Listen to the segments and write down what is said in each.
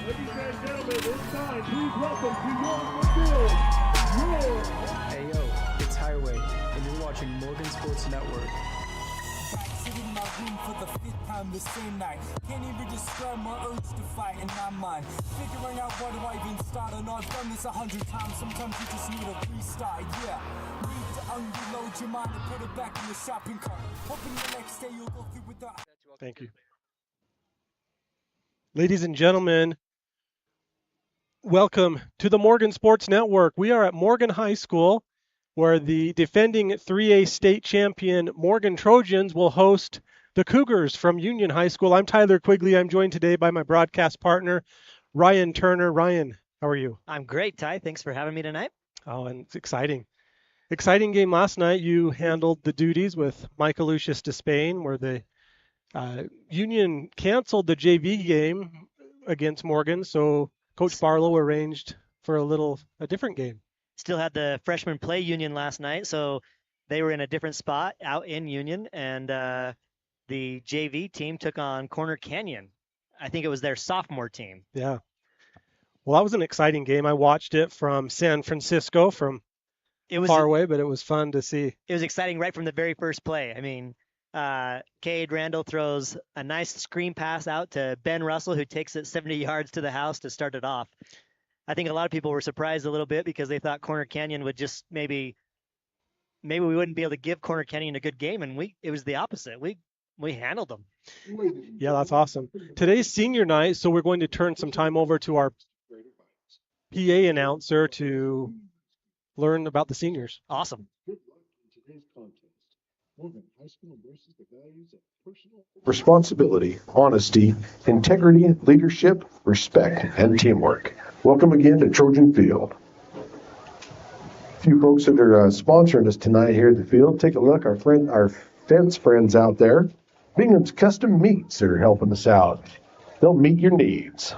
Ladies and gentlemen, it's time. Please welcome to your field, Hey yo, it's Highway, and you're watching Morgan Sports Network. Sitting in my room for the fifth time the same night. Can't even describe my urge to fight in my mind. Figuring out where do I even start. I know I've done this 100 times. Sometimes you just need a restart. Yeah, need to unload your mind and put it back in the shopping cart. Hoping the next day you'll go through with the. Thank you. Ladies and gentlemen, welcome to the Morgan Sports Network. We are at Morgan High School, where the defending 3A state champion Morgan Trojans will host the Cougars from Union High School. I'm Tyler Quigley. I'm joined today by my broadcast partner, Ryan Turner. Ryan, how are you? I'm great, Ty. Thanks for having me tonight. Oh, and it's exciting. Exciting game last night. You handled the duties with Michael Lucius Despain, where the Union canceled the JV game against Morgan, so Coach Barlow arranged for a different game. Still had the freshmen play Union last night, so they were in a different spot out in Union, and the JV team took on Corner Canyon. I think it was their sophomore team. Yeah. Well, that was an exciting game. I watched it from San Francisco, from far away, but it was fun to see. It was exciting right from the very first play. I mean, Cade Randall throws a nice screen pass out to Ben Russell, who takes it 70 yards to the house to start it off. I think a lot of people were surprised a little bit because they thought Corner Canyon would just maybe we wouldn't be able to give Corner Canyon a good game, and it was the opposite. We handled them. Yeah, that's awesome. Today's senior night, so we're going to turn some time over to our PA announcer to learn about the seniors. Awesome. Good luck in today's contest. Morgan High School embraces the values of personal responsibility, honesty, integrity, leadership, respect, and teamwork. Welcome again to Trojan Field. A few folks that are sponsoring us tonight here at the field. Take a look, our fence friends out there. Bingham's Custom Meats are helping us out. They'll meet your needs.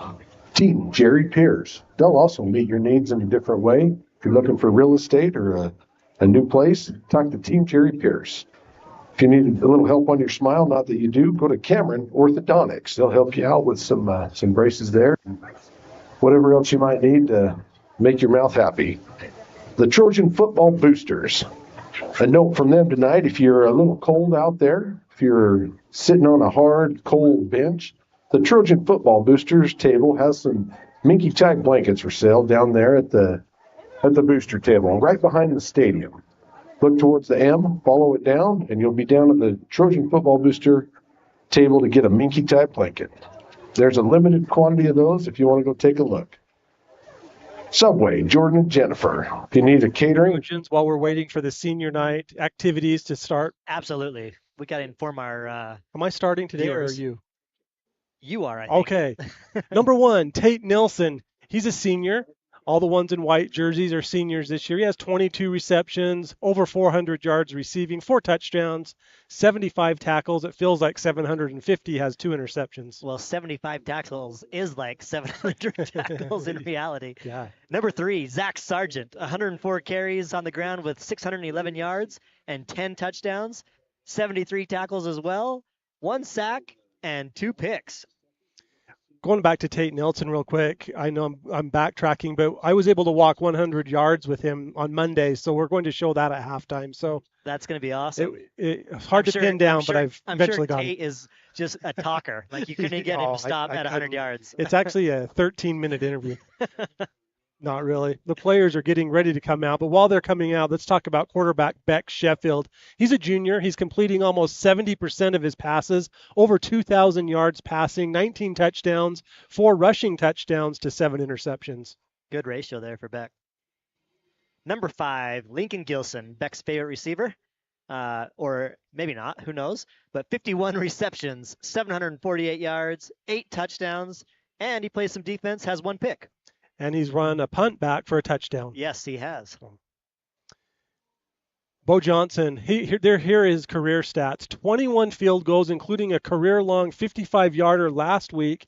Team Jerry Pierce. They'll also meet your needs in a different way. If you're looking for real estate or a new place, talk to Team Jerry Pierce. If you need a little help on your smile, not that you do, go to Cameron Orthodontics. They'll help you out with some braces there. Whatever else you might need to make your mouth happy. The Trojan Football Boosters. A note from them tonight, if you're a little cold out there, if you're sitting on a hard, cold bench, the Trojan Football Boosters table has some minky type blankets for sale down there at the booster table, right behind the stadium. Look towards the M, follow it down, and you'll be down at the Trojan Football Booster table to get a minky type blanket. There's a limited quantity of those if you want to go take a look. Subway, Jordan and Jennifer. If you need a catering. While we're waiting for the senior night activities to start. Absolutely. We got to inform our Am I starting today viewers. or are you? You are, I think. Okay. Number 1, Tate Nilsson. He's a senior. All the ones in white jerseys are seniors this year. He has 22 receptions, over 400 yards receiving, 4 touchdowns, 75 tackles. It feels like 750, has 2 interceptions. Well, 75 tackles is like 700 tackles in reality. Yeah. Number 3, Zach Sargent, 104 carries on the ground with 611 yards and 10 touchdowns, 73 tackles as well, 1 sack, and 2 picks. Going back to Tate Nelson real quick, I know I'm backtracking, but I was able to walk 100 yards with him on Monday, so we're going to show that at halftime. So that's going to be awesome. It's hard to pin down, but I've eventually got it. I'm sure Tate is just a talker. Like you couldn't get him to stop at 100 yards. It's actually a 13-minute interview. Not really. The players are getting ready to come out, but while they're coming out, let's talk about quarterback Beck Sheffield. He's a junior. He's completing almost 70% of his passes, over 2,000 yards passing, 19 touchdowns, 4 rushing touchdowns to 7 interceptions. Good ratio there for Beck. Number 5, Lincoln Gilson, Beck's favorite receiver, or maybe not, who knows, but 51 receptions, 748 yards, 8 touchdowns, and he plays some defense, has 1 pick. And he's run a punt back for a touchdown. Yes, he has. Bo Johnson, here are his career stats. 21 field goals, including a career-long 55-yarder last week,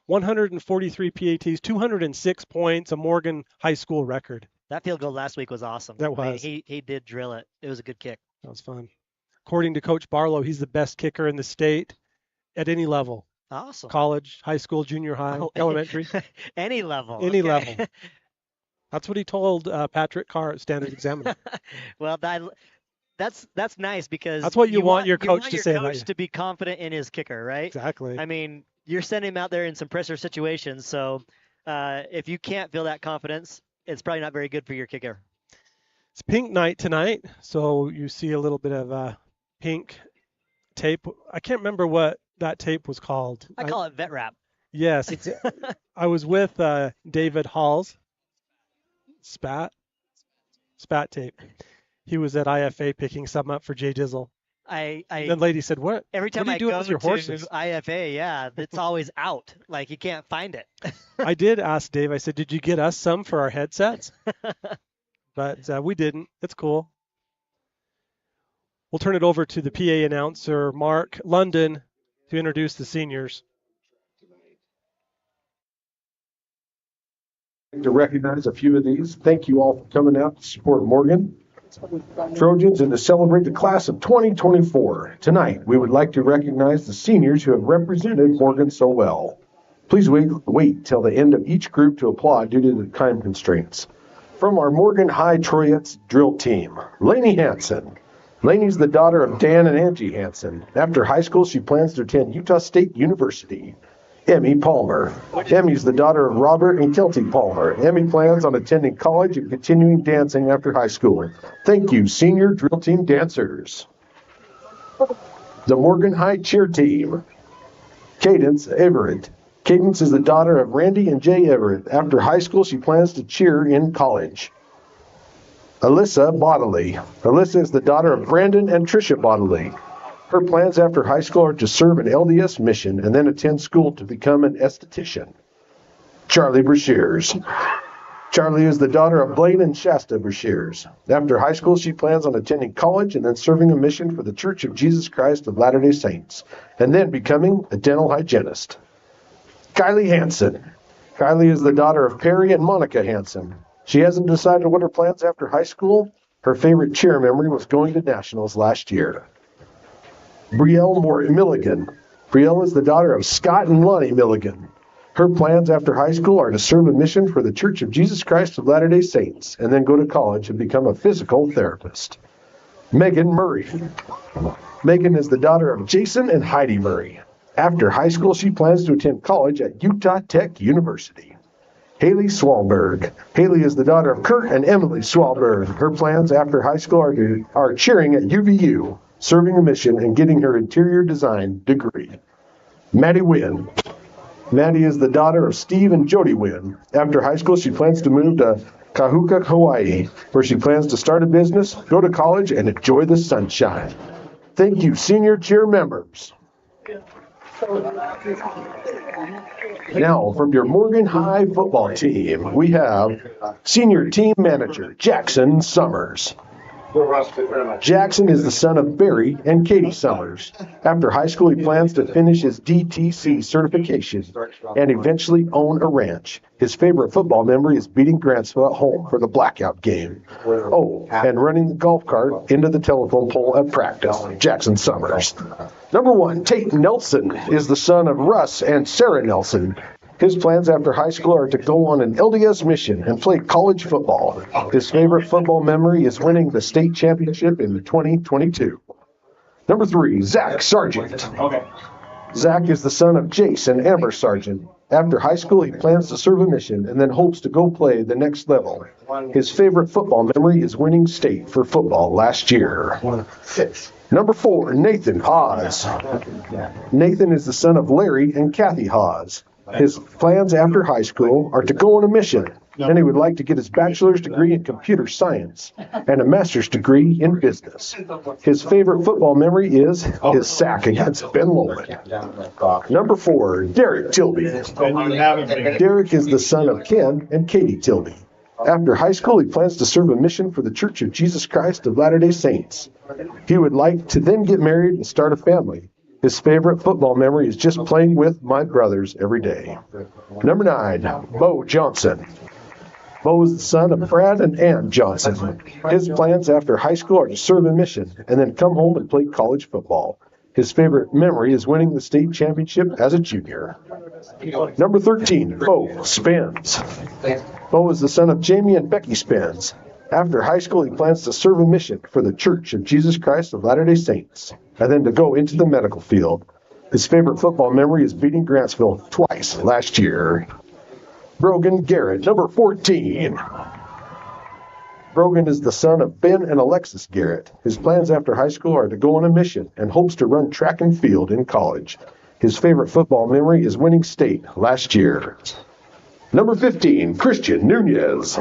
143 PATs, 206 points, a Morgan High School record. That field goal last week was awesome. That was. I mean, he did drill it. It was a good kick. That was fun. According to Coach Barlow, he's the best kicker in the state at any level. Awesome. college, high school, junior high, Oh, elementary, Any level. any okay. level. That's what he told Patrick Carr at Standard Examiner. Well, that's nice because That's what you want your coach to your say about coach you. to be confident in his kicker, right? Exactly. I mean, you're sending him out there in some pressure situations, so if you can't feel that confidence, it's probably not very good for your kicker. It's pink night tonight, so you see a little bit of pink tape. I can't remember what that tape was called. I call it vet wrap. Yes, I was with David Halls, spat tape. He was at IFA picking some up for Jay Dizzle. The lady said, "What? Every time what do you I do go with your horses?" to IFA, yeah, it's always out. Like you can't find it. I did ask Dave. I said, "Did you get us some for our headsets?" But we didn't. It's cool. We'll turn it over to the PA announcer, Mark London, to introduce the seniors. To recognize a few of these. Thank you all for coming out to support Morgan Trojans and to celebrate the class of 2024. Tonight, we would like to recognize the seniors who have represented Morgan so well. Please wait till the end of each group to applaud due to the time constraints. From our Morgan High Troyettes drill team, Lainey Hansen. Lainey's the daughter of Dan and Angie Hansen. After high school, she plans to attend Utah State University. Emmy Palmer. Emmy's the daughter of Robert and Kelty Palmer. Emmy plans on attending college and continuing dancing after high school. Thank you, senior drill team dancers. The Morgan High cheer team. Cadence Everett. Cadence is the daughter of Randy and Jay Everett. After high school, she plans to cheer in college. Alyssa Bodley. Alyssa is the daughter of Brandon and Tricia Bodley. Her plans after high school are to serve an LDS mission and then attend school to become an esthetician. Charlie Brashears. Charlie is the daughter of Blaine and Shasta Brashears. After high school, she plans on attending college and then serving a mission for the Church of Jesus Christ of Latter-day Saints, and then becoming a dental hygienist. Kylie Hansen. Kylie is the daughter of Perry and Monica Hansen. She hasn't decided what her plans after high school. Her favorite cheer memory was going to nationals last year. Brielle Milligan. Brielle is the daughter of Scott and Lonnie Milligan. Her plans after high school are to serve a mission for the Church of Jesus Christ of Latter-day Saints and then go to college and become a physical therapist. Megan Murray. Megan is the daughter of Jason and Heidi Murray. After high school, she plans to attend college at Utah Tech University. Haley Swalberg. Haley is the daughter of Kurt and Emily Swalberg. Her plans after high school are cheering at UVU, serving a mission, and getting her interior design degree. Maddie Wynn. Maddie is the daughter of Steve and Jody Wynn. After high school, she plans to move to Kahuka, Hawaii, where she plans to start a business, go to college, and enjoy the sunshine. Thank you, senior cheer members. Now, from your Morgan High football team, we have senior team manager Jackson Summers. Jackson is the son of Barry and Katie Summers. After high school, he plans to finish his DTC certification and eventually own a ranch. His favorite football memory is beating Grantsville at home for the blackout game. Oh, and running the golf cart into the telephone pole at practice. Jackson Summers. Number 1, Tate Nelson is the son of Russ and Sarah Nelson. His plans after high school are to go on an LDS mission and play college football. His favorite football memory is winning the state championship in 2022. Number 3, Zach Sargent. Zach is the son of Jace and Amber Sargent. After high school, he plans to serve a mission and then hopes to go play the next level. His favorite football memory is winning state for football last year. Number 4, Nathan Hawes. Nathan is the son of Larry and Kathy Hawes. His plans after high school are to go on a mission. Then he would like to get his bachelor's degree in computer science and a master's degree in business. His favorite football memory is his sack against Ben Lowman. Number 4, Derek Tilby. Derek is the son of Ken and Katie Tilby. After high school, he plans to serve a mission for the Church of Jesus Christ of Latter-day Saints. He would like to then get married and start a family. His favorite football memory is just playing with my brothers every day. Number 9, Bo Johnson. Bo is the son of Brad and Ann Johnson. His plans after high school are to serve a mission and then come home and play college football. His favorite memory is winning the state championship as a junior. Number 13, Bo Spence. Bo is the son of Jamie and Becky Spence. After high school, he plans to serve a mission for the Church of Jesus Christ of Latter-day Saints, and then to go into the medical field. His favorite football memory is beating Grantsville twice last year. Brogan Garrett, number 14. Brogan is the son of Ben and Alexis Garrett. His plans after high school are to go on a mission and hopes to run track and field in college. His favorite football memory is winning state last year. Number 15, Christian Nunez.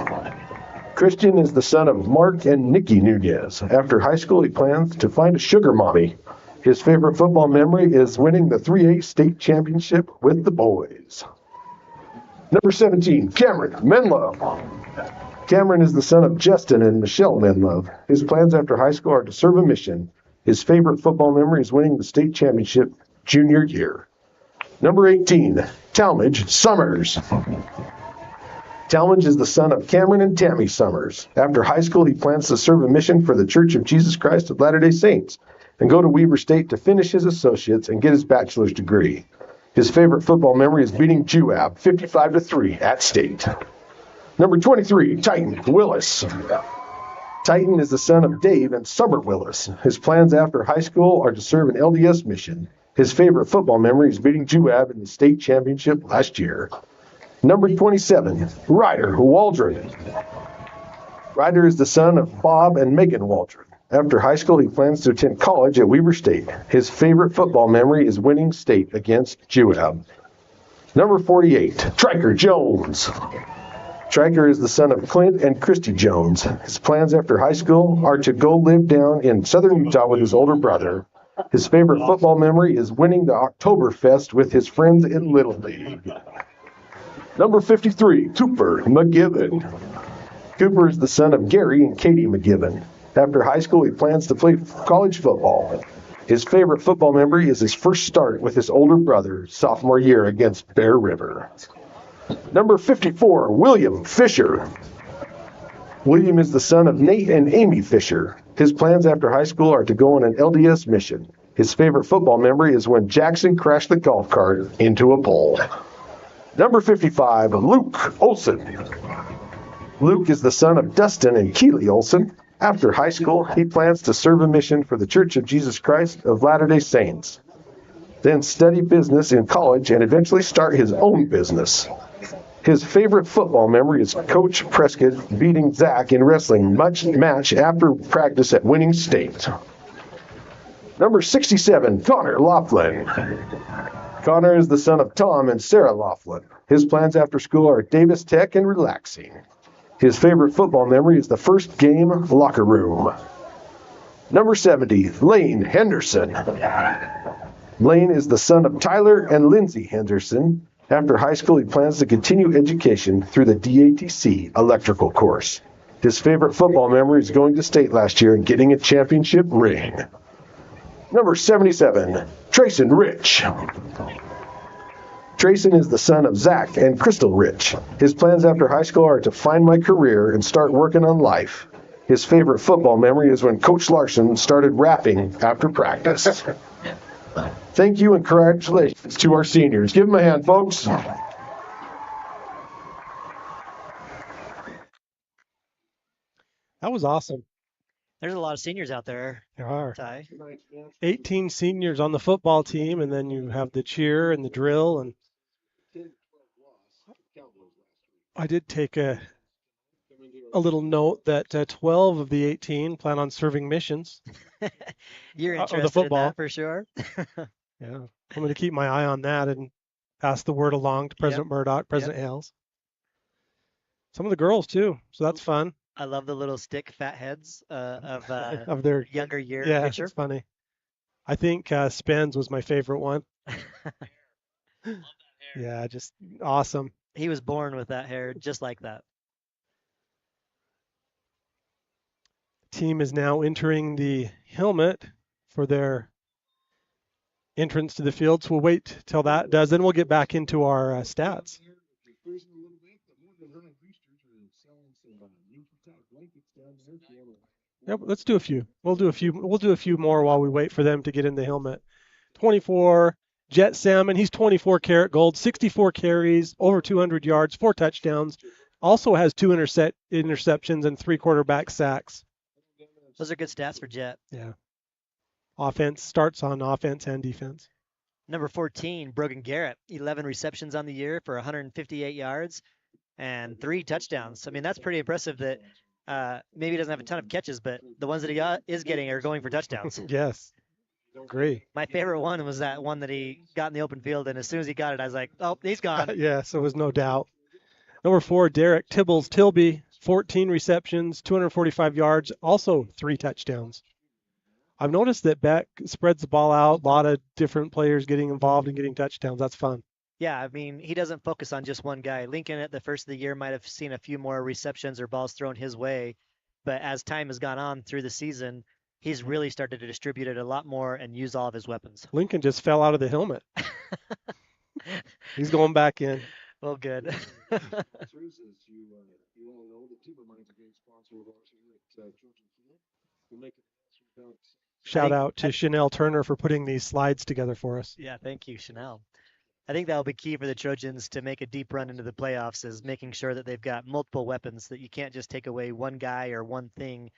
Christian is the son of Mark and Nikki Nunez. After high school, he plans to find a sugar mommy. His favorite football memory is winning the 3A state championship with the boys. Number 17, Cameron Menlove. Cameron is the son of Justin and Michelle Menlove. His plans after high school are to serve a mission. His favorite football memory is winning the state championship junior year. Number 18, Talmadge Summers. Talmadge is the son of Cameron and Tammy Summers. After high school, he plans to serve a mission for the Church of Jesus Christ of Latter-day Saints and go to Weber State to finish his associates and get his bachelor's degree. His favorite football memory is beating Juab 55-3 at state. Number 23, Titan Willis. Titan is the son of Dave and Summer Willis. His plans after high school are to serve an LDS mission. His favorite football memory is beating Juab in the state championship last year. Number 27, Ryder Waldron. Ryder is the son of Bob and Megan Waldron. After high school, he plans to attend college at Weber State. His favorite football memory is winning state against Juab. Number 48, Triker Jones. Triker is the son of Clint and Christy Jones. His plans after high school are to go live down in southern Utah with his older brother. His favorite football memory is winning the Oktoberfest with his friends in Little League. Number 53, Cooper McGibbon. Cooper is the son of Gary and Katie McGibbon. After high school, he plans to play college football. His favorite football memory is his first start with his older brother, sophomore year against Bear River. Number 54, William Fisher. William is the son of Nate and Amy Fisher. His plans after high school are to go on an LDS mission. His favorite football memory is when Jackson crashed the golf cart into a pole. Number 55, Luke Olson. Luke is the son of Dustin and Keely Olson. After high school, he plans to serve a mission for the Church of Jesus Christ of Latter-day Saints, then study business in college and eventually start his own business. His favorite football memory is Coach Prescott beating Zach in wrestling match after practice at Winning State. Number 67, Connor Laughlin. Connor is the son of Tom and Sarah Laughlin. His plans after school are Davis Tech and relaxing. His favorite football memory is the first game locker room. Number 70, Lane Henderson. Lane is the son of Tyler and Lindsay Henderson. After high school, he plans to continue education through the DATC electrical course. His favorite football memory is going to state last year and getting a championship ring. Number 77, Trayson Rich. Trayson is the son of Zach and Crystal Rich. His plans after high school are to find my career and start working on life. His favorite football memory is when Coach Larson started rapping after practice. Thank you and congratulations to our seniors. Give them a hand, folks. That was awesome. There's a lot of seniors out there, There are Ty. 18 seniors on the football team, and then you have the cheer and the drill. And I did take a little note that 12 of the 18 plan on serving missions. You're Of the interested in football. that for sure. Yeah, I'm going to keep my eye on that and pass the word along to President Murdoch, President Hales. Some of the girls too, so that's fun. I love the little stick fat heads of Of their younger year yeah, picture. it's funny. I think Spence was my favorite one. Yeah, just awesome. He was born with that hair just like that. Team is now entering the helmet for their entrance to the field. So we'll wait till that does. Then we'll get back into our stats. Yep, let's do a few. We'll do a few more while we wait for them to get in the helmet. 24. Jet Salmon, he's 24 karat gold, 64 carries, over 200 yards, 4 touchdowns. Also has 2 interceptions and 3 quarterback sacks. Those are good stats for Jet. Yeah. Offense starts on offense and defense. Number 14, Brogan Garrett, 11 receptions on the year for 158 yards and 3 touchdowns. I mean, that's pretty impressive that maybe he doesn't have a ton of catches, but the ones that he is getting are going for touchdowns. Yes. Agree. My favorite one was that one that he got in the open field, and as soon as he got it, I was like, oh, he's gone. Yes, there was no doubt. Number 4, Derek Tilby, 14 receptions, 245 yards, also 3 touchdowns. I've noticed that Beck spreads the ball out, a lot of different players getting involved and getting touchdowns. That's fun. Yeah, I mean, he doesn't focus on just one guy. Lincoln at the first of the year might have seen a few more receptions or balls thrown his way, but as time has gone on through the season, he's really started to distribute it a lot more and use all of his weapons. Lincoln just fell out of the helmet. He's going back in. Well, good. You all know the team of mine is a great sponsor of ours here at Trojan Field. We make it without Shout out to Chanel Turner for putting these slides together for us. Yeah, thank you, Chanel. I think that'll be key for the Trojans to make a deep run into the playoffs, is making sure that they've got multiple weapons, that you can't just take away one guy or one thing.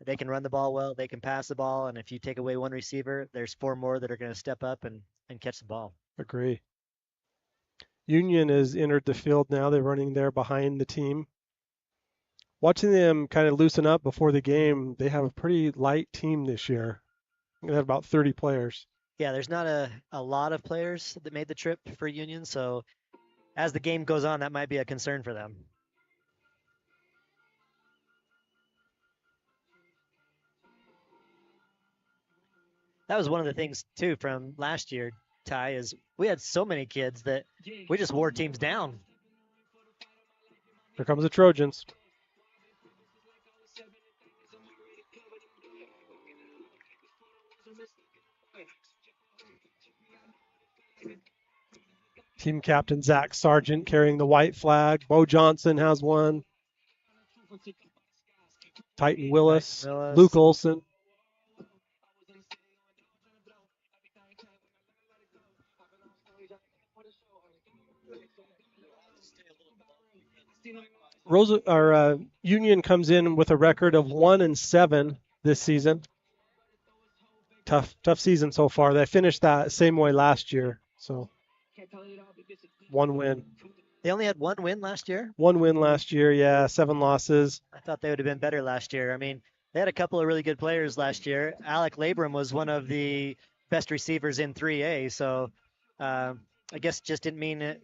They can run the ball well, they can pass the ball, and if you take away one receiver, there's 4 more that are going to step up and catch the ball. Agree. Union has entered the field now. They're running there behind the team. Watching them kind of loosen up before the game, they have a pretty light team this year. They have about 30 players. Yeah, there's not a lot of players that made the trip for Union, so as the game goes on, that might be a concern for them. That was one of the things, too, from last year, Ty, is we had so many kids that we just wore teams down. Here comes the Trojans. Team captain Zach Sargent carrying the white flag. Bo Johnson has one. Titan Willis. Luke Olson. Union comes in with a record of 1-7 this season. Tough season so far. They finished that same way last year. So 1 win. They only had 1 win last year? 1 win last year, yeah. 7 losses. I thought they would have been better last year. I mean, they had a couple of really good players last year. Alec Labram was one of the best receivers in 3A, so I guess it just didn't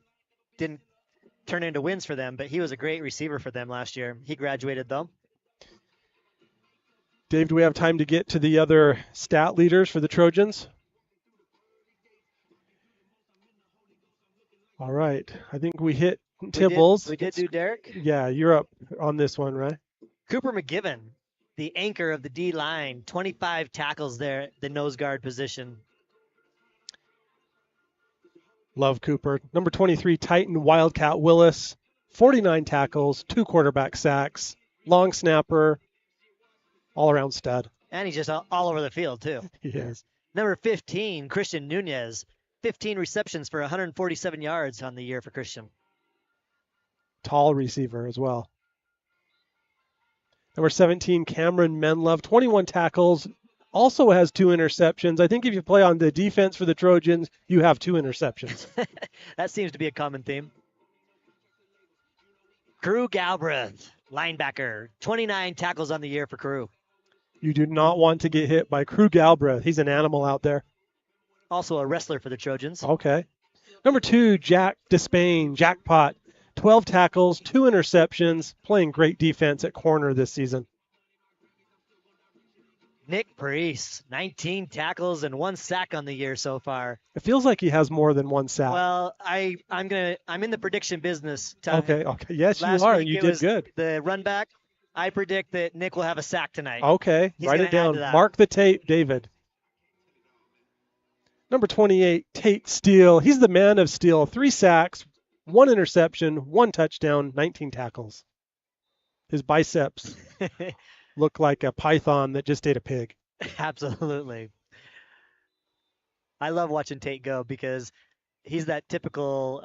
turn into wins for them, but he was a great receiver for them last year. He graduated, though. Dave, do we have time to get to the other stat leaders for the Trojans? All right. I think we hit Tibbles. We did do Derek? Yeah, you're up on this one, right? Cooper McGivern, the anchor of the D line, 25 tackles there at the nose guard position. Love Cooper. Number 23, Titan Wildcat Willis, 49 tackles, 2 quarterback sacks, long snapper, all-around stud. And he's just all over the field, too. He is. Number 15, Christian Nunez, 15 receptions for 147 yards on the year for Christian. Tall receiver as well. Number 17, Cameron Menlove, 21 tackles, also has 2 interceptions. I think if you play on the defense for the Trojans, you have 2 interceptions. That seems to be a common theme. Crew Galbraith, linebacker, 29 tackles on the year for Crew. You do not want to get hit by Crew Galbraith. He's an animal out there. Also a wrestler for the Trojans. Okay. Number 2, Jack Despain, Jackpot, 12 tackles, 2 interceptions, playing great defense at corner this season. Nick Parise, 19 tackles and 1 sack on the year so far. It feels like he has more than 1 sack. Well, I'm in the prediction business. Ty. Okay. Yes, Last you are, week and you it did was good. The run back. I predict that Nick will have a sack tonight. Okay, He's write gonna it down. add to that. Mark the tape, David. Number 28, Tate Steele. He's the man of steel. 3 sacks, 1 interception, 1 touchdown, 19 tackles. His biceps look like a python that just ate a pig. Absolutely. I love watching Tate go because he's that typical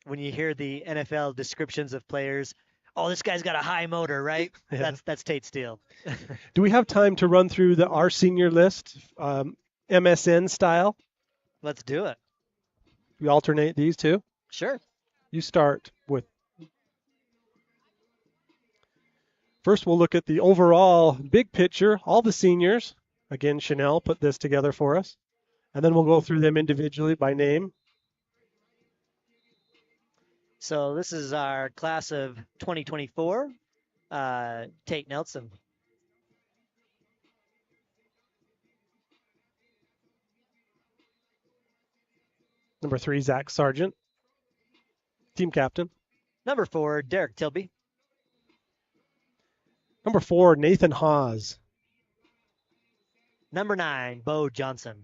when you hear the NFL descriptions of players. Oh, this guy's got a high motor, right? Yeah. That's Tate Steele. Do we have time to run through our senior list, MSN style? Let's do it. We alternate these two. Sure. You start with. First, we'll look at the overall big picture, all the seniors. Again, Chanel put this together for us. And then we'll go through them individually by name. So this is our class of 2024. Tate Nelson. Number 3, Zach Sargent, team captain. Number 4, Derek Tilby. Number 4, Nathan Haas. Number 9, Bo Johnson.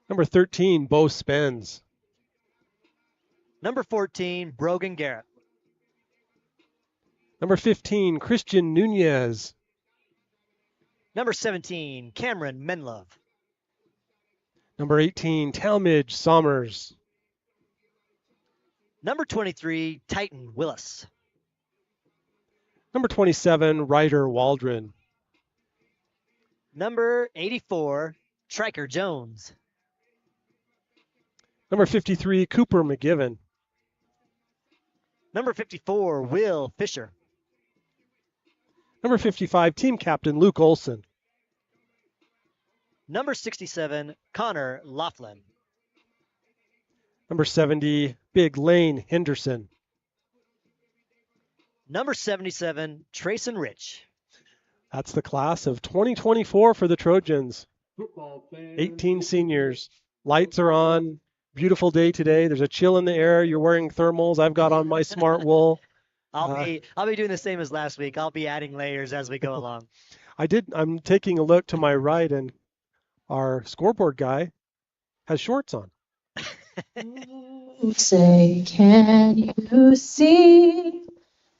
Number 13, Bo Spence. Number 14, Brogan Garrett. Number 15, Christian Nunez. Number 17, Cameron Menlove. Number 18, Talmadge Sommers. Number 23, Titan Willis. Number 27, Ryder Waldron. Number 84, Triker Jones. Number 53, Cooper McGiven. Number 54, Will Fisher. Number 55, team captain Luke Olson. Number 67, Connor Laughlin. Number 70, Big Lane Henderson. Number 77, Trayson Rich. That's the class of 2024 for the Trojans. Football fans. 18 seniors. Lights are on. Beautiful day today. There's a chill in the air. You're wearing thermals. I've got on my smart wool. I'll be doing the same as last week. I'll be adding layers as we go along. I'm taking a look to my right, and our scoreboard guy has shorts on. Say, can you see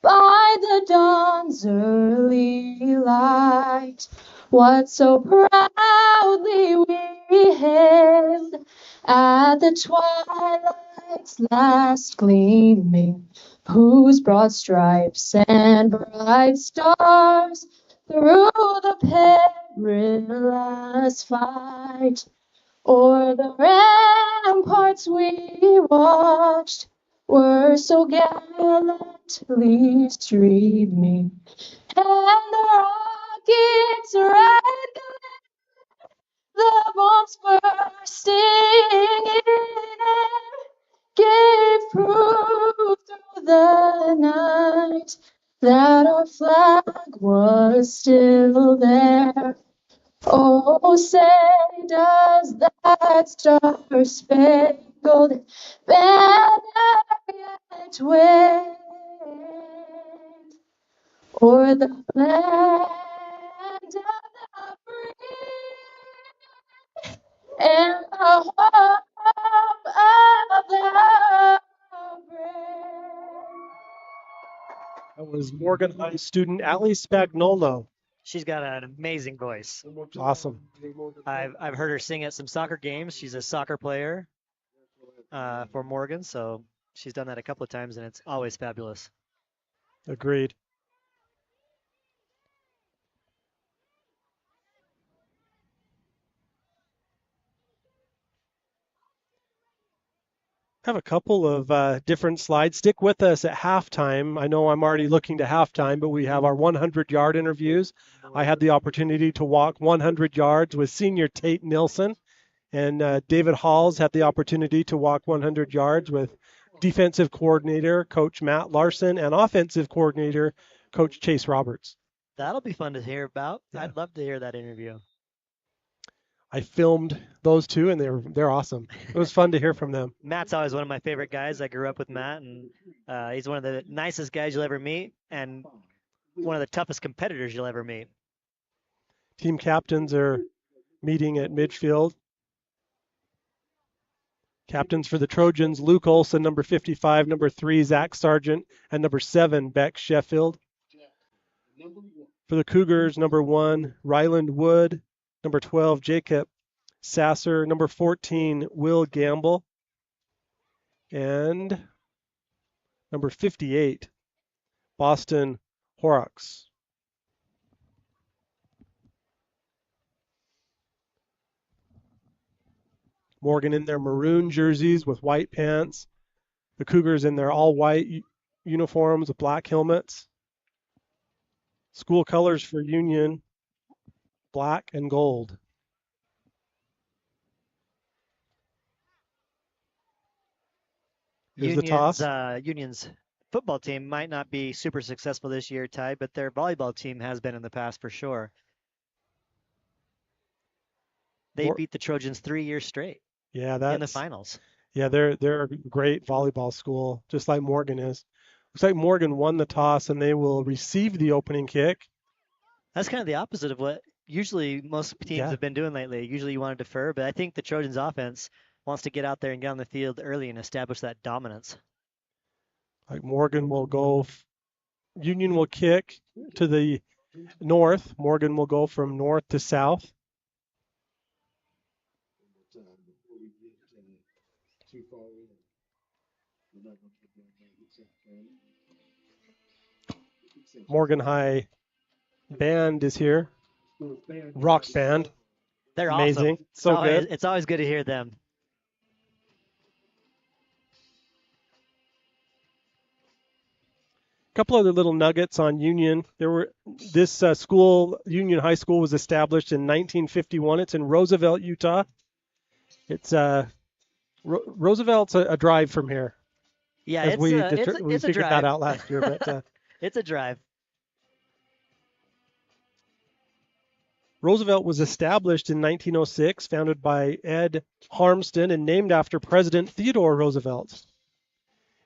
by the dawn's early light what so proudly we hailed at the twilight's last gleaming, whose broad stripes and bright stars through the perilous fight o'er the ramparts we watched were so gallantly streaming, and the rockets' red glare, the bombs bursting in air, gave proof through the night that our flag was still there. Oh, say does that star-spangled banner yet wave o'er the land of the free and the home of the brave? That was Morgan High student Allie Spagnolo. She's got an amazing voice. Awesome. I've heard her sing at some soccer games. She's a soccer player for Morgan, so she's done that a couple of times, and it's always fabulous. Agreed. Have a couple of different slides. Stick with us at halftime. I know I'm already looking to halftime, but we have our 100-yard interviews. I had the opportunity to walk 100 yards with senior Tate Nilsson, and David Halls had the opportunity to walk 100 yards with defensive coordinator Coach Matt Larson and offensive coordinator Coach Chase Roberts. That'll be fun to hear about. Yeah. I'd love to hear that interview. I filmed those two, and they're awesome. It was fun to hear from them. Matt's always one of my favorite guys. I grew up with Matt, and he's one of the nicest guys you'll ever meet, and one of the toughest competitors you'll ever meet. Team captains are meeting at midfield. Captains for the Trojans, Luke Olson, number 55, number 3, Zach Sargent, and number 7, Beck Sheffield. For the Cougars, number 1, Ryland Wood, number 12, Jacob Sasser, number 14, Will Gamble, and number 58, Boston Horrocks. Morgan in their maroon jerseys with white pants. The Cougars in their all-white uniforms with black helmets. School colors for Union, black and gold. Here's the toss. Union's football team might not be super successful this year, Ty, but their volleyball team has been in the past for sure. They beat the Trojans 3 years straight. Yeah, in the finals. Yeah, they're a great volleyball school, just like Morgan is. Looks like Morgan won the toss, and they will receive the opening kick. That's kind of the opposite of what usually most teams have been doing lately. Usually you want to defer, but I think the Trojans offense wants to get out there and get on the field early and establish that dominance. Like Morgan will go, Union will kick to the north. Morgan will go from north to south. Morgan High band is here. Rock band. They're amazing. Awesome. So good. It's always good to hear them. Couple other little nuggets on Union. This school, Union High School, was established in 1951. It's in Roosevelt, Utah. It's Roosevelt's a drive from here. Yeah, as we figured drive. that out last year, but it's a drive. Roosevelt was established in 1906, founded by Ed Harmston and named after President Theodore Roosevelt.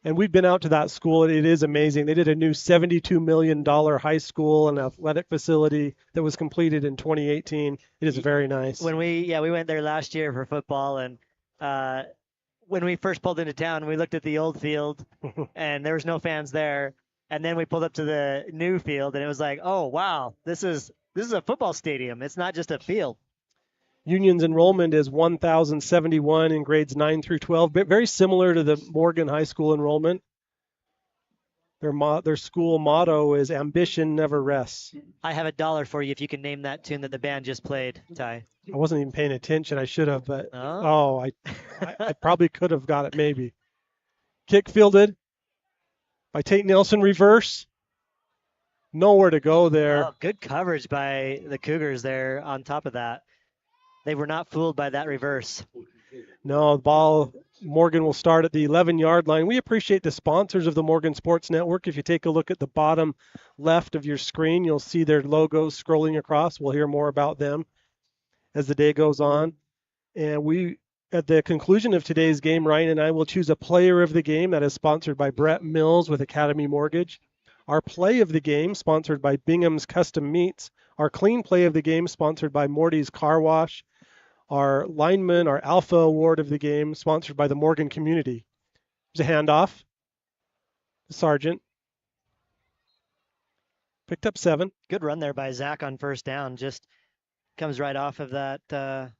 And we've been out to that school, and it is amazing. They did a new $72 million high school and athletic facility that was completed in 2018. It is very nice. When we went there last year for football, and when we first pulled into town, we looked at the old field, and there was no fans there. And then we pulled up to the new field, and it was like, oh wow, this is a football stadium. It's not just a field. Union's enrollment is 1,071 in grades 9 through 12, but very similar to the Morgan High School enrollment. Their school motto is "Ambition never rests." I have $1 for you if you can name that tune that the band just played, Ty. I wasn't even paying attention. I should have, but I probably could have got it maybe. Kick fielded by Tate Nelson, reverse. Nowhere to go there. Oh, good coverage by the Cougars there on top of that. They were not fooled by that reverse. No, the ball, Morgan will start at the 11-yard line. We appreciate the sponsors of the Morgan Sports Network. If you take a look at the bottom left of your screen, you'll see their logos scrolling across. We'll hear more about them as the day goes on. And at the conclusion of today's game, Ryan and I will choose a player of the game that is sponsored by Brett Mills with Academy Mortgage. Our play of the game, sponsored by Bingham's Custom Meats. Our clean play of the game, sponsored by Morty's Car Wash. Our lineman, our Alpha Award of the game, sponsored by the Morgan community. There's a handoff. The Sergeant. Picked up 7. Good run there by Zach on first down. Just comes right off of that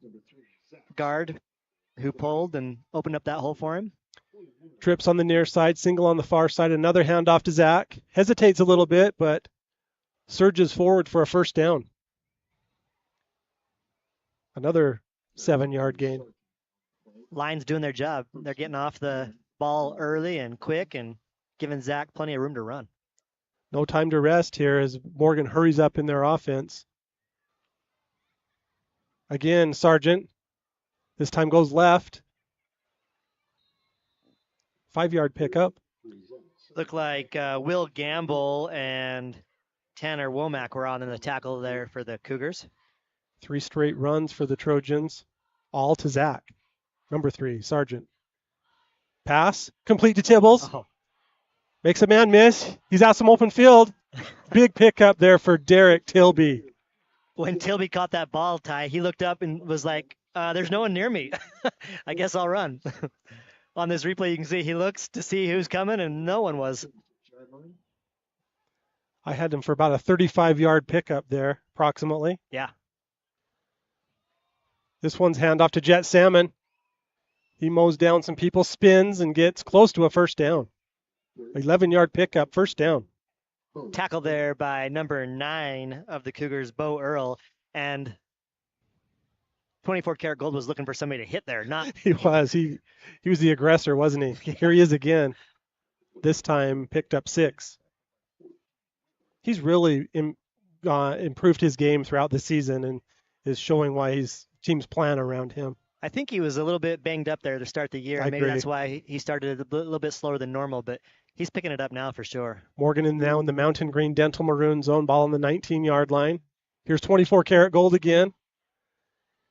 guard who pulled and opened up that hole for him. Trips on the near side, single on the far side. Another handoff to Zach. Hesitates a little bit, but surges forward for a first down. Another 7-yard gain. Line's doing their job. They're getting off the ball early and quick and giving Zach plenty of room to run. No time to rest here as Morgan hurries up in their offense. Again, Sargent. This time goes left. 5-yard pickup. Looked like Will Gamble and Tanner Womack were on in the tackle there for the Cougars. 3 straight runs for the Trojans, all to Zach. Number 3, Sargent. Pass, complete to Tibbles. Oh. Makes a man miss. He's out some open field. Big pickup there for Derek Tilby. When Tilby caught that ball, Ty, he looked up and was like, there's no one near me. I guess I'll run. On this replay, you can see he looks to see who's coming, and no one was. I had him for about a 35-yard pickup there, approximately. Yeah. This one's handoff to Jet Salmon. He mows down some people, spins, and gets close to a first down. 11-yard pickup, first down. Tackle there by number 9 of the Cougars, Bo Earl. And 24 Karat Gold was looking for somebody to hit there, not He was. He was the aggressor, wasn't he? Here he is again. This time picked up 6. He's really improved his game throughout the season and is showing why his teams plan around him. I think he was a little bit banged up there to start the year. I Maybe agree. that's why he started a little bit slower than normal, but he's picking it up now for sure. Morgan now in the mountain green dental maroon zone, ball on the 19-yard line. Here's 24 Karat Gold again.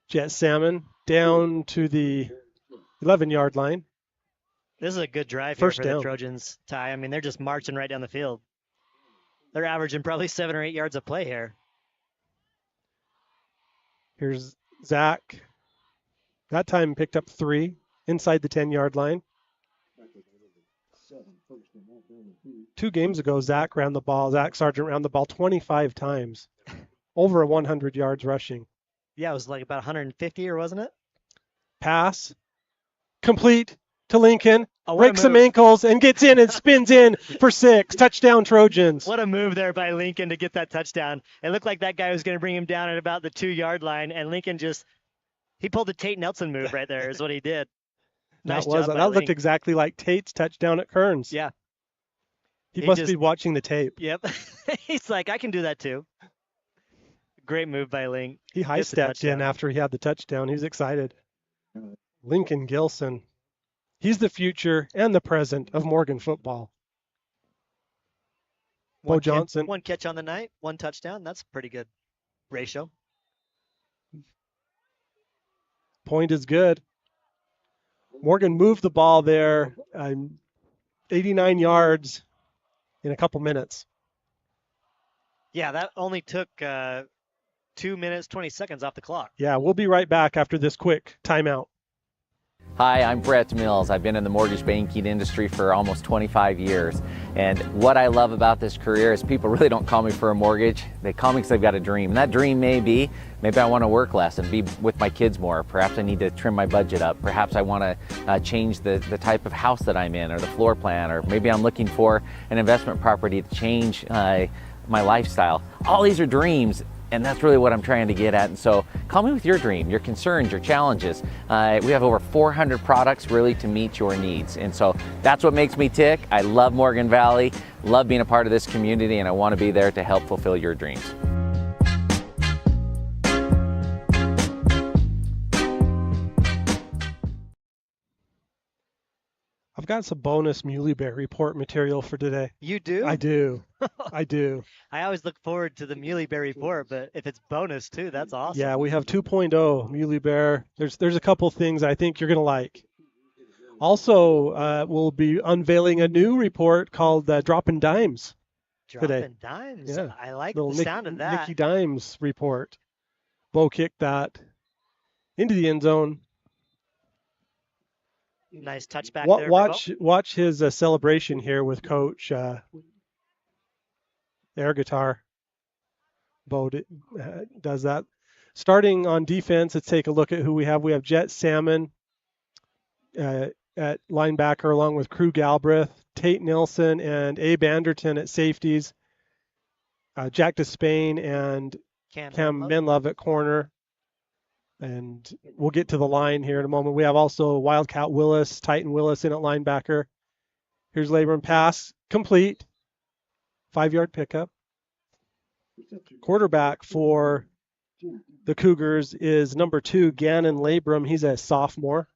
Jet Salmon down to the 11-yard line. This is a good drive First here for down. the Trojans, Ty. I mean, they're just marching right down the field. They're averaging probably 7 or 8 yards of play here. Here's Zach. That time picked up 3 inside the 10-yard line. 2 games ago, Zach Sargent ran the ball 25 times. Over 100 yards rushing. Yeah, it was like about 150, or wasn't it? Pass. Complete to Lincoln. Oh, what a Breaks some move. ankles and gets in and spins in for 6. Touchdown Trojans. What a move there by Lincoln to get that touchdown. It looked like that guy was going to bring him down at about the 2-yard line, and Lincoln he pulled a Tate Nelson move right there is what he did. Nice job by That looked Link. exactly like Tate's touchdown at Kearns. Yeah. He He must just- be watching the tape. Yep. He's like, I can do that too. Great move by Link. He high stepped in touchdown. after he had the touchdown. He was excited. Lincoln Gilson. He's the future and the present of Morgan football. Bo Johnson. 1 catch on the night, 1 touchdown. That's a pretty good ratio. Point is good. Morgan moved the ball there 89 yards in a couple minutes. Yeah, that only took 2 minutes, 20 seconds off the clock. Yeah, we'll be right back after this quick timeout. Hi, I'm Brett Mills. I've been in the mortgage banking industry for almost 25 years. And what I love about this career is people really don't call me for a mortgage. They call me because they've got a dream. And that dream may be, maybe I want to work less and be with my kids more. Perhaps I need to trim my budget up. Perhaps I want to change the type of house that I'm in or the floor plan. Or maybe I'm looking for an investment property to change my lifestyle. All these are dreams. And that's really what I'm trying to get at. And so call me with your dream, your concerns, your challenges. We have over 400 products really to meet your needs. And so that's what makes me tick. I love Morgan Valley, love being a part of this community, and I want to be there to help fulfill your dreams. I've got some bonus Muley Bear report material for today. You do? I do. I do. I always look forward to the Muley Bear report, but if it's bonus too, that's awesome. Yeah, we have 2.0 Muley Bear. There's a couple things I think you're going to like. Also, we'll be unveiling a new report called Dropping Dimes. today. Dropping dimes. Yeah. I like Little the sound of that. Nicky Dimes report. Bo kicked that into the end zone. Nice touchback there. for Watch his celebration here with Coach air guitar. Bo does that. Starting on defense, let's take a look at who we have. We have Jet Salmon at linebacker along with Crew Galbraith, Tate Nilsson, and Abe Anderton at safeties. Jack Despain and Cam Cam Menlove. Menlove at corner. And we'll get to the line here in a moment. We have also Wildcat Willis, Titan Willis in at linebacker. Here's Labrum pass, complete. 5-yard pickup. Quarterback for the Cougars is number 2, Gannon Labrum. He's a sophomore.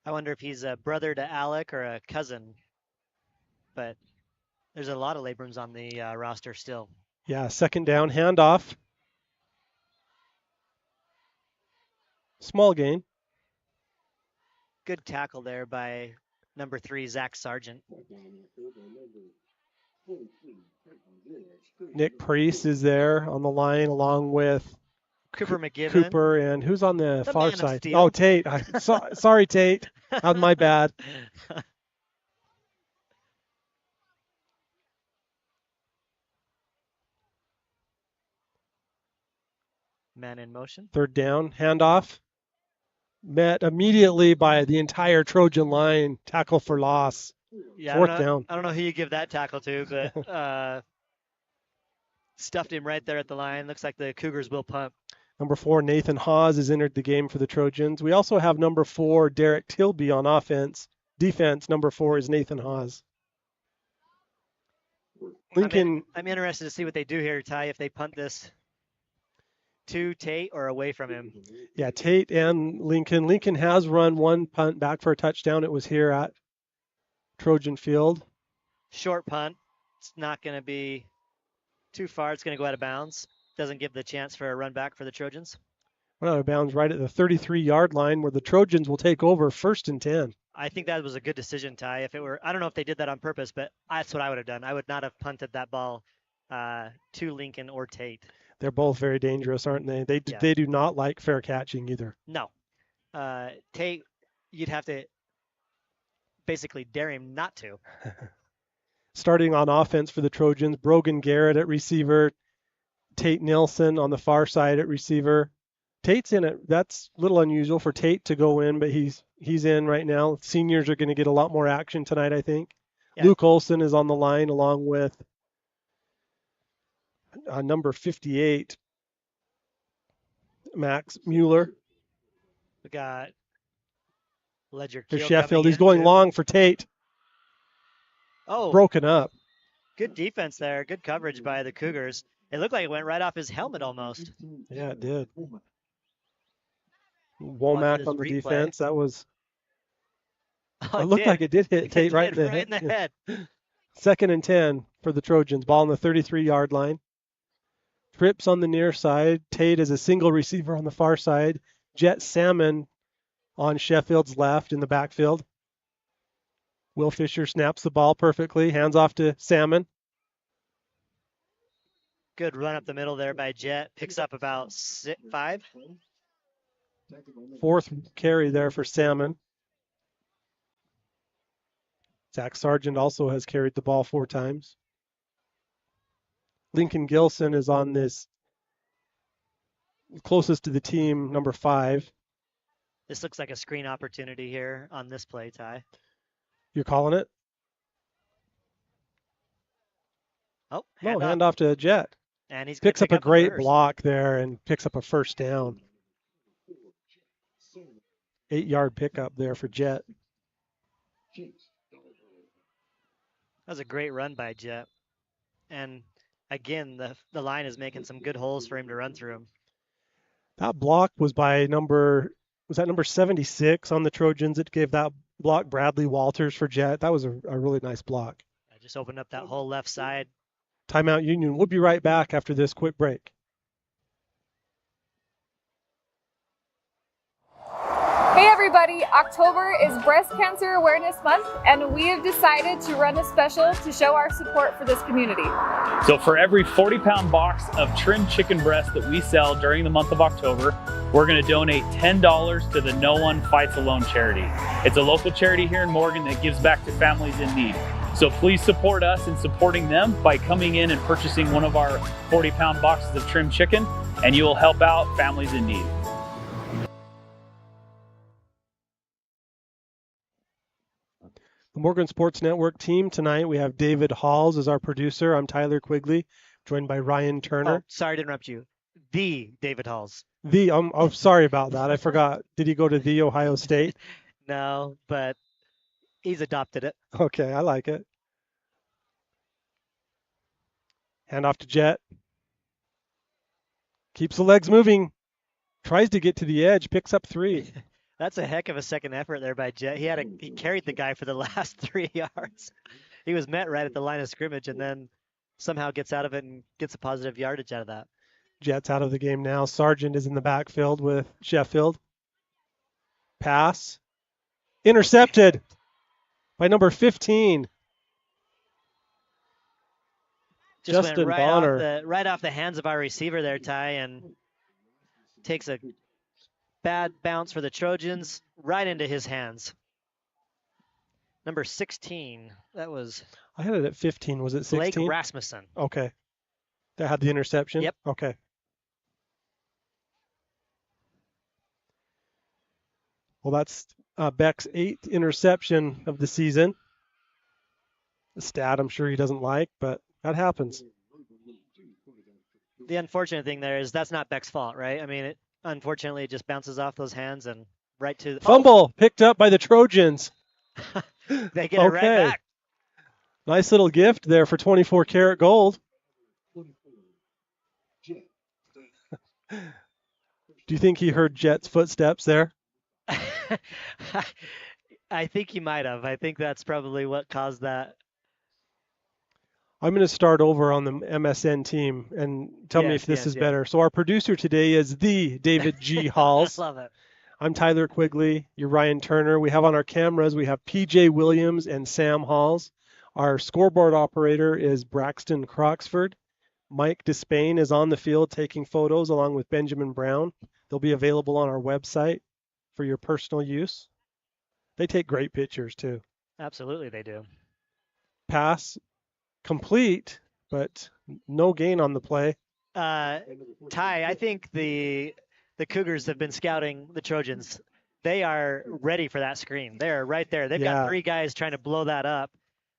I wonder if he's a brother to Alec or a cousin. But there's a lot of Labrums on the roster still. Yeah, second down, handoff. Small gain. Good tackle there by number 3, Zach Sargent. Nick Priest is there on the line along with Cooper McGibbon. Cooper, and who's on the far man of side? steel. Oh, Tate. Sorry, Tate. Not my bad. man in motion. Third down, handoff. Met immediately by the entire Trojan line. Tackle for loss. Yeah, Fourth down. I don't know who you give that tackle to, but stuffed him right there at the line. Looks like the Cougars will punt. Number 4, Nathan Hawes has entered the game for the Trojans. We also have number 4, Derek Tilby on offense. Defense, number 4 is Nathan Hawes. Lincoln. I'm interested to see what they do here, Ty, if they punt this to Tate or away from him. Yeah, Tate and Lincoln. Lincoln has run one punt back for a touchdown. It was here at Trojan Field. Short punt. It's not going to be too far. It's going to go out of bounds. Doesn't give the chance for a run back for the Trojans. Went out of bounds right at the 33-yard line where the Trojans will take over 1st and 10. I think that was a good decision, Ty. If it were, I don't know if they did that on purpose, but that's what I would have done. I would not have punted that ball to Lincoln or Tate. They're both very dangerous, aren't they? They do not like fair catching either. No. Tate, you'd have to basically dare him not to. Starting on offense for the Trojans, Brogan Garrett at receiver, Tate Nilsson on the far side at receiver. Tate's in it. That's a little unusual for Tate to go in, but he's in right now. Seniors are going to get a lot more action tonight, I think. Yeah. Luke Olson is on the line along with number 58, Max Mueller. We got Ledger for Keel Sheffield. He's going long for Tate. Oh, broken up. Good defense there. Good coverage by the Cougars. It looked like it went right off his helmet almost. Yeah, it did. Womack on the defense. That was. Oh, it looked like it did hit Tate right in the head. 2nd and 10 for the Trojans. Ball on the 33-yard line. Trips on the near side. Tate is a single receiver on the far side. Jet Salmon on Sheffield's left in the backfield. Will Fisher snaps the ball perfectly. Hands off to Salmon. Good run up the middle there by Jet. Picks up about 5. 4th carry there for Salmon. Zach Sargent also has carried the ball 4 times. Lincoln Gilson is on this closest to the team, number 5. This looks like a screen opportunity here on this play, Ty. You're calling it? Oh, no, hand off to Jet. And he's picks up a great block there and picks up a 1st down. 8-yard pickup there for Jet. That was a great run by Jet. And again, the line is making some good holes for him to run through him. That block was by number 76 on the Trojans. It gave that block Bradley Walters for Jet. That was a really nice block. I just opened up that whole left side. Timeout Union. We'll be right back after this quick break. Hey everybody, October is Breast Cancer Awareness Month, and we have decided to run a special to show our support for this community. So for every 40-pound box of trimmed chicken breast that we sell during the month of October, we're going to donate $10 to the No One Fights Alone charity. It's a local charity here in Morgan that gives back to families in need. So please support us in supporting them by coming in and purchasing one of our 40-pound boxes of trimmed chicken, and you will help out families in need. The Morgan Sports Network team tonight, we have David Halls as our producer. I'm Tyler Quigley, joined by Ryan Turner. Oh, sorry to interrupt you. The David Halls. I'm sorry about that. I forgot. Did he go to the Ohio State? No, but he's adopted it. Okay, I like it. Hand off to Jet. Keeps the legs moving. Tries to get to the edge. Picks up 3. That's a heck of a second effort there by Jet. He carried the guy for the last 3 yards. He was met right at the line of scrimmage and then somehow gets out of it and gets a positive yardage out of that. Jet's out of the game now. Sargent is in the backfield with Sheffield. Pass. Intercepted by number 15. Just Justin went Bonner. right off the hands of our receiver there, Ty, and takes a bad bounce for the Trojans right into his hands. Number 16. That was. I had it at 15. Was it 16? Blake Rasmussen. Okay. That had the interception? Yep. Okay. Well, that's Beck's 8th interception of the season. A stat I'm sure he doesn't like, but that happens. The unfortunate thing there is that's not Beck's fault, right? I mean, unfortunately, it just bounces off those hands and right to the Fumble picked up by the Trojans. They get it right back. Nice little gift there for 24 karat gold. Do you think he heard Jet's footsteps there? I think he might have. I think that's probably what caused that. I'm going to start over on the MSN team and tell me if this is better. So our producer today is the David G. Halls. I love it. I'm Tyler Quigley. You're Ryan Turner. We have on our cameras, we have PJ Williams and Sam Halls. Our scoreboard operator is Braxton Croxford. Mike Despain is on the field taking photos along with Benjamin Brown. They'll be available on our website for your personal use. They take great pictures too. Absolutely, they do. Pass complete, but no gain on the play. Ty, I think the Cougars have been scouting the Trojans. They are ready for that screen. They're right there. They've got 3 guys trying to blow that up.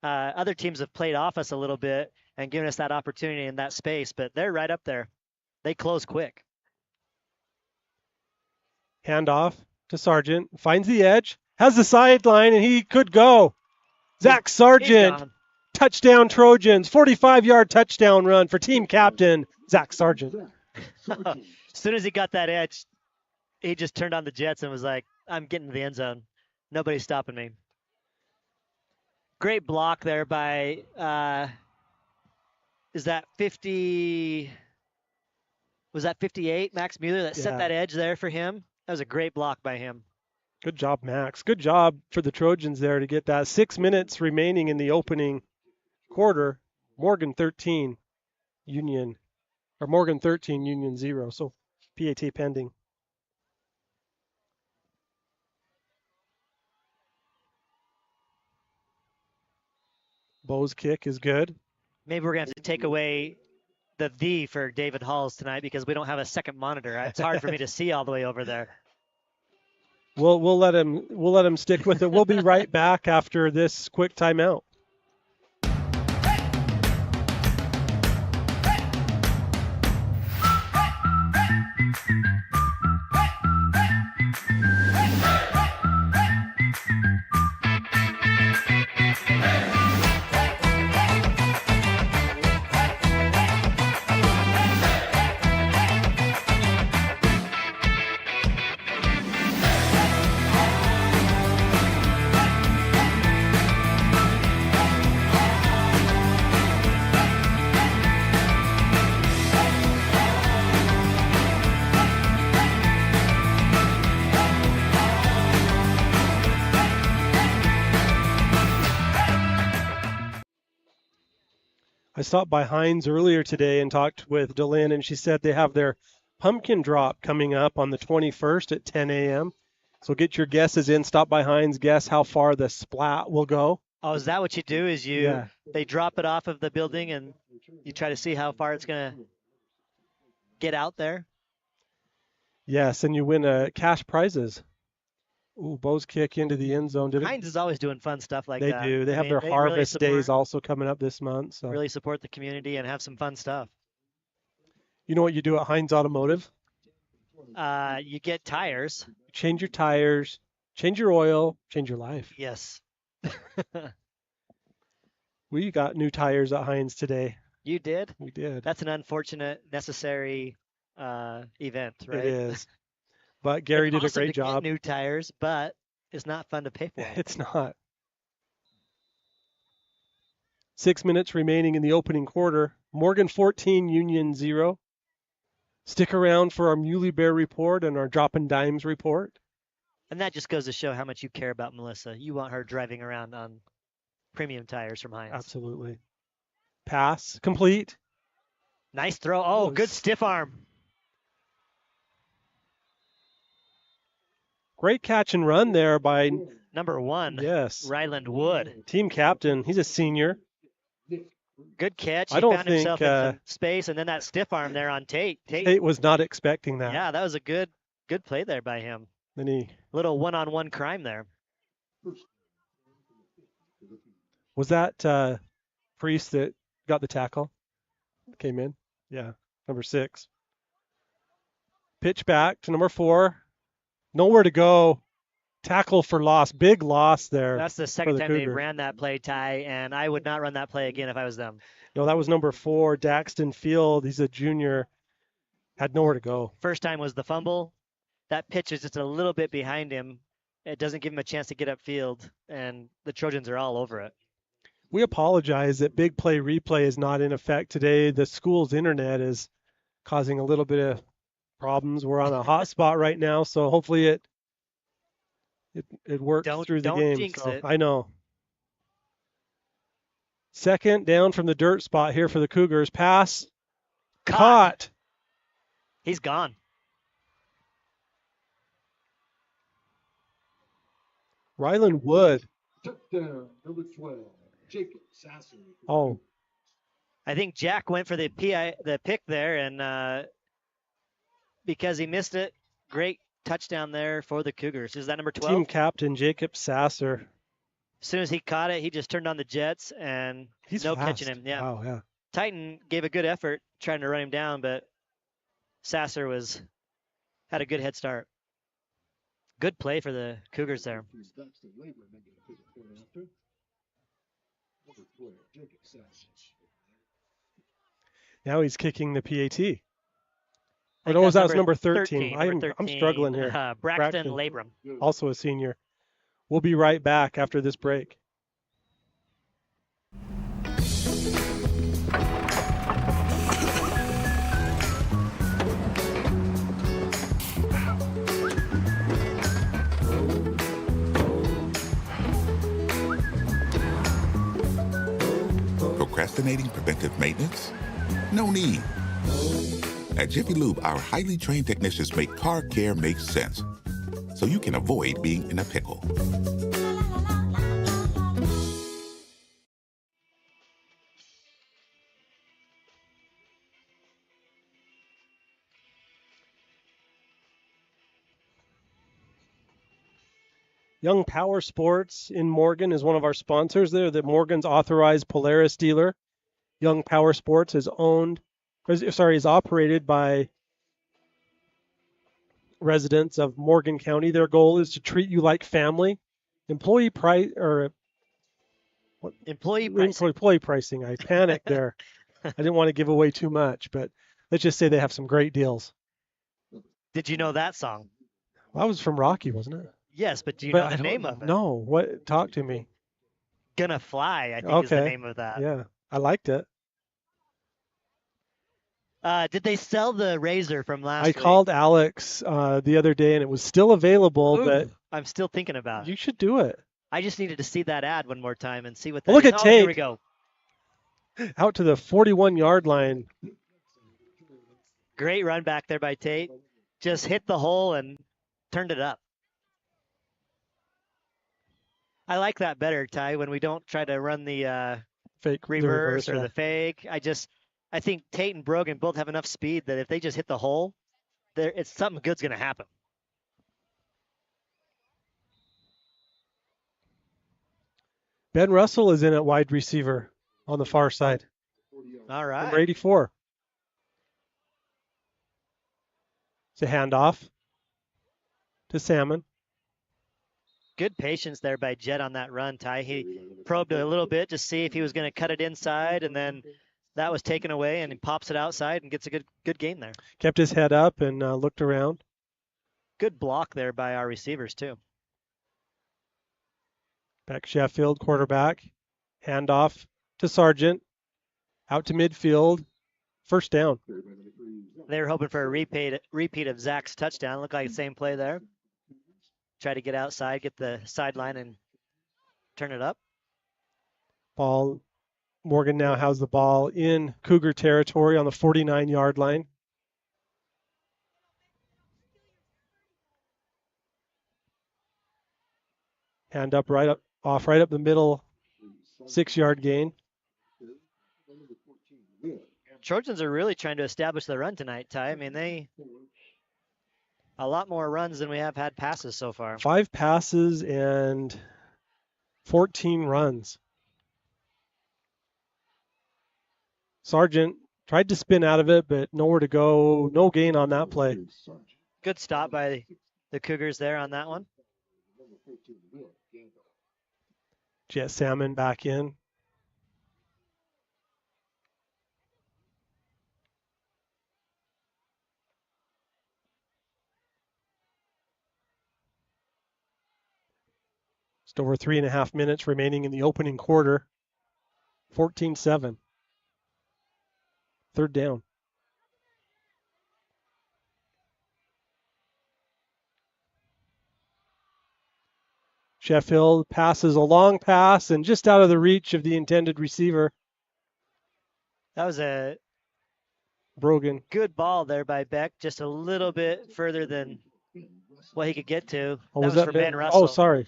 Other teams have played off us a little bit and given us that opportunity in that space, but they're right up there. They close quick. Handoff to Sargent. Finds the edge. Has the sideline, and he could go. Zach Sargent. Touchdown Trojans. 45-yard touchdown run for team captain Zach Sargent. As soon as he got that edge, he just turned on the jets and was like, I'm getting to the end zone. Nobody's stopping me. Great block there by, is that 50, was that 58, Max Mueller, that set that edge there for him? That was a great block by him. Good job, Max. Good job for the Trojans there to get that. 6 minutes remaining in the opening quarter. Morgan 13, Union 0. So PAT pending. Bo's kick is good. Maybe we're going to have to take away the V for David Halls tonight because we don't have a second monitor. It's hard for me to see all the way over there. We'll let him stick with it. We'll be right back after this quick timeout. I stopped by Heinz earlier today and talked with Delynn, and she said they have their pumpkin drop coming up on the 21st at 10 a.m. So get your guesses in. Stop by Heinz, guess how far the splat will go. Oh, is that what you do? Is they drop it off of the building and you try to see how far it's going to get out there? Yes, and you win cash prizes. Ooh, Bo's kick into the end zone. Heinz is always doing fun stuff like that. They do. They have their harvest days also coming up this month. So really support the community and have some fun stuff. You know what you do at Heinz Automotive? You get tires. Change your tires, change your oil, change your life. Yes. We got new tires at Heinz today. You did? We did. That's an unfortunate, necessary event, right? It is. But Gary did a great job. Get new tires, but it's not fun to pay for. It's not. 6 minutes remaining in the opening quarter. Morgan 14, Union 0. Stick around for our Muley Bear report and our Droppin' Dimes report. And that just goes to show how much you care about Melissa. You want her driving around on premium tires from Heinz. Absolutely. Pass complete. Nice throw. Oh, good stiff arm. Great catch and run there by number 1. Yes. Ryland Wood. Team captain. He's a senior. Good catch. I don't found think himself in some space, and then that stiff arm there on Tate. Tate was not expecting that. Yeah, that was a good play there by him. Then he Little one-on-one crime there. was that Priest that got the tackle. Came in. Yeah, number 6. Pitch back to number 4. Nowhere to go. Tackle for loss. Big loss there. That's the for second the time they Cougars. ran that play, Ty, and I would not run that play again if I was them. No, that was number 4, Daxton Field. He's a junior. Had nowhere to go. First time was the fumble. That pitch is just a little bit behind him. It doesn't give him a chance to get upfield, and the Trojans are all over it. We apologize that big play replay is not in effect today. The school's internet is causing a little bit of problems. We're on a hot spot right now, so hopefully it works through the Don't game. jinx So, it. I know. Second down from the dirt spot here for the Cougars. Pass. Caught. He's gone. Ryland Wood. Touchdown, number 12, Jacob Sasser. Oh, I think Jack went for the pick there, and because he missed it, great touchdown there for the Cougars. Is that number 12? team captain Jacob Sasser. As soon as he caught it, he just turned on the jets, and He's no fast. catching him. Yeah. Wow, yeah. Titan gave a good effort trying to run him down, but Sasser had a good head start. Good play for the Cougars there. Now he's kicking the PAT. I Oh, think no, that's that was number 13. Number I'm struggling here. Braxton Labrum. Also a senior. We'll be right back after this break. Procrastinating preventive maintenance? No need. At Jiffy Lube, our highly trained technicians make car care make sense, so you can avoid being in a pickle. Young Power Sports in Morgan is one of our sponsors. They're the Morgan's authorized Polaris dealer. Young Power Sports is operated by residents of Morgan County. Their goal is to treat you like family. Employee pricing. I panicked there. I didn't want to give away too much, but let's just say they have some great deals. Did you know that song? That was from Rocky, wasn't it? Yes, but do you know the name of it? No. What? Talk to me. Gonna Fly, I think is the name of that. Yeah, I liked it. Did they sell the razor from last week? I called Alex the other day, and it was still available, but I'm still thinking about it. you should do it. I just needed to see that ad one more time and see what. Look at Tate. Here we go. Out to the 41-yard line. Great run back there by Tate. Just hit the hole and turned it up. I like that better, Ty, when we don't try to run the Fake reverse or yeah. the fake. I think Tate and Brogan both have enough speed that if they just hit the hole, it's something good's going to happen. Ben Russell is in at wide receiver on the far side. All right. Number 84. It's a handoff to Salmon. Good patience there by Jet on that run, Ty. He probed it a little bit to see if he was going to cut it inside, and then that was taken away, and he pops it outside and gets a good gain there. Kept his head up and looked around. Good block there by our receivers, too. Beck Sheffield, quarterback. Handoff to Sargent. Out to midfield. First down. They were hoping for a repeat of Zach's touchdown. Looked like the same play there. Try to get outside, get the sideline, and turn it up. Ball. Morgan now has the ball in Cougar territory on the 49-yard line. Hand up right up the middle, 6-yard gain. Trojans are really trying to establish the run tonight, Ty. I mean, A lot more runs than we have had passes so far. 5 passes and 14 runs. Sargent tried to spin out of it, but nowhere to go. No gain on that play. Good stop by the Cougars there on that one. Jet Salmon back in. Just over 3.5 minutes remaining in the opening quarter. 14-7. Third down. Sheffield passes a long pass and just out of the reach of the intended receiver. That was a Brogan. good ball there by Beck, just a little bit further than what he could get to. Oh, that was was that for Ben? Ben Russell. Oh, sorry.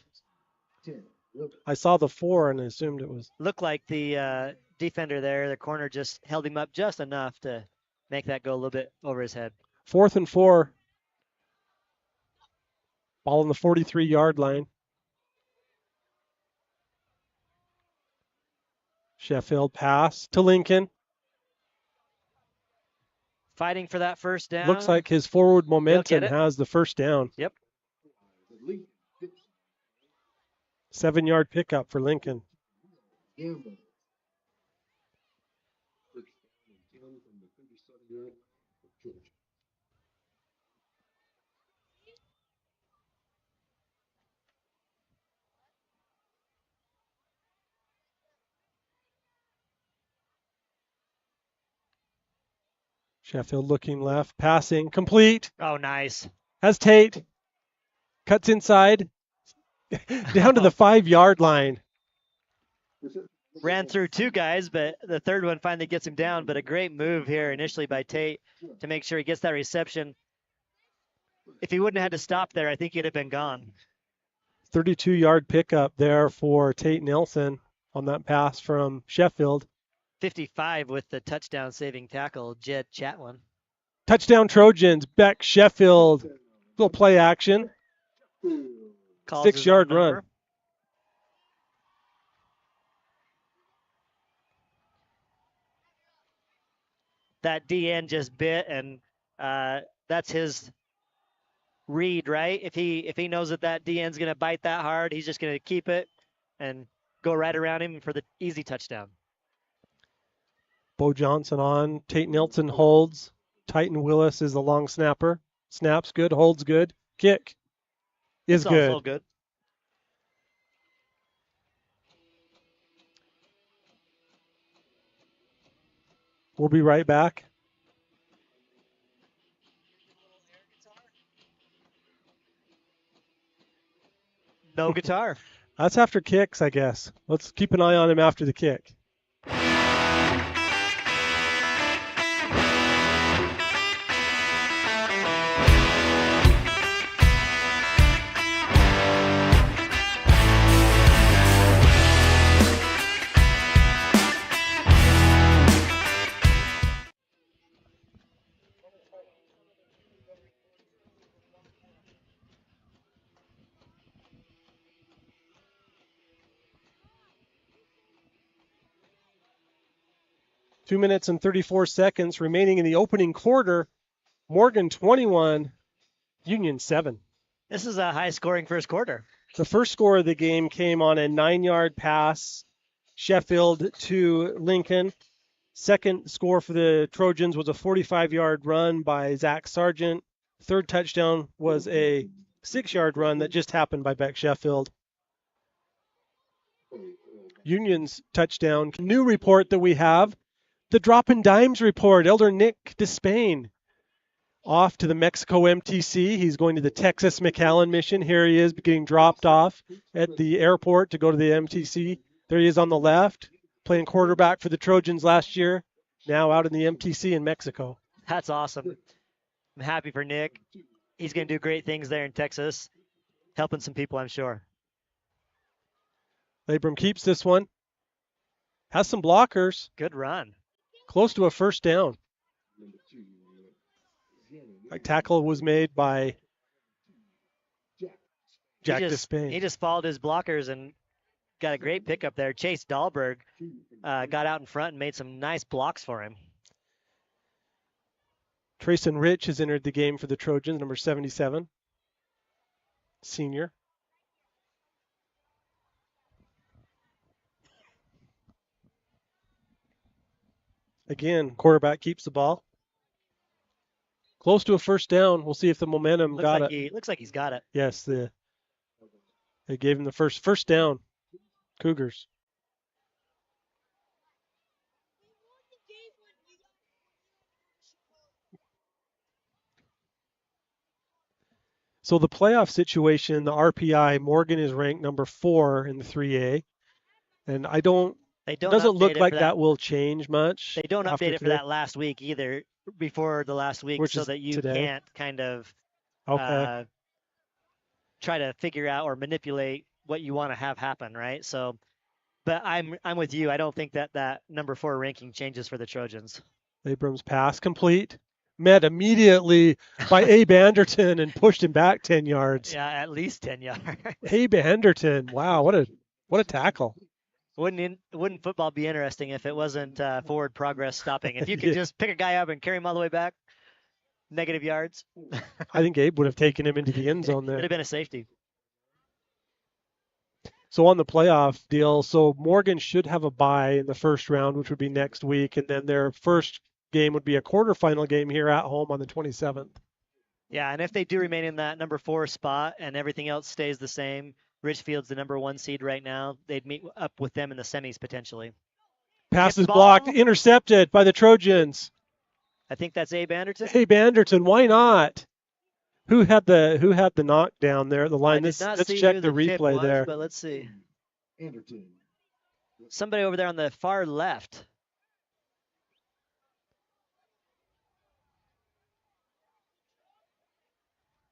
I saw the 4 and assumed it was. Looked like the defender there, the corner, just held him up just enough to make that go a little bit over his head. 4th and 4. Ball on the 43-yard line. Sheffield pass to Lincoln. Fighting for that first down. Looks like his forward momentum has the first down. Yep. 7-yard pickup for Lincoln. Sheffield looking left, passing, complete. Oh, nice. Has Tate. Cuts inside. Down to the 5-yard line. Ran through 2 guys, but the third one finally gets him down. But a great move here initially by Tate to make sure he gets that reception. If he wouldn't have had to stop there, I think he'd have been gone. 32-yard pickup there for Tate Nelson on that pass from Sheffield. 55 with the touchdown saving tackle, Jed Chatwin. Touchdown Trojans, Beck, Sheffield. Little play action. 6-yard run. That DN just bit, and that's his read, right? If he knows that DN's going to bite that hard, he's just going to keep it and go right around him for the easy touchdown. Bo Johnson on. Tate Nelson holds. Titan Willis is the long snapper. Snaps good, holds good. Kick is it's good. Also good. We'll be right back. No guitar. That's after kicks, I guess. Let's keep an eye on him after the kick. Two minutes and 34 seconds remaining in the opening quarter. Morgan 21, Union 7. This is a high-scoring first quarter. The first score of the game came on a 9-yard pass, Sheffield to Lincoln. Second score for the Trojans was a 45-yard run by Zach Sargent. Third touchdown was a 6-yard run that just happened by Beck Sheffield. Union's touchdown. New report that we have, the Drop and Dimes report. Elder Nick Despain off to the Mexico MTC. He's going to the Texas McAllen mission. Here he is getting dropped off at the airport to go to the MTC. There he is on the left, playing quarterback for the Trojans last year, now out in the MTC in Mexico. That's awesome. I'm happy for Nick. He's going to do great things there in Texas, helping some people, I'm sure. Labrum keeps this one. Has some blockers. Good run. Close to a first down. A tackle was made by Jack he Despain. just followed his blockers and got a great pickup there. Chase Dahlberg got out in front and made some nice blocks for him. Trayson Rich has entered the game for the Trojans, number 77, senior. Again, quarterback keeps the ball. Close to a first down. We'll see if the momentum got it. Looks like he's got it. Yes, they gave him the first down. Cougars. So the playoff situation, the RPI, Morgan is ranked number 4 in the 3A, and it doesn't look like that will change much. They don't update it for that last week either, before the last week, Which so is that you today. can't kind of try to figure out or manipulate what you want to have happen, right? So, but I'm with you. I don't think that number 4 ranking changes for the Trojans. Abrams pass complete. Met immediately by Abe Anderton and pushed him back 10 yards. Yeah, at least 10 yards. Abe Anderton, wow, what a tackle. Wouldn't football be interesting if it wasn't forward progress stopping? If you could just pick a guy up and carry him all the way back, negative yards. I think Abe would have taken him into the end zone there. It'd have been a safety. So on the playoff deal, so Morgan should have a bye in the first round, which would be next week, and then their first game would be a quarterfinal game here at home on the 27th. Yeah, and if they do remain in that number 4 spot and everything else stays the same, Richfield's the number 1 seed right now. They'd meet up with them in the semis potentially. Pass is blocked, intercepted by the Trojans. I think that's Abe Anderton. Abe Anderton, why not? Who had the knockdown there at the line? Let's check the replay there. But let's see. Somebody over there on the far left.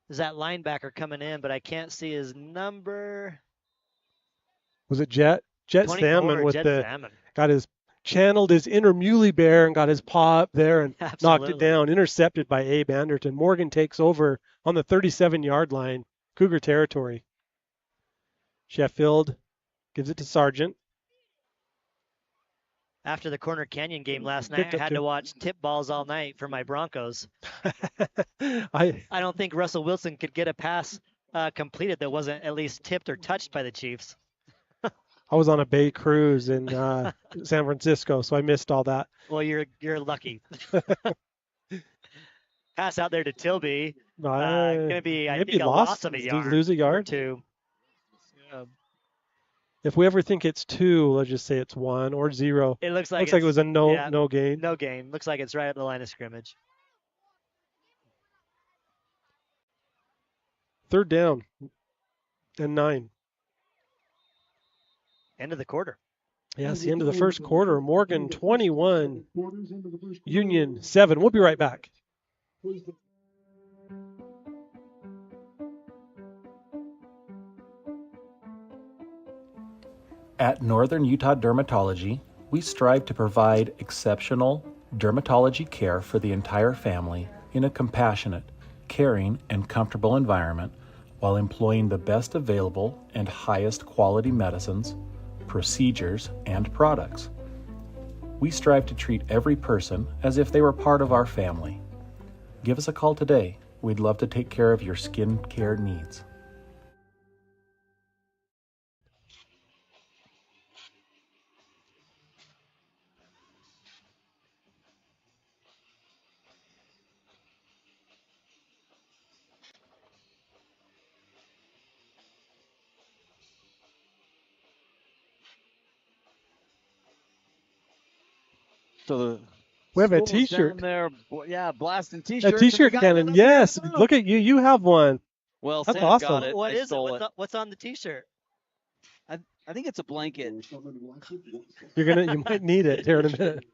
There's that linebacker coming in, but I can't see his number. Was it Jet? Jet Salmon got his channeled his inner muley bear and got his paw up there and knocked it down. Intercepted by Abe Anderton. Morgan takes over on the 37-yard line, Cougar territory. Sheffield gives it to Sargent. After the Corner Canyon game last night, I had to watch tip balls all night for my Broncos. I don't think Russell Wilson could get a pass completed that wasn't at least tipped or touched by the Chiefs. I was on a bay cruise in San Francisco, so I missed all that. Well, you're lucky. Pass out there to Tilby. Going to be, I think, a loss of a yard. Lose a yard? Or 2. Yeah. If we ever think it's 2, let's just say it's 1 or 0. It looks like it was a no gain. No gain. Looks like it's right at the line of scrimmage. Third down and 9. End of the quarter. Yes, the end of the first quarter. Morgan 21, Union 7. We'll be right back. At Northern Utah Dermatology, we strive to provide exceptional dermatology care for the entire family in a compassionate, caring, and comfortable environment while employing the best available and highest quality medicines, procedures, and products. We strive to treat every person as if they were part of our family. Give us a call today. We'd love to take care of your skin care needs. So we have a T-shirt there. Yeah, blasting T-shirts. A T-shirt cannon. Yes, look at you. You have one. Well, that's Sam awesome. Got it. What I is stole it? What's on the T-shirt? I think it's a blanket. You might need it here in a minute.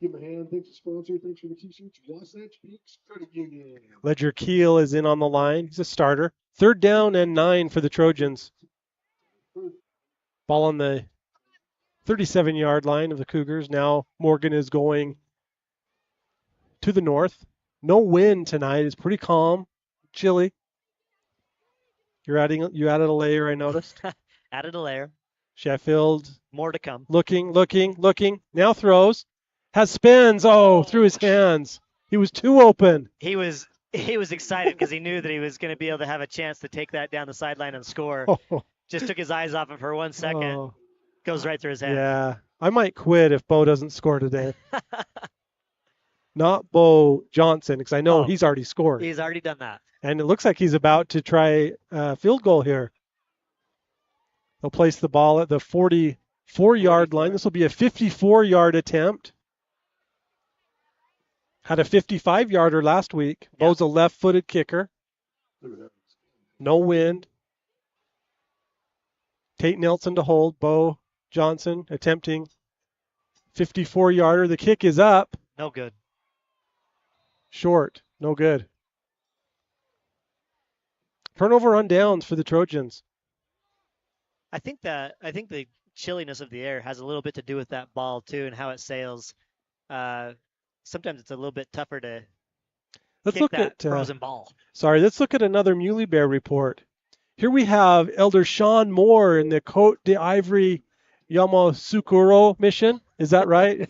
Give him a hand. Thanks to sponsor. Thanks for the T-shirts. Wasatch Peaks Credit Union. Ledger Keel is in on the line. He's a starter. Third down and 9 for the Trojans. Ball on the 37-yard line of the Cougars. Now Morgan is going to the north. No wind tonight. It's pretty calm, chilly. You added a layer, I noticed. Added a layer. Sheffield More to come. looking. Now throws. Has spins. Oh, through his hands. He was too open. He was excited because he knew that he was going to be able to have a chance to take that down the sideline and score. Oh, Just took his eyes off it for 1 second. oh. Goes right through his hands. Yeah. I might quit if Bo doesn't score today. Not Bo Johnson, because I know he's already scored. He's already done that. And it looks like he's about to try a field goal here. They'll place the ball at the 44-yard line. This will be a 54-yard attempt. Had a 55-yarder last week. Yeah. Bo's a left-footed kicker. No wind. Tate Nelson to hold. Bo Johnson attempting 54-yarder. The kick is up. No good. Short. No good. Turnover on downs for the Trojans. I think the chilliness of the air has a little bit to do with that ball too and how it sails. Sometimes it's a little bit tougher to kick that frozen ball. Sorry, let's look at another Muley Bear report. Here we have Elder Sean Moore in the Côte d'Ivoire Yamoussoukro mission. Is that right?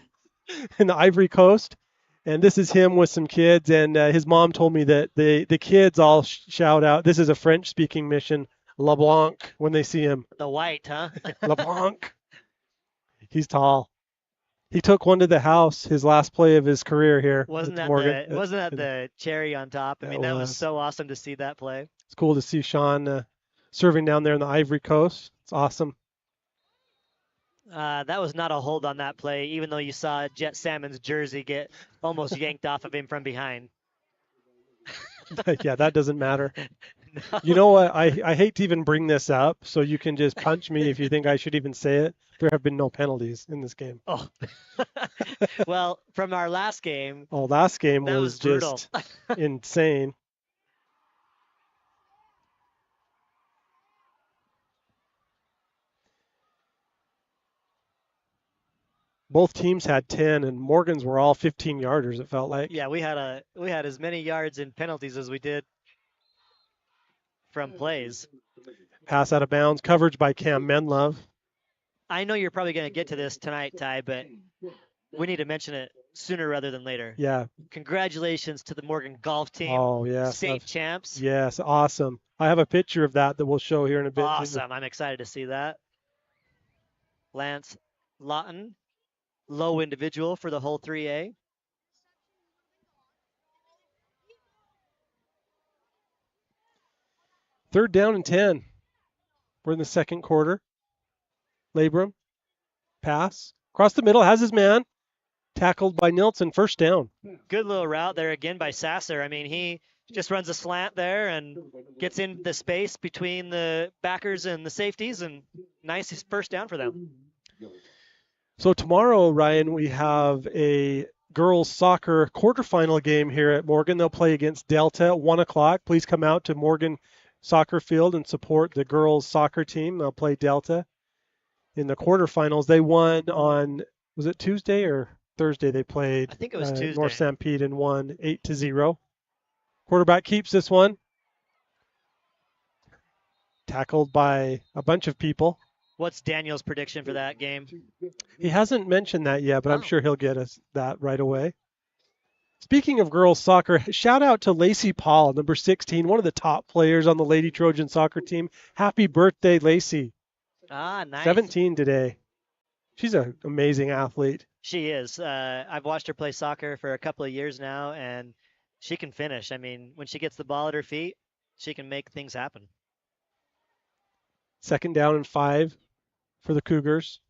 In the Ivory Coast. And this is him with some kids. And his mom told me that the kids all shout out, this is a French-speaking mission, LeBlanc, when they see him. The white, huh? LeBlanc. He's tall. He took one to the house, his last play of his career here. Wasn't that the cherry on top? I mean, that was so awesome to see that play. It's cool to see Sean serving down there in the Ivory Coast. It's awesome. That was not a hold on that play, even though you saw Jet Salmon's jersey get almost yanked off of him from behind. Yeah, that doesn't matter. No. You know what? I hate to even bring this up, so you can just punch me if you think I should even say it. There have been no penalties in this game. Oh. Well, from our last game. Oh, last game was brutal. just insane. Both teams had 10, and Morgan's were all 15-yarders, it felt like. Yeah, we had as many yards in penalties as we did from plays. Pass out of bounds, coverage by Cam Menlove. I know you're probably going to get to this tonight, Ty, but we need to mention it sooner rather than later. Yeah. Congratulations to the Morgan golf team. Oh, yeah. State champs. Yes, awesome. I have a picture of that we'll show here in a bit. Awesome. I'm excited to see that. Lance Lawton, low individual for the whole 3A. Third down and 10. We're in the second quarter. Labrum, pass, across the middle, has his man. Tackled by Nilsson, first down. Good little route there again by Sasser. I mean, he just runs a slant there and gets in the space between the backers and the safeties, and nice first down for them. So tomorrow, Ryan, we have a girls soccer quarterfinal game here at Morgan. They'll play against Delta at 1 o'clock. Please come out to Morgan Soccer Field and support the girls soccer team. They'll play Delta in the quarterfinals. They won on, was it Tuesday or Thursday? They played. I think it was Tuesday. North Stampede and won 8-0. Quarterback keeps this one. Tackled by a bunch of people. What's Daniel's prediction for that game? He hasn't mentioned that yet, but I'm sure he'll get us that right away. Speaking of girls soccer, shout out to Lacey Paul, number 16, one of the top players on the Lady Trojan soccer team. Happy birthday, Lacey. Ah, nice. 17 today. She's an amazing athlete. She is. I've watched her play soccer for a couple of years now, and she can finish. I mean, when she gets the ball at her feet, she can make things happen. Second down and 5 for the Cougars.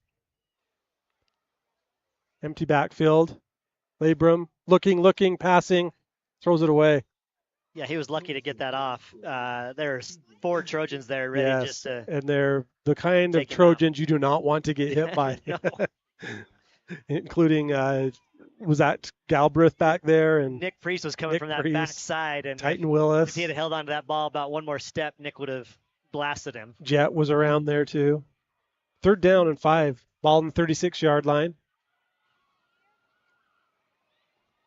Empty backfield. Labrum looking, passing, throws it away. Yeah, he was lucky to get that off. There's 4 Trojans there ready just to. And they're the kind of Trojans you do not want to get hit by. Including, was that Galbraith back there? And Nick Priest was coming from that back side. And Titan Willis. If he had held onto that ball about one more step, Nick would have blasted him. Jet was around there too. Third down and 5. Ball on the 36-yard line.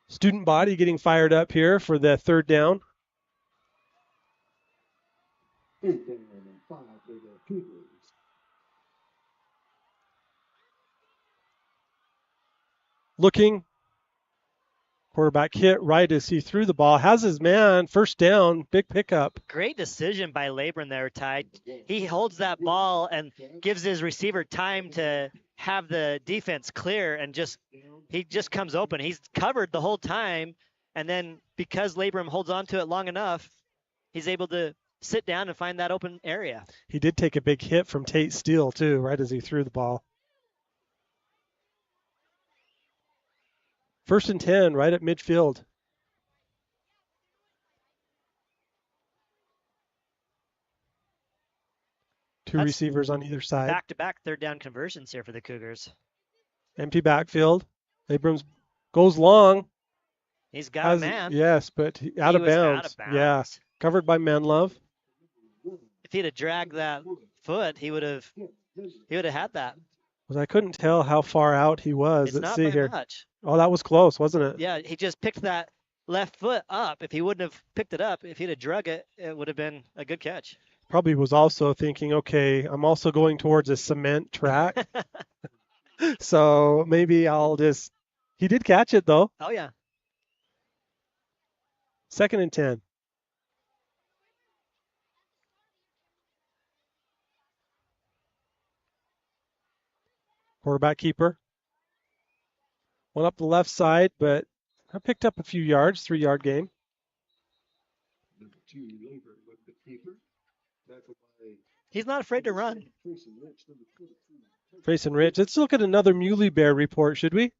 Student body getting fired up here for the third down. Third down and 5 for the Cougars. Looking. Quarterback hit right as he threw the ball. Has his man. First down. Big pickup. Great decision by Labron there, Ty. He holds that ball and gives his receiver time to have the defense clear, and he just comes open. He's covered the whole time, and then because Labron holds on to it long enough, he's able to sit down and find that open area. He did take a big hit from Tate Steele, too, right as he threw the ball. First and 10, right at midfield. Two receivers on either side. Back-to-back third down conversions here for the Cougars. Empty backfield. Abrams goes long. He's got a man. Yes, but out of bounds. Yeah, covered by Manlove. If he'd have dragged that foot, he would have had that. I couldn't tell how far out he was. It's Let's not see by here. much. Oh, that was close, wasn't it? Yeah, he just picked that left foot up. If he wouldn't have picked it up, if he'd have drug it, it would have been a good catch. Probably was also thinking, okay, I'm also going towards a cement track. So maybe I'll just. He did catch it, though. Oh, yeah. Second and 10. Quarterback keeper. Went up the left side, but I picked up a few yards, 3-yard gain. Number 2, Labor with the keeper. He's not afraid to run. Grayson Rich. Let's look at another Muley Bear report, should we?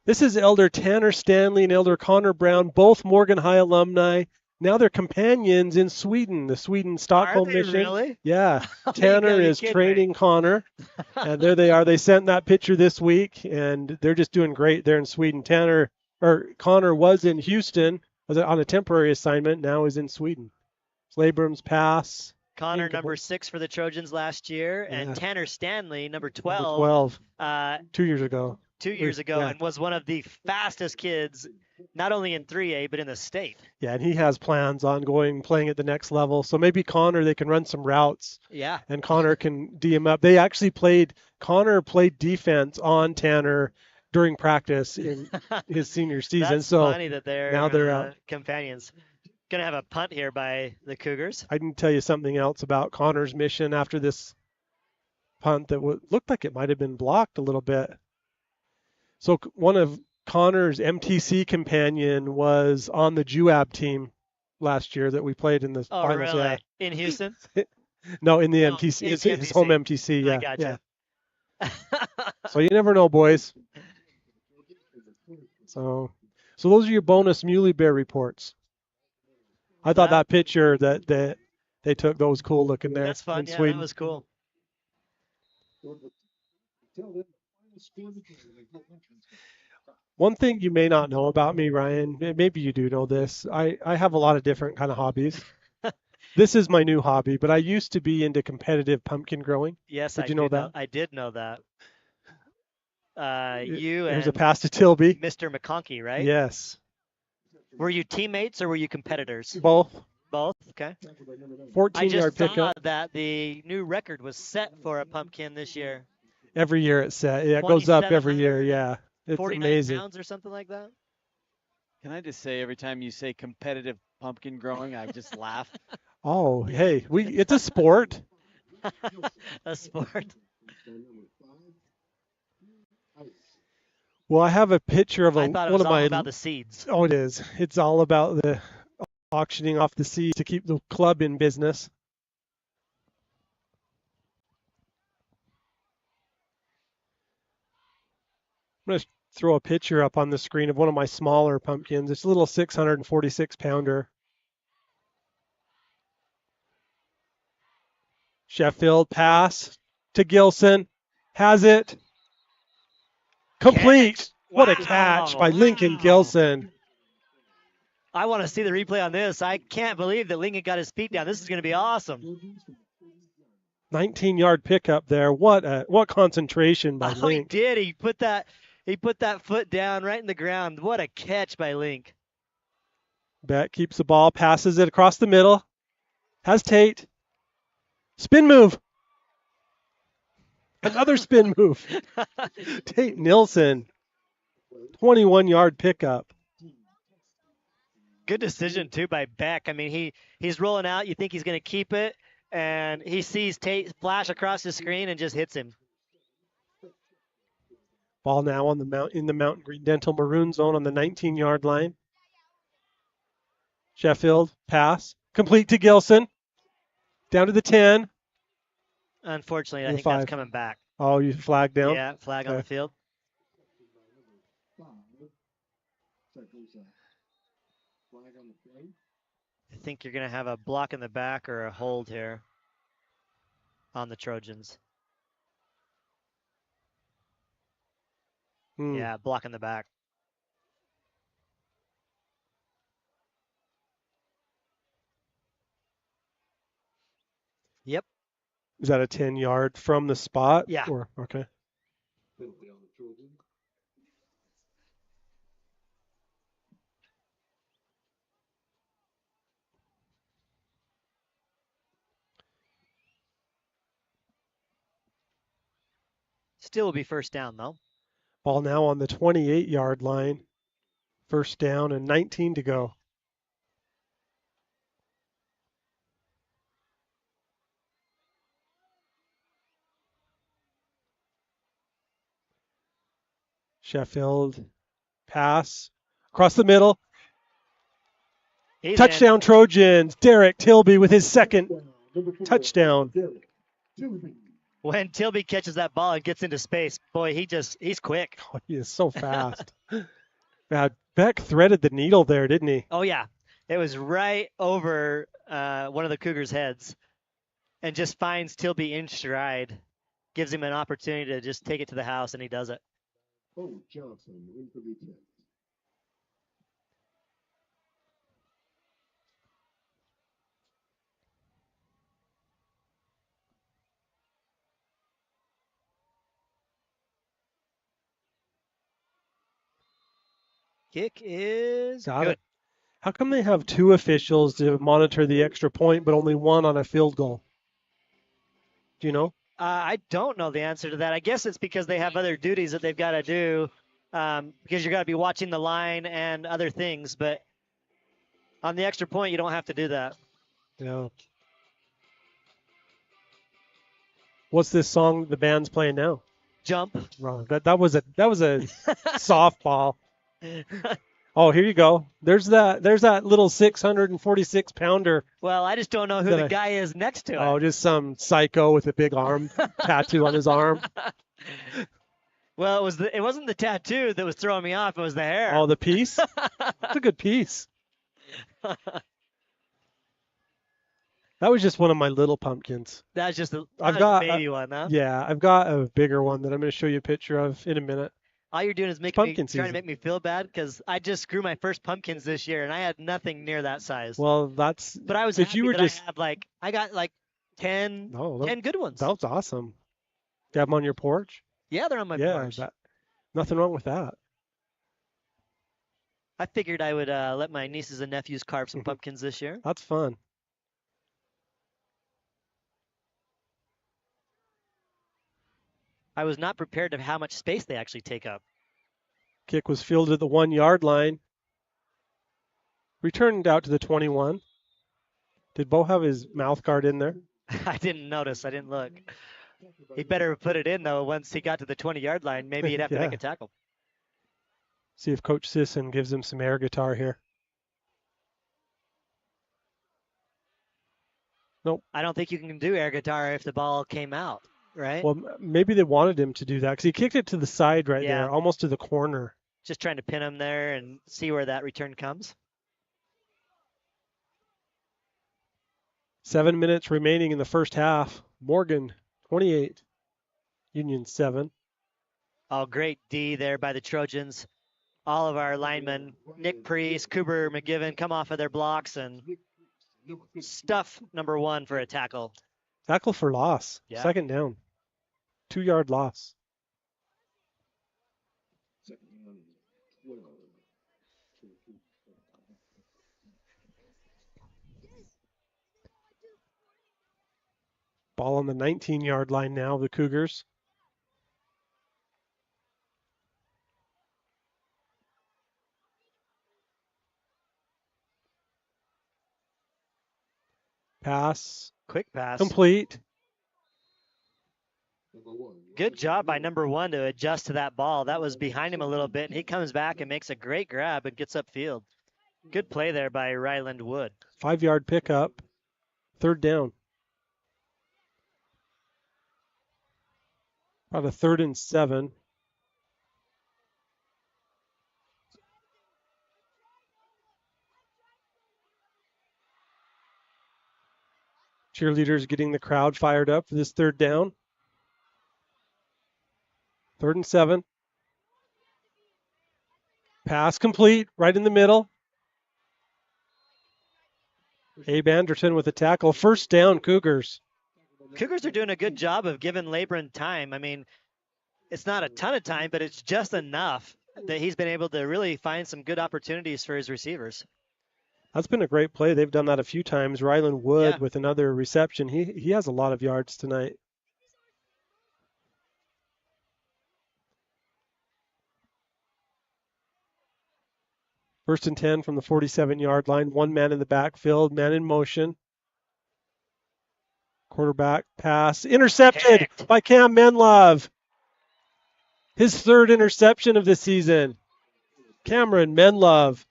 This is Elder Tanner Stanley and Elder Connor Brown, both Morgan High alumni. Now they're companions in Sweden, the Sweden Stockholm Are they mission. really? Yeah. Oh, Tanner you is kidding training me. Connor. And there they are. They sent that picture this week, and they're just doing great there in Sweden. Connor was in Houston, was on a temporary assignment. Now is in Sweden. Labram's pass. Connor, number 6 for the Trojans last year, and Yeah. Tanner Stanley, number 12. Number 12. 2 2 years ago. years ago, Yeah. and was one of the fastest kids, not only in 3A, but in the state. Yeah, and he has plans on playing at the next level. So maybe Connor, they can run some routes. Yeah. And Connor can D him up. Connor played defense on Tanner during practice in his senior season. That's so funny that they're now they're out. companions. Gonna have a punt here by the Cougars. I can tell you something else about Connor's mission after this punt that looked like it might have been blocked a little bit. So one of Connor's MTC companion was on the JUAB team last year that we played in the finals. Really? Yeah. In Houston? No, in the MTC. in It's the his home MTC. Yeah. I gotcha. Yeah. So you never know, boys. So those are your bonus Muley Bear reports. I thought that picture that they took, that was cool looking there. That's fun. In Yeah, Sweden. that was cool. One thing you may not know about me, Ryan, maybe you do know this. I have a lot of different kind of hobbies. This is my new hobby, but I used to be into competitive pumpkin growing. Yes, Did you know that? I did know that. There's a pass to Tilby. Mr. McConkey, right? Yes. Were you teammates or were you competitors? Both. Both. Okay. 14-yard I just saw pickup. that the new record was set for a pumpkin this year. Every year it's set. Yeah, it goes up every year. Yeah. It's 49 amazing. pounds or something like that. Can I just say, every time you say competitive pumpkin growing, I just laugh. Oh, hey, it's a sport. A sport. Well, I have a picture of I thought it one was of my. all about the seeds. Oh, it is. It's all about the auctioning off the seeds to keep the club in business. I'm going to throw a picture up on the screen of one of my smaller pumpkins. It's a little 646 pounder. Sheffield pass to Gilson. Has it. Complete. What a catch by Lincoln Gilson. I want to see the replay on this. I can't believe that Lincoln got his feet down. This is going to be awesome. 19-yard pickup there. What concentration by Oh, he Link. did. He put that foot down right in the ground. What a catch by Link. Beck keeps the ball, passes it across the middle. Has Tate. Spin move. Another spin move. Tate Nilsson. 21-yard pickup. Good decision too by Beck. I mean, he's rolling out. You think he's going to keep it, and he sees Tate flash across the screen and just hits him. Ball now on in the Mountain Green Dental Maroon zone on the 19-yard line. Sheffield pass complete to Gilson. Down to the 10. Unfortunately, I think 5. that's coming back. Oh, you flag down? Yeah, flag on the field. I think you're going to have a block in the back or a hold here on the Trojans. Yeah, block in the back. Yep. Is that a 10-yard from the spot? Yeah. Okay. Still will be first down, though. Ball now on the 28-yard line. First down and 19 to go. Sheffield pass across the middle. Touchdown Trojans. Derek Tilby with his second touchdown. When Tilby catches that ball and gets into space, boy, he's quick. Oh, he is so fast. Beck threaded the needle there, didn't he? Oh, yeah. It was right over one of the Cougars' heads and just finds Tilby in stride. Gives him an opportunity to just take it to the house, and he does it. Oh, Johnson, in for the 10. Kick is Got good. it. How come they have 2 officials to monitor the extra point, but only 1 on a field goal? Do you know? I don't know the answer to that. I guess it's because they have other duties that they've got to do because you got to be watching the line and other things. But on the extra point, you don't have to do that. Yeah. What's this song the band's playing now? Jump. Wrong. That was a softball. Oh, here you go. There's that little 646 pounder. Well, I just don't know who the guy is next to it. Oh, just some psycho with a big arm tattoo on his arm. Well, it wasn't the tattoo that was throwing me off. It was the hair. Oh, the piece? That's a good piece. That was just one of my little pumpkins. That's just a baby one, huh? Yeah, I've got a bigger one that I'm going to show you a picture of in a minute. All you're doing is trying to make me feel bad because I just grew my first pumpkins this year and I had nothing near that size. Well, but I was happy that I got 10 good ones. That was awesome. You have them on your porch? Yeah, they're on my porch. Nothing wrong with that. I figured I would let my nieces and nephews carve some pumpkins this year. That's fun. I was not prepared of how much space they actually take up. Kick was fielded at the 1-yard line. Returned out to the 21. Did Bo have his mouth guard in there? I didn't notice. I didn't look. He better put it in, though, once he got to the 20-yard line. Maybe he'd have to make a tackle. See if Coach Sisson gives him some air guitar here. Nope. I don't think you can do air guitar if the ball came out, right? Well, maybe they wanted him to do that because he kicked it to the side right there, almost to the corner. Just trying to pin him there and see where that return comes. 7 minutes remaining in the first half. Morgan, 28. Union, 7. Oh, great D there by the Trojans. All of our linemen, Nick Priest, Cooper McGiven, come off of their blocks and stuff number 1 for a tackle. Tackle for loss. Yeah. Second down. 2-yard loss. Second down, 12. Ball on the 19-yard line now, the Cougars. Pass. Quick pass. Complete. Good job by number 1 to adjust to that ball. That was behind him a little bit, and he comes back and makes a great grab and gets upfield. Good play there by Ryland Wood. 5-yard pickup. Third down. About a 3rd and 7. Cheerleaders getting the crowd fired up for this third down. 3rd and 7. Pass complete, right in the middle. Abe Anderson with a tackle. First down, Cougars. Cougars are doing a good job of giving Labron time. I mean, it's not a ton of time, but it's just enough that he's been able to really find some good opportunities for his receivers. That's been a great play. They've done that a few times. Ryland Wood with another reception. He has a lot of yards tonight. First and 10 from the 47-yard line. One man in the backfield, man in motion. Quarterback pass. Intercepted by Cam Menlove. His 3rd interception of the season. Cameron Menlove.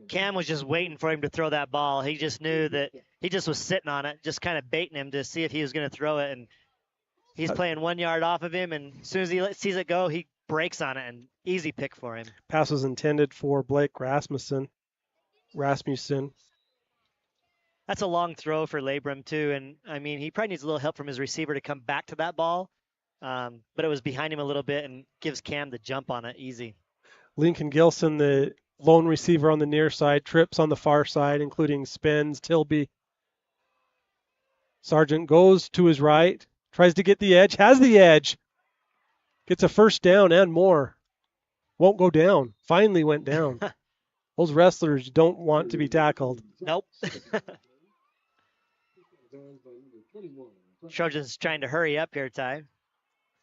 Cam was just waiting for him to throw that ball. He just knew that he just was sitting on it, just kind of baiting him to see if he was going to throw it. And he's playing 1 yard off of him, and as soon as he sees it go, he breaks on it, and easy pick for him. Pass was intended for Blake Rasmussen. That's a long throw for Labrum, too. And, I mean, he probably needs a little help from his receiver to come back to that ball. But it was behind him a little bit and gives Cam the jump on it easy. Lincoln Gilson, the lone receiver on the near side, trips on the far side, including spins. Tilby. Sargent goes to his right, tries to get the edge, has the edge. Gets a first down and more. Won't go down. Finally went down. Those wrestlers don't want to be tackled. Nope. Trojans trying to hurry up here, Ty.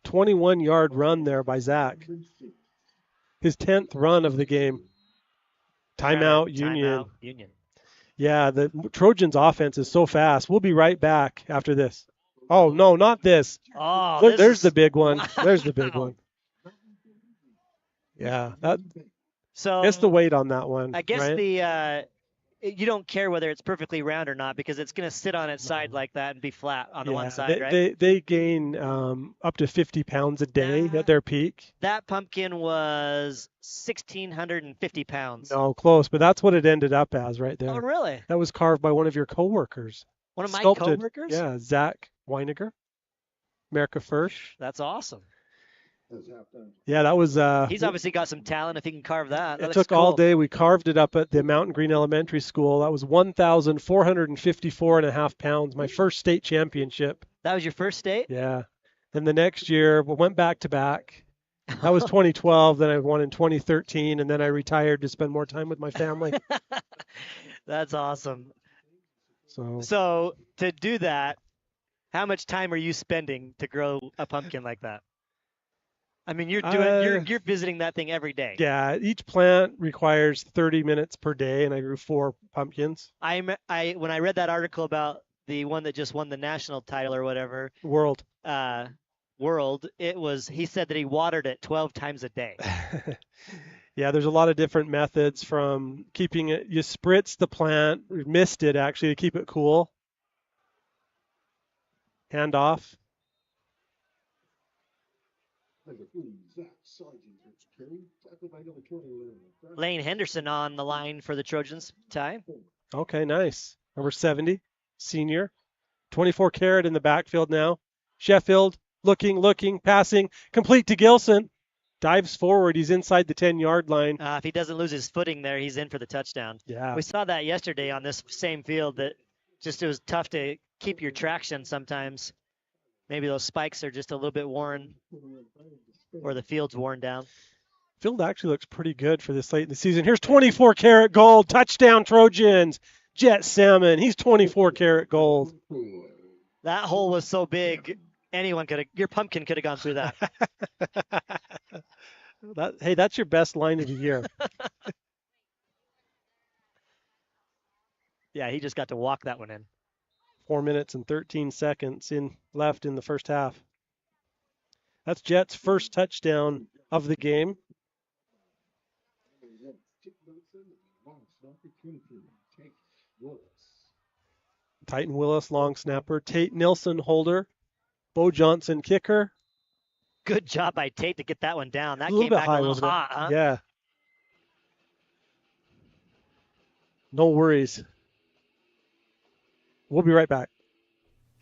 21-yard run there by Zach. His 10th run of the game. Timeout, Union. Timeout, Union. Yeah, the Trojans offense is so fast. We'll be right back after this. Oh, no, not this. Oh, there's the big one. There's the big one. Yeah, so it's the weight on that one. I guess right? You don't care whether it's perfectly round or not because it's going to sit on its side like that and be flat on the one side, right? They gain up to 50 pounds a day at their peak. That pumpkin was 1,650 pounds. No, close, but that's what it ended up as right there. Oh, really? That was carved by one of your coworkers. One of my Sculpted. coworkers? Yeah, Zach Weiniger, America First. That's awesome. Yeah, that was. He's obviously got some talent if he can carve that. It took all day. We carved it up at the Mountain Green Elementary School. That was 1,454.5 pounds. My first state championship. That was your first state? Yeah. Then the next year, we went back to back. That was 2012. Then I won in 2013, and then I retired to spend more time with my family. That's awesome. So to do that, how much time are you spending to grow a pumpkin like that? I mean, you're visiting that thing every day. Yeah, each plant requires 30 minutes per day, and I grew 4 pumpkins. When I read that article about the one that just won the national title or whatever, World, he said that he watered it 12 times a day. Yeah, there's a lot of different methods from keeping it. You spritz the plant, mist it actually to keep it cool. Hand off. Lane Henderson on the line for the Trojans, Ty. Okay, nice. Number 70, senior. 24 carat in the backfield now. Sheffield looking, passing, complete to Gilson. Dives forward. He's inside the 10-yard line. If he doesn't lose his footing there, he's in for the touchdown. Yeah. We saw that yesterday on this same field that just it was tough to keep your traction sometimes. Maybe those spikes are just a little bit worn or the field's worn down. Field actually looks pretty good for this late in the season. Here's 24 karat gold. Touchdown Trojans. Jet Salmon. He's 24 karat gold. That hole was so big, your pumpkin could have gone through that. Hey, that's your best line of the year. Yeah, he just got to walk that one in. 4 minutes and 13 seconds left in the first half. That's Jet's first touchdown of the game. Titan Willis, long snapper. Tate Nilsson, holder. Bo Johnson, kicker. Good job by Tate to get that one down. That A little came bit back high, a little wasn't it? hot, huh? Yeah. No worries. We'll be right back.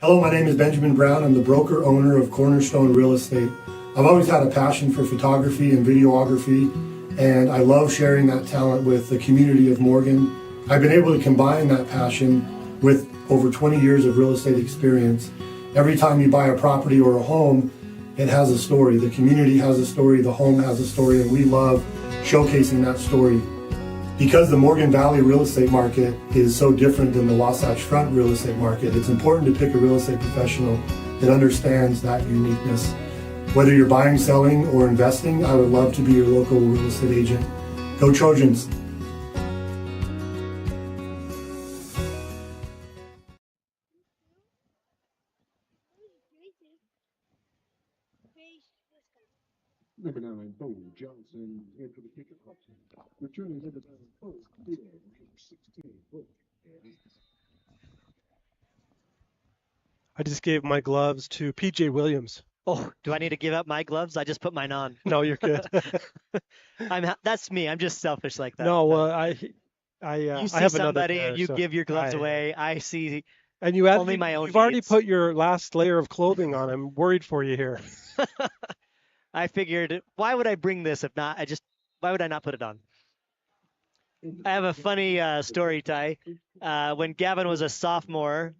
Hello, my name is Benjamin Brown. I'm the broker owner of Cornerstone Real Estate. I've always had a passion for photography and videography, and I love sharing that talent with the community of Morgan. I've been able to combine that passion with over 20 years of real estate experience. Every time you buy a property or a home, it has a story. The community has a story, the home has a story, and we love showcasing that story. Because the Morgan Valley real estate market is so different than the Wasatch Front real estate market, it's important to pick a real estate professional that understands that uniqueness. Whether you're buying, selling, or investing, I would love to be your local real estate agent. Go Trojans! Number 9, Bo Johnson in for the kickoff. Returning number 9, Bo, number 16, Bo. I just gave my gloves to PJ Williams. Oh, do I need to give up my gloves? I just put mine on. No, you're good. That's me. I'm just selfish like that. No, you see I have somebody another and you pair, so give your gloves away. I see and you only my own You've already needs. put your last layer of clothing on. I'm worried for you here. I figured, why would I bring this if not? Why would I not put it on? I have a funny story, Ty. When Gavin was a sophomore,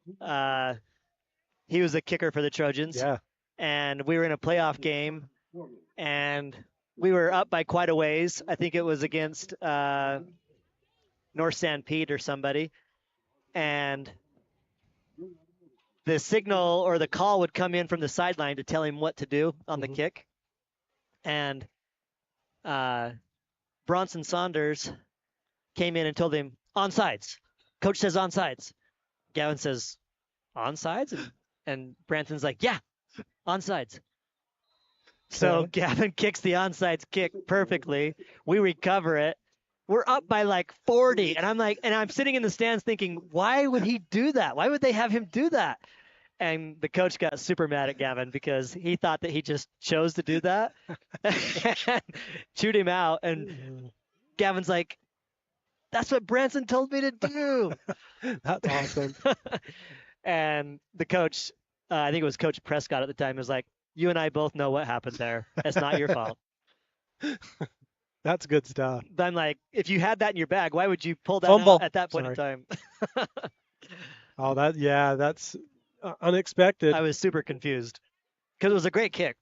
he was a kicker for the Trojans. Yeah. And we were in a playoff game, and we were up by quite a ways. I think it was against North San Pete or somebody. And the signal or the call would come in from the sideline to tell him what to do on the kick. And Bronson Saunders came in and told him, onside. Coach says onside. Gavin says, onside? And Branson's like, yeah, onside. So Gavin kicks the onside kick perfectly. We recover it. We're up by like 40. And I'm sitting in the stands thinking, why would he do that? Why would they have him do that? And the coach got super mad at Gavin because he thought that he just chose to do that and chewed him out. And Gavin's like, that's what Branson told me to do. That's awesome. And the coach, I think it was Coach Prescott at the time, was like, you and I both know what happened there. It's not your fault. That's good stuff. But I'm like, if you had that in your bag, why would you pull that Fumble. out at that point in time? Oh, that's unexpected. I was super confused because it was a great kick.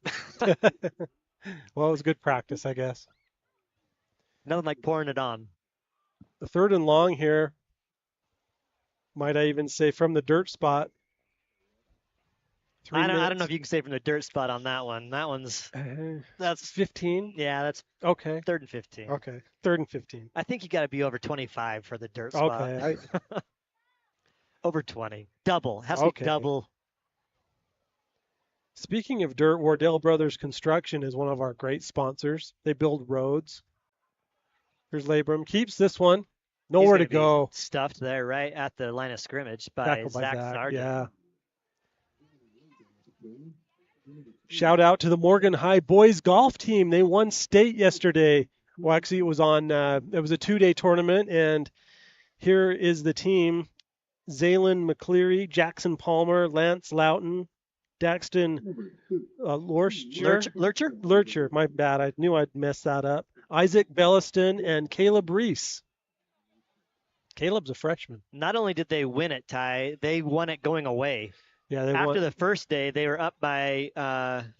Well, it was good practice, I guess. Nothing like pouring it on. The 3rd and long here. Might I even say from the dirt spot. I don't know if you can say from the dirt spot on that one. That one's that's 15. Yeah, that's okay. 3rd and 15. Okay, 3rd and 15. I think you got to be over 25 for the dirt spot. Okay, over 20. Double. Has to be double. Speaking of dirt, Wardell Brothers Construction is one of our great sponsors. They build roads. Here's Labrum. Keeps this one. Nowhere to go. Stuffed there right at the line of scrimmage by Zach Sargent. Yeah. Shout out to the Morgan High boys golf team. They won state yesterday. Well, actually, it was a 2-day tournament, and here is the team: Zaylin McCleary, Jackson Palmer, Lance Loughton, Daxton Lurcher? Lurcher, my bad. I knew I'd mess that up. Isaac Belliston and Caleb Reese. Caleb's a freshman. Not only did they win it, Ty, they won it going away. Yeah, they After won. the first day, they were up by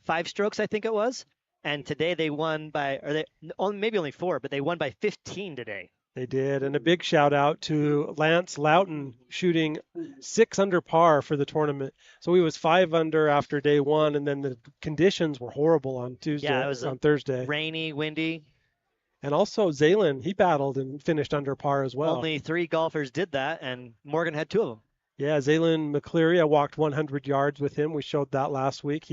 5 strokes, I think it was. And today they won by, or they maybe only 4, but they won by 15 today. They did. And a big shout out to Lance Loughton shooting 6 under par for the tournament. So he was 5 under after day 1, and then the conditions were horrible on Tuesday, Yeah, it was on Thursday. Rainy, windy. And also Zalen, he battled and finished under par as well. Only 3 golfers did that, and Morgan had 2 of them. Yeah, Zalen McCleary, I walked 100 yards with him. We showed that last week.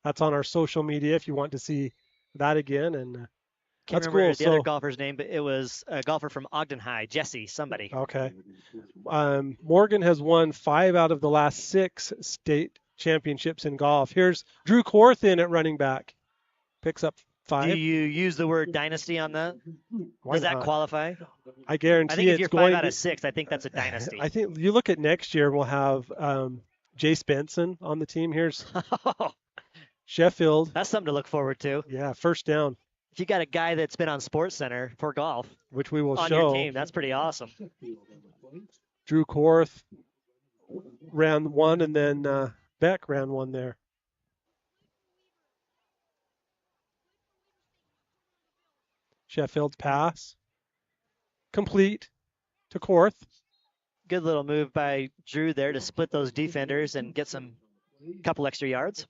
That's on our social media if you want to see that again. And Can't that's remember cool. the other golfer's name, but it was a golfer from Ogden High, Jesse, somebody. Okay. Morgan has won 5 out of the last 6 state championships in golf. Here's Drew Corthin at running back. Picks up 5. Do you use the word dynasty on that? Why Does that not? qualify? I guarantee I think if it's you're going 5 out to, of 6, I think that's a dynasty. I think you look at next year, we'll have Jace Benson on the team. Here's Sheffield. That's something to look forward to. Yeah, first down. If you got a guy that's been on Sports Center for golf, which we will on show. your team, that's pretty awesome. Drew Korth ran 1, and then Beck ran 1 there. Sheffield's pass complete to Korth. Good little move by Drew there to split those defenders and get some couple extra yards.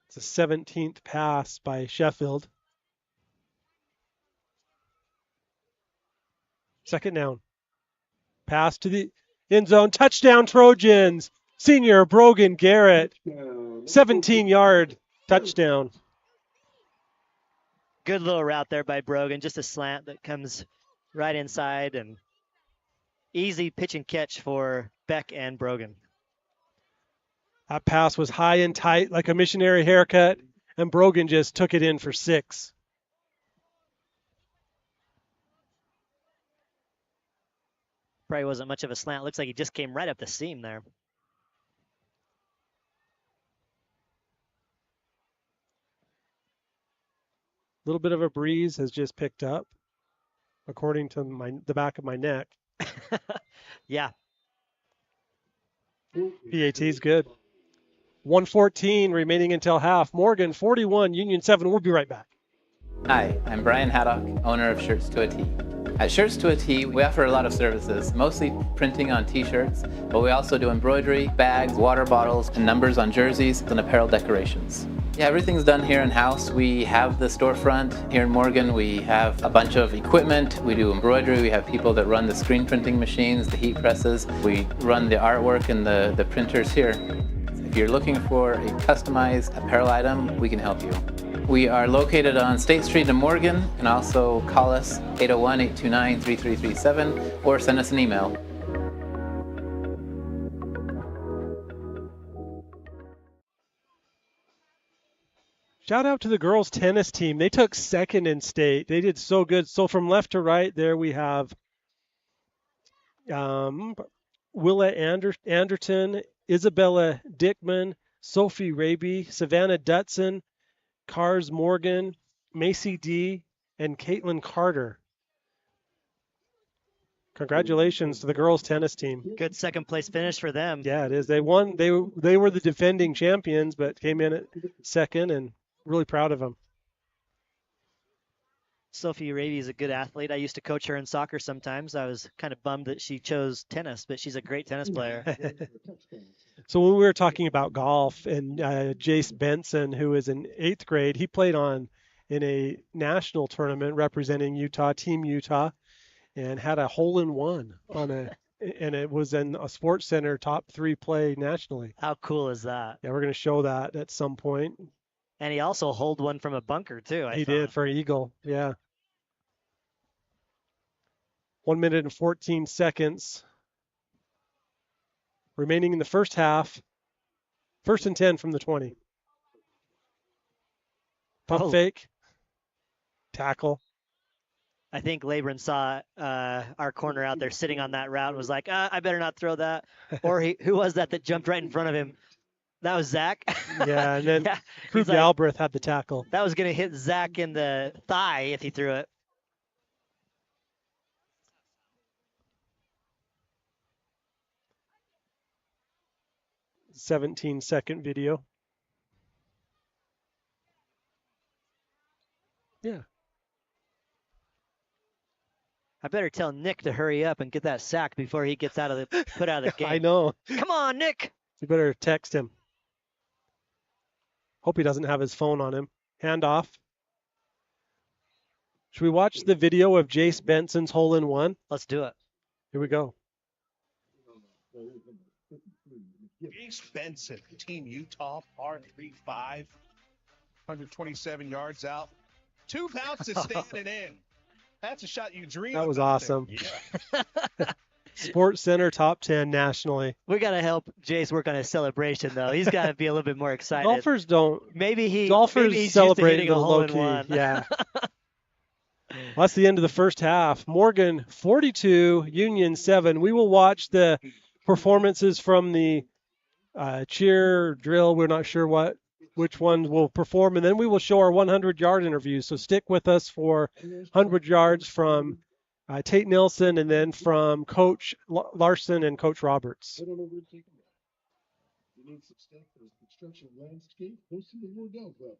It's a 17th pass by Sheffield. Second down. Pass to the end zone. Touchdown Trojans. Senior Brogan Garrett. 17-yard touchdown. Good little route there by Brogan. Just a slant that comes right inside, and easy pitch and catch for Beck and Brogan. That pass was high and tight like a missionary haircut, and Brogan just took it in for 6. Probably wasn't much of a slant. Looks like he just came right up the seam there. A little bit of a breeze has just picked up, according to the back of my neck. Yeah. PAT's good. 1:14 remaining until half. Morgan 41, Union 7. We'll be right back. Hi, I'm Brian Haddock, owner of Shirts to a T. At Shirts to a T, we offer a lot of services, mostly printing on t-shirts, but we also do embroidery, bags, water bottles, and numbers on jerseys and apparel decorations. Yeah, everything's done here in-house. We have the storefront here in Morgan. We have a bunch of equipment. We do embroidery. We have people that run the screen printing machines, the heat presses. We run the artwork and the printers here. If you're looking for a customized apparel item, we can help you. We are located on State Street in Morgan, and also call us 801-829-3337 or send us an email. Shout out to the girls tennis team. They took second in state. They did so good. So from left to right there we have Willa Anderton, Isabella Dickman, Sophie Raby, Savannah Dutson, Cars Morgan, Macy D, and Caitlin Carter. Congratulations to the girls tennis team. Good second place finish for them. Yeah, it is. They won. They were the defending champions, but came in at second, and really proud of them. Sophie Raby is a good athlete. I used to coach her in soccer sometimes. I was kind of bummed that she chose tennis, but she's a great tennis player. So when we were talking about golf and Jace Benson, who is in 8th grade, he played in a national tournament representing Utah, Team Utah, and had a hole-in-one and it was in a Sports Center top 3 play nationally. How cool is that? Yeah, we're going to show that at some point. And he also holed one from a bunker too. He did for Eagle, yeah. 1 minute and 14 seconds remaining in the first half. 1st and 10 from the 20. Pump fake. Tackle. I think Labron saw our corner out there sitting on that route and was like, I better not throw that. Or who was that jumped right in front of him? That was Zach. Yeah, and then yeah, Krug like, Galbraith had the tackle. That was going to hit Zach in the thigh if he threw it. "17-second video." Yeah. I better tell Nick to hurry up and get that sack before he gets put out of the game. I know. Come on, Nick. You better text him. Hope he doesn't have his phone on him. Handoff. Should we watch the video of Jace Benson's hole-in-one? Let's do it. Here we go. Jace Benson, Team Utah, par 3-5, 127 yards out. 2 bounces standing in. That's a shot you dream That was about awesome. there. Yeah. Sports Center top 10 nationally. We got to help Jace work on his celebration, though. He's got to be a little bit more excited. Golfers don't. Maybe he's celebrate used a to little hitting a low hole in key. one. Yeah. Well, that's the end of the first half. Morgan 42, Union 7. We will watch the performances from the cheer drill. We're not sure which ones will perform, and then we will show our 100-yard interviews. So stick with us for 100 yards from Tate Nilsson, and then from Coach Larson and Coach Roberts. You need some stuff for construction landscape, hosting the Wardell Brothers.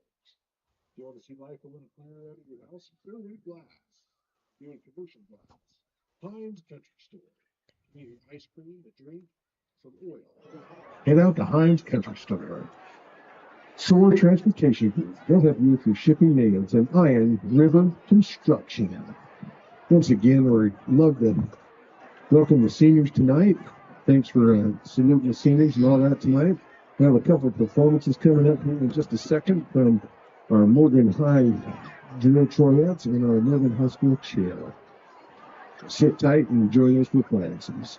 You want to see life a little clearer out of your house? Fairway Glass. Doing commercial glass. Heinz Country Store. Needing ice cream, a drink, some oil. Head out to Heinz Country Store. Soar Transportation Group. They'll help you with your shipping needs, and Iron River Construction. Once again, we'd love to welcome the seniors tonight. Thanks for saluting the seniors and all that tonight. We have a couple of performances coming up here in just a second from our Morgan High drill Troyettes and our Morgan High School cheer. Sit tight and enjoy those performances.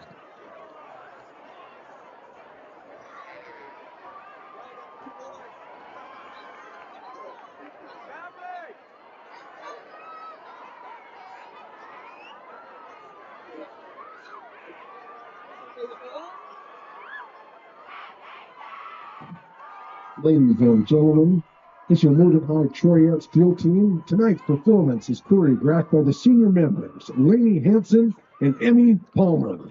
Ladies and gentlemen, it's your Morgan High Troyettes drill team. Tonight's performance is choreographed by the senior members, Lainey Hanson and Emmy Palmer.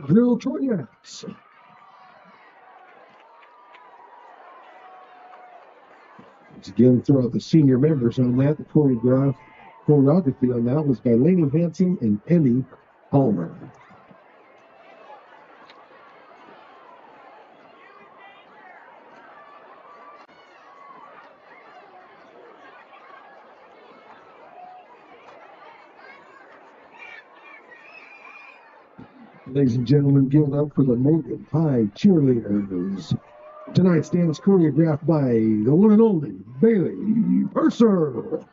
Drill Troyettes. Once again, throw out the senior members on that. The choreography on that was by Lainey Hanson and Emmy Palmer. Ladies and gentlemen, give it up for the Morgan High cheerleaders. Tonight's dance choreographed by the one and only Bailey Purser.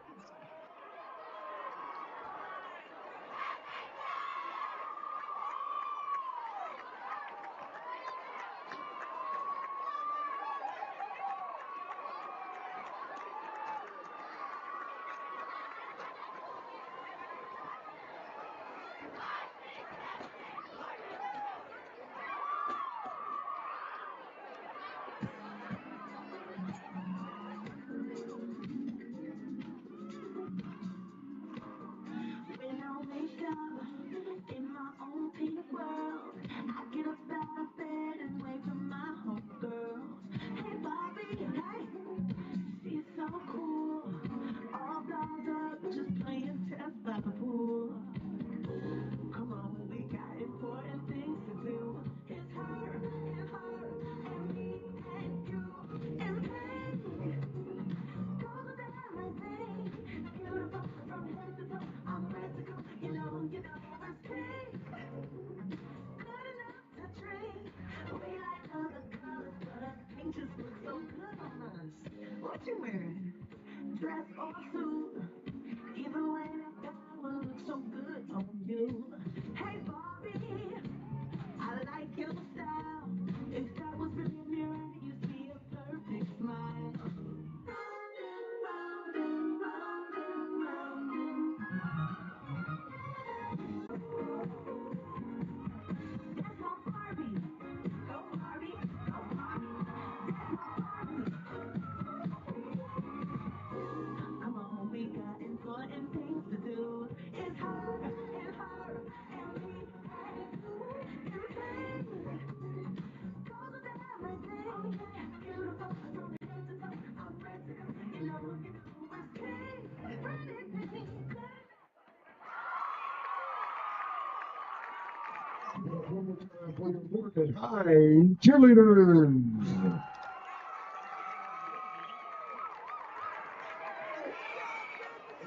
High cheerleaders.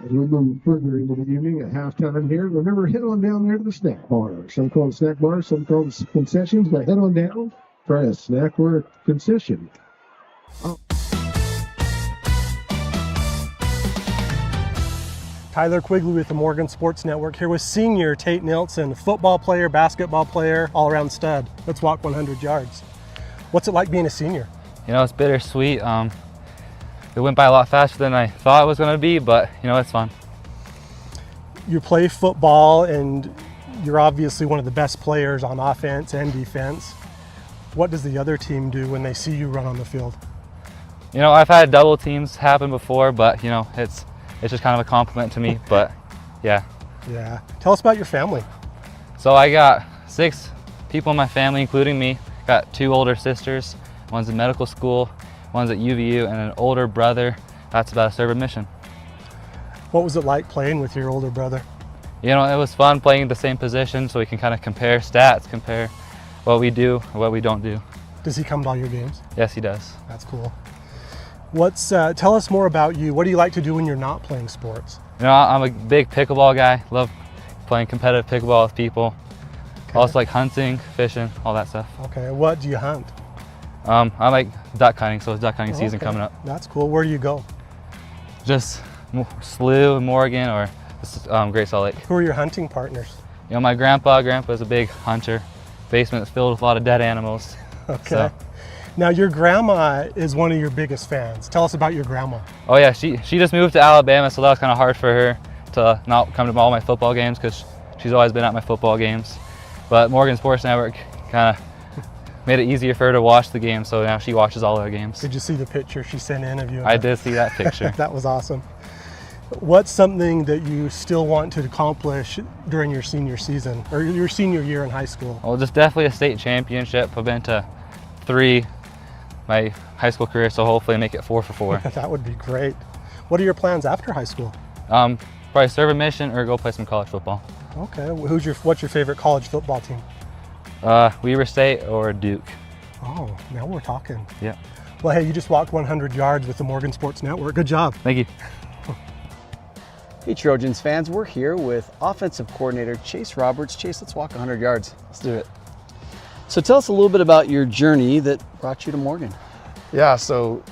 As we move further into the evening at halftime here, remember, head on down there to the snack bar. Some call it snack bar, some call it concessions, but head on down, try a snack or a concession. Tyler Quigley with the Morgan Sports Network here with senior Tate Nilsson, football player, basketball player, all-around stud. Let's walk 100 yards. What's it like being a senior? You know, it's bittersweet. It went by a lot faster than I thought it was going to be, but you know, it's fun. You play football and you're obviously one of the best players on offense and defense. What does the other team do when they see you run on the field? You know, I've had double teams happen before, but you know, it's just kind of a compliment to me, but yeah. Yeah. Tell us about your family. So I got 6 people in my family, including me. Got 2 older sisters. One's in medical school, one's at UVU, and an older brother that's about to serve a mission. What was it like playing with your older brother? You know, it was fun playing the same position so we can kind of compare stats, compare what we do or what we don't do. Does he come to all your games? Yes, he does. That's cool. Tell us more about you. What do you like to do when you're not playing sports? You know, I'm a big pickleball guy. Love playing competitive pickleball with people. Okay. Also like hunting, fishing, all that stuff. Okay, what do you hunt? I like duck hunting, so it's duck hunting season coming up. That's cool. Where do you go? Just Slough, Morgan, or Great Salt Lake. Who are your hunting partners? You know, my grandpa's a big hunter. Basement's filled with a lot of dead animals. Okay. So. Now your grandma is one of your biggest fans. Tell us about your grandma. Oh yeah, she just moved to Alabama, so that was kind of hard for her to not come to all my football games because she's always been at my football games. But Morgan Sports Network kind of made it easier for her to watch the game, so now she watches all our games. Did you see the picture she sent in of you? I did see that picture. That was awesome. What's something that you still want to accomplish during your senior season or your senior year in high school? Well, just definitely a state championship. I've been to 3 my high school career, so hopefully I make it 4 for 4. That would be great. What are your plans after high school? Probably serve a mission or go play some college football. Okay. What's your favorite college football team? Weber State or Duke. Oh, now we're talking. Yeah. Well, hey, you just walked 100 yards with the Morgan Sports Network. Good job. Thank you. Hey Trojans fans, we're here with offensive coordinator Chase Roberts. Chase, let's walk 100 yards. Let's do it. So tell us a little bit about your journey that brought you to Morgan. Yeah, so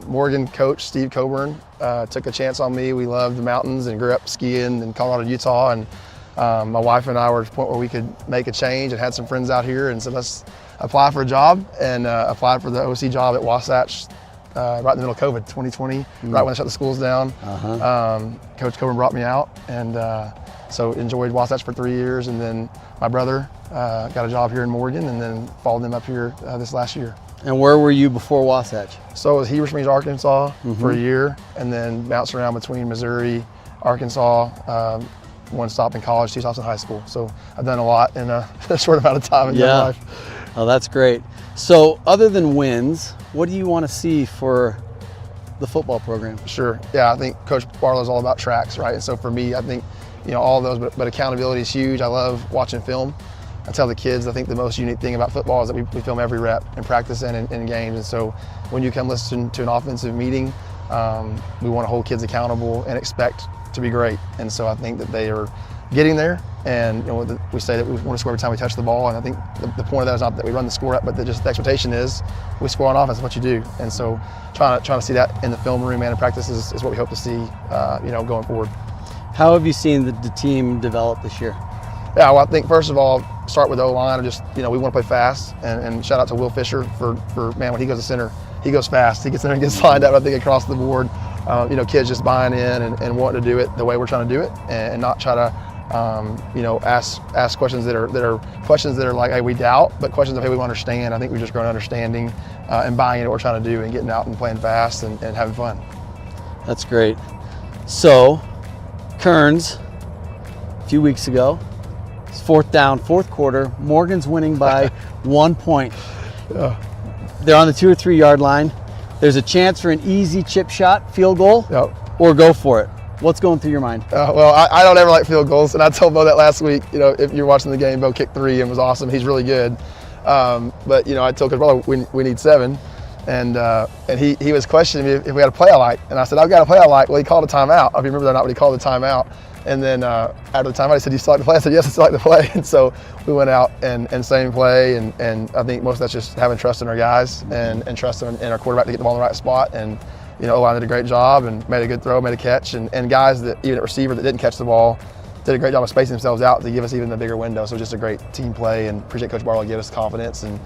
Morgan coach Steve Coburn took a chance on me. We loved the mountains and grew up skiing in Colorado, Utah, and my wife and I were at a point where we could make a change and had some friends out here, and so let's apply for a job, and applied for the OC job at Wasatch right in the middle of COVID, 2020, right when they shut the schools down. Coach Coburn brought me out, and so enjoyed Wasatch for 3 years, and then my brother got a job here in Morgan, and then followed them up here this last year. And where were you before Wasatch? So I was Heber Springs, Arkansas for a year, and then bounced around between Missouri, Arkansas, 1 stop in college, 2 stops in high school. So I've done a lot in a short amount of time in my life. Oh, that's great. So other than wins, what do you want to see for the football program? Sure. Yeah, I think Coach Barlow's all about tracks, right? And so for me, I think, you know, all of those, but accountability is huge. I love watching film. I tell the kids, I think the most unique thing about football is that we film every rep in practice and in games. And so when you come listen to an offensive meeting, we want to hold kids accountable and expect to be great. And so I think that they are getting there. And we say that we want to score every time we touch the ball, and I think the point of that is not that we run the score up, but that just the expectation is we score on offense. What you do, and so trying to see that in the film room and in practice is what we hope to see, going forward. How have you seen the team develop this year? Yeah, well, I think first of all, start with O-line and just we want to play fast, and shout out to Will Fisher for man, when he goes to center, he goes fast. He gets there and gets lined up. I think across the board, kids just buying in and wanting to do it the way we're trying to do it, and not try to ask questions that are questions that are like, hey, we doubt, but questions of, hey, we understand. I think we've just grown understanding and buying into what we're trying to do and getting out and playing fast and having fun. That's great. So, Kearns, a few weeks ago, it's 4th down, 4th quarter. Morgan's winning by 1 point. Yeah. They're on the 2 or 3 yard line. There's a chance for an easy chip shot, field goal, or go for it. What's going through your mind? Well, I don't ever like field goals, and I told Bo that last week. If you're watching the game, Bo kicked 3 and was awesome. He's really good. But I told Coach Barlow we need 7, and he was questioning me if we had a play I like, and I said I've got a play I like. Well, he called a timeout. I don't remember that or not, but he called the timeout. And then after the timeout, he said, "You still like the play?" I said, "Yes, I still like the play." And so we went out and same play, and I think most of that's just having trust in our guys and trust in our quarterback to get the ball in the right spot. And O-line did a great job and made a good throw, made a catch, and guys that even at receiver that didn't catch the ball did a great job of spacing themselves out to give us even a bigger window. So just a great team play, and appreciate Coach Barlow give us confidence, and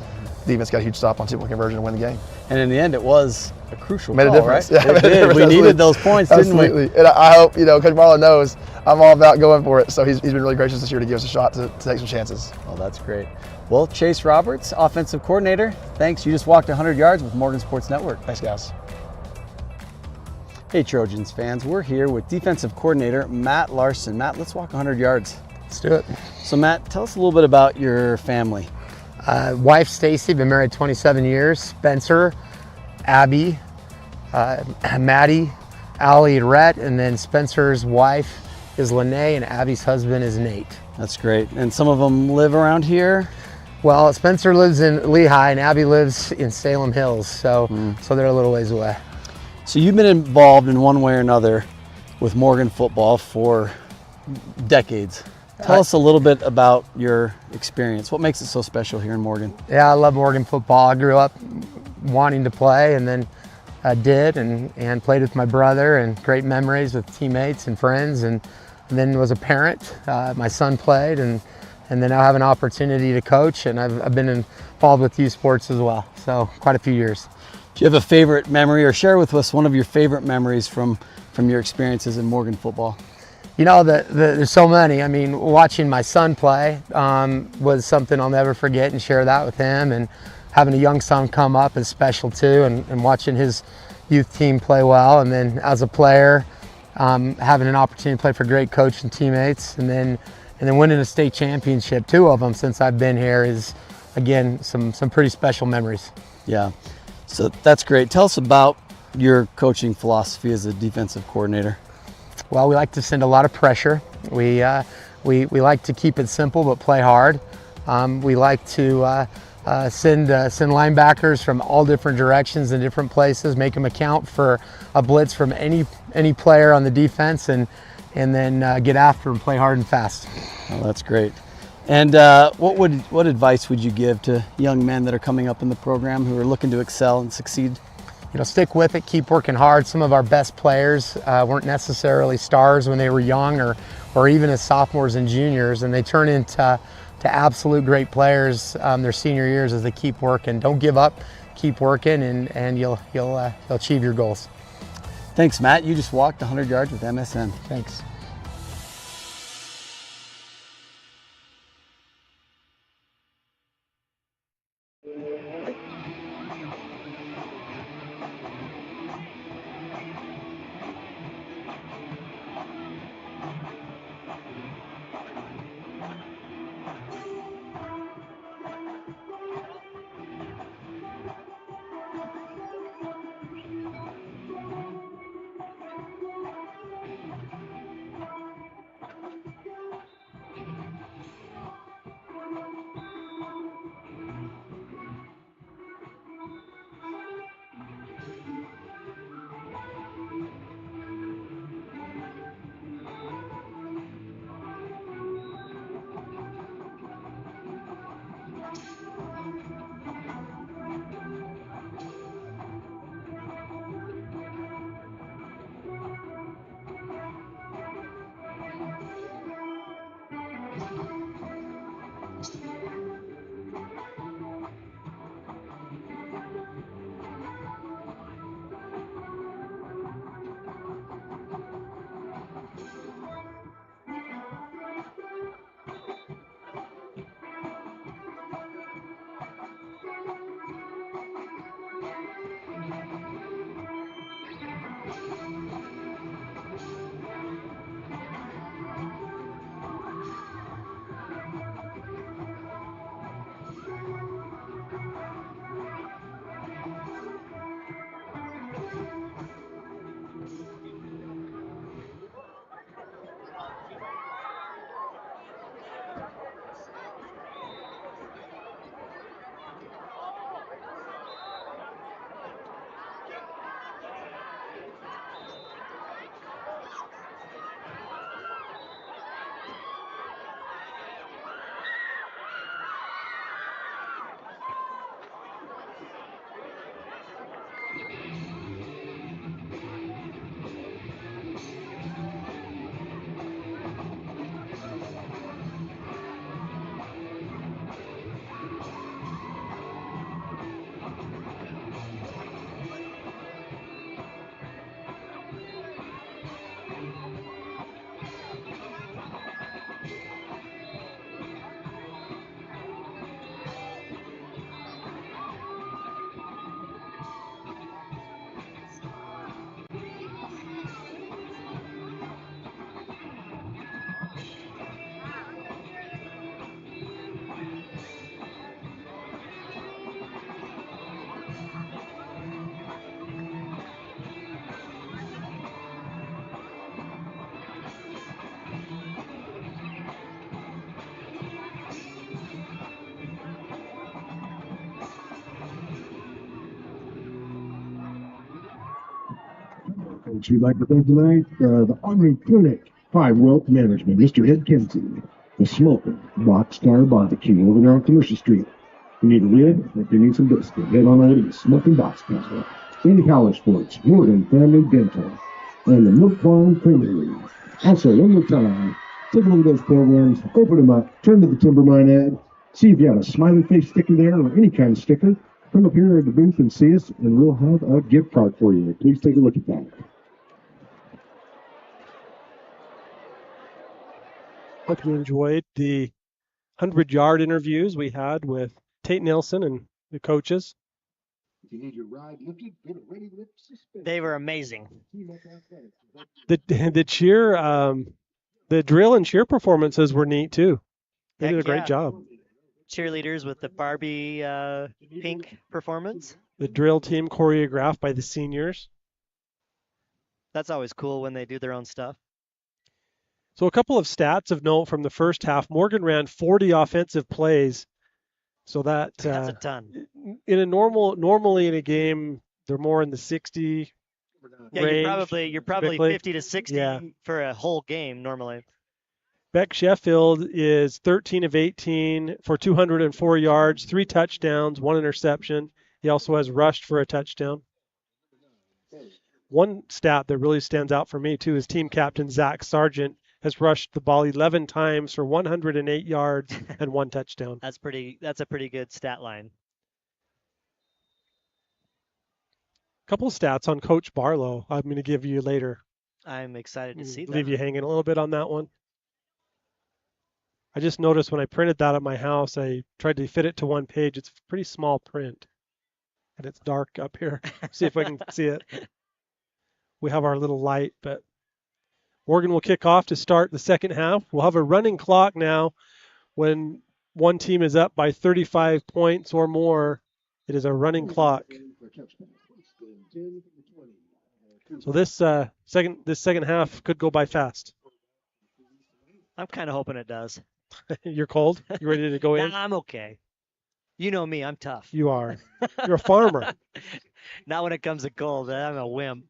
the defense got a huge stop on 2-point conversion to win the game. And in the end, it was a crucial made call, a difference. Right? Yeah, it did. We needed those points, didn't we? Absolutely. And I hope Coach Barlow knows I'm all about going for it. So he's been really gracious this year to give us a shot to take some chances. Oh, that's great. Well, Chase Roberts, offensive coordinator, thanks. You just walked 100 yards with Morgan Sports Network. Thanks, guys. Hey, Trojans fans. We're here with defensive coordinator Matt Larson. Matt, let's walk 100 yards. Let's do it. So, Matt, tell us a little bit about your family. Wife Stacy, been married 27 years. Spencer, Abby, Maddie, Allie, and Rhett, and then Spencer's wife is Lene, and Abby's husband is Nate. That's great. And some of them live around here? Well, Spencer lives in Lehigh, and Abby lives in Salem Hills, so they're a little ways away. So you've been involved in one way or another with Morgan football for decades. Tell us a little bit about your experience. What makes it so special here in Morgan? Yeah, I love Morgan football. I grew up wanting to play, and then I did, and played with my brother, and great memories with teammates and friends, and then was a parent. My son played, and then I have an opportunity to coach, and I've been involved with youth sports as well, so quite a few years. Do you have a favorite memory, or share with us one of your favorite memories from your experiences in Morgan football? There's so many. I mean, watching my son play was something I'll never forget, and share that with him. And having a young son come up is special too, and watching his youth team play well. And then as a player, having an opportunity to play for great coach and teammates, and then winning a state championship, 2 of them since I've been here, is again some pretty special memories. Yeah, so that's great. Tell us about your coaching philosophy as a defensive coordinator. Well, we like to send a lot of pressure. We like to keep it simple but play hard. We like to send linebackers from all different directions and different places, make them account for a blitz from any player on the defense, and then get after and play hard and fast. Oh, that's great. And what advice would you give to young men that are coming up in the program who are looking to excel and succeed? Stick with it, keep working hard. Some of our best players weren't necessarily stars when they were young, or even as sophomores and juniors, and they turn into absolute great players their senior years as they keep working. Don't give up, keep working, and you'll achieve your goals. Thanks, Matt. You just walked 100 yards with MSN. Thanks. Folks, we'd like to thank tonight the Army Clinic, 5 Wealth Management, Mr. Ed Kinsey, the Smoker, Boxcar Barbecue over there on Commercial Street. If you need a rib, if you need some biscuit, head on over to the Smoking Boxcar. In College Sports, Morgan Family Dental, and the Milk Barn Creamery. Also, one more time, take a look at those programs, open them up, turn to the Timberline ad, see if you have a smiley face sticker there or any kind of sticker. Come up here at the booth and see us, and we'll have a gift card for you. Please take a look at that. Hope you enjoyed the 100-yard interviews we had with Tate Nelson and the coaches. If you need your ride lifted, go to Ready Lift Suspension. They were amazing. The cheer, the drill and cheer performances were neat too. They did a great job. Cheerleaders with the Barbie pink performance. The drill team choreographed by the seniors. That's always cool when they do their own stuff. So a couple of stats of note from the first half. Morgan ran 40 offensive plays. So that's a ton. In a normally in a game, they're more in the 60 range. You're probably 50 to 60 for a whole game normally. Beck Sheffield is 13 of 18 for 204 yards, 3 touchdowns, 1 interception. He also has rushed for a touchdown. One stat that really stands out for me too is team captain Zach Sargent has rushed the ball 11 times for 108 yards and 1 touchdown. That's a pretty good stat line. Couple stats on Coach Barlow I'm going to give you later. I'm excited to see that. Leave you hanging a little bit on that one. I just noticed when I printed that at my house, I tried to fit it to one page. It's pretty small print, and it's dark up here. See if I can see it. We have our little light, but Morgan will kick off to start the second half. We'll have a running clock now. When one team is up by 35 points or more, it is a running clock. So this second half could go by fast. I'm kind of hoping it does. You're cold? You ready to go in? Nah, I'm okay. You know me, I'm tough. You are. You're a farmer. Not when it comes to cold. I'm a wimp.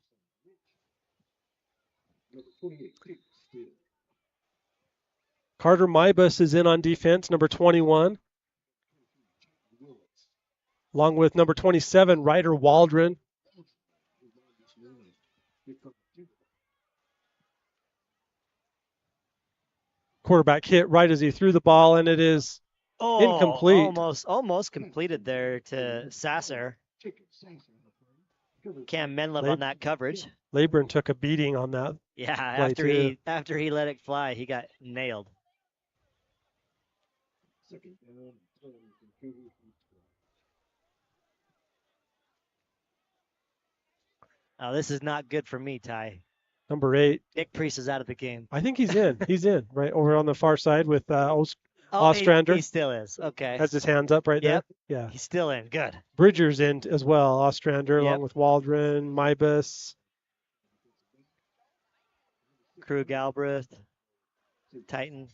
Carter Mybus is in on defense, number 21. Along with number 27, Ryder Waldron. Quarterback hit right as he threw the ball, and it is incomplete. Almost completed there to Sasser. Cam Menlip on that coverage. Leyburn took a beating on that. Yeah, after he let it fly, he got nailed. Oh, this is not good for me, Ty. Number 8. Nick Priest is out of the game. I think he's in. He's in right over on the far side with Ostrander. He still is. Okay. Has his hands up right Yep. there. Yeah. He's still in. Good. Bridger's in as well. Ostrander along with Waldron, Mybus. Krug Galbraith. Titan.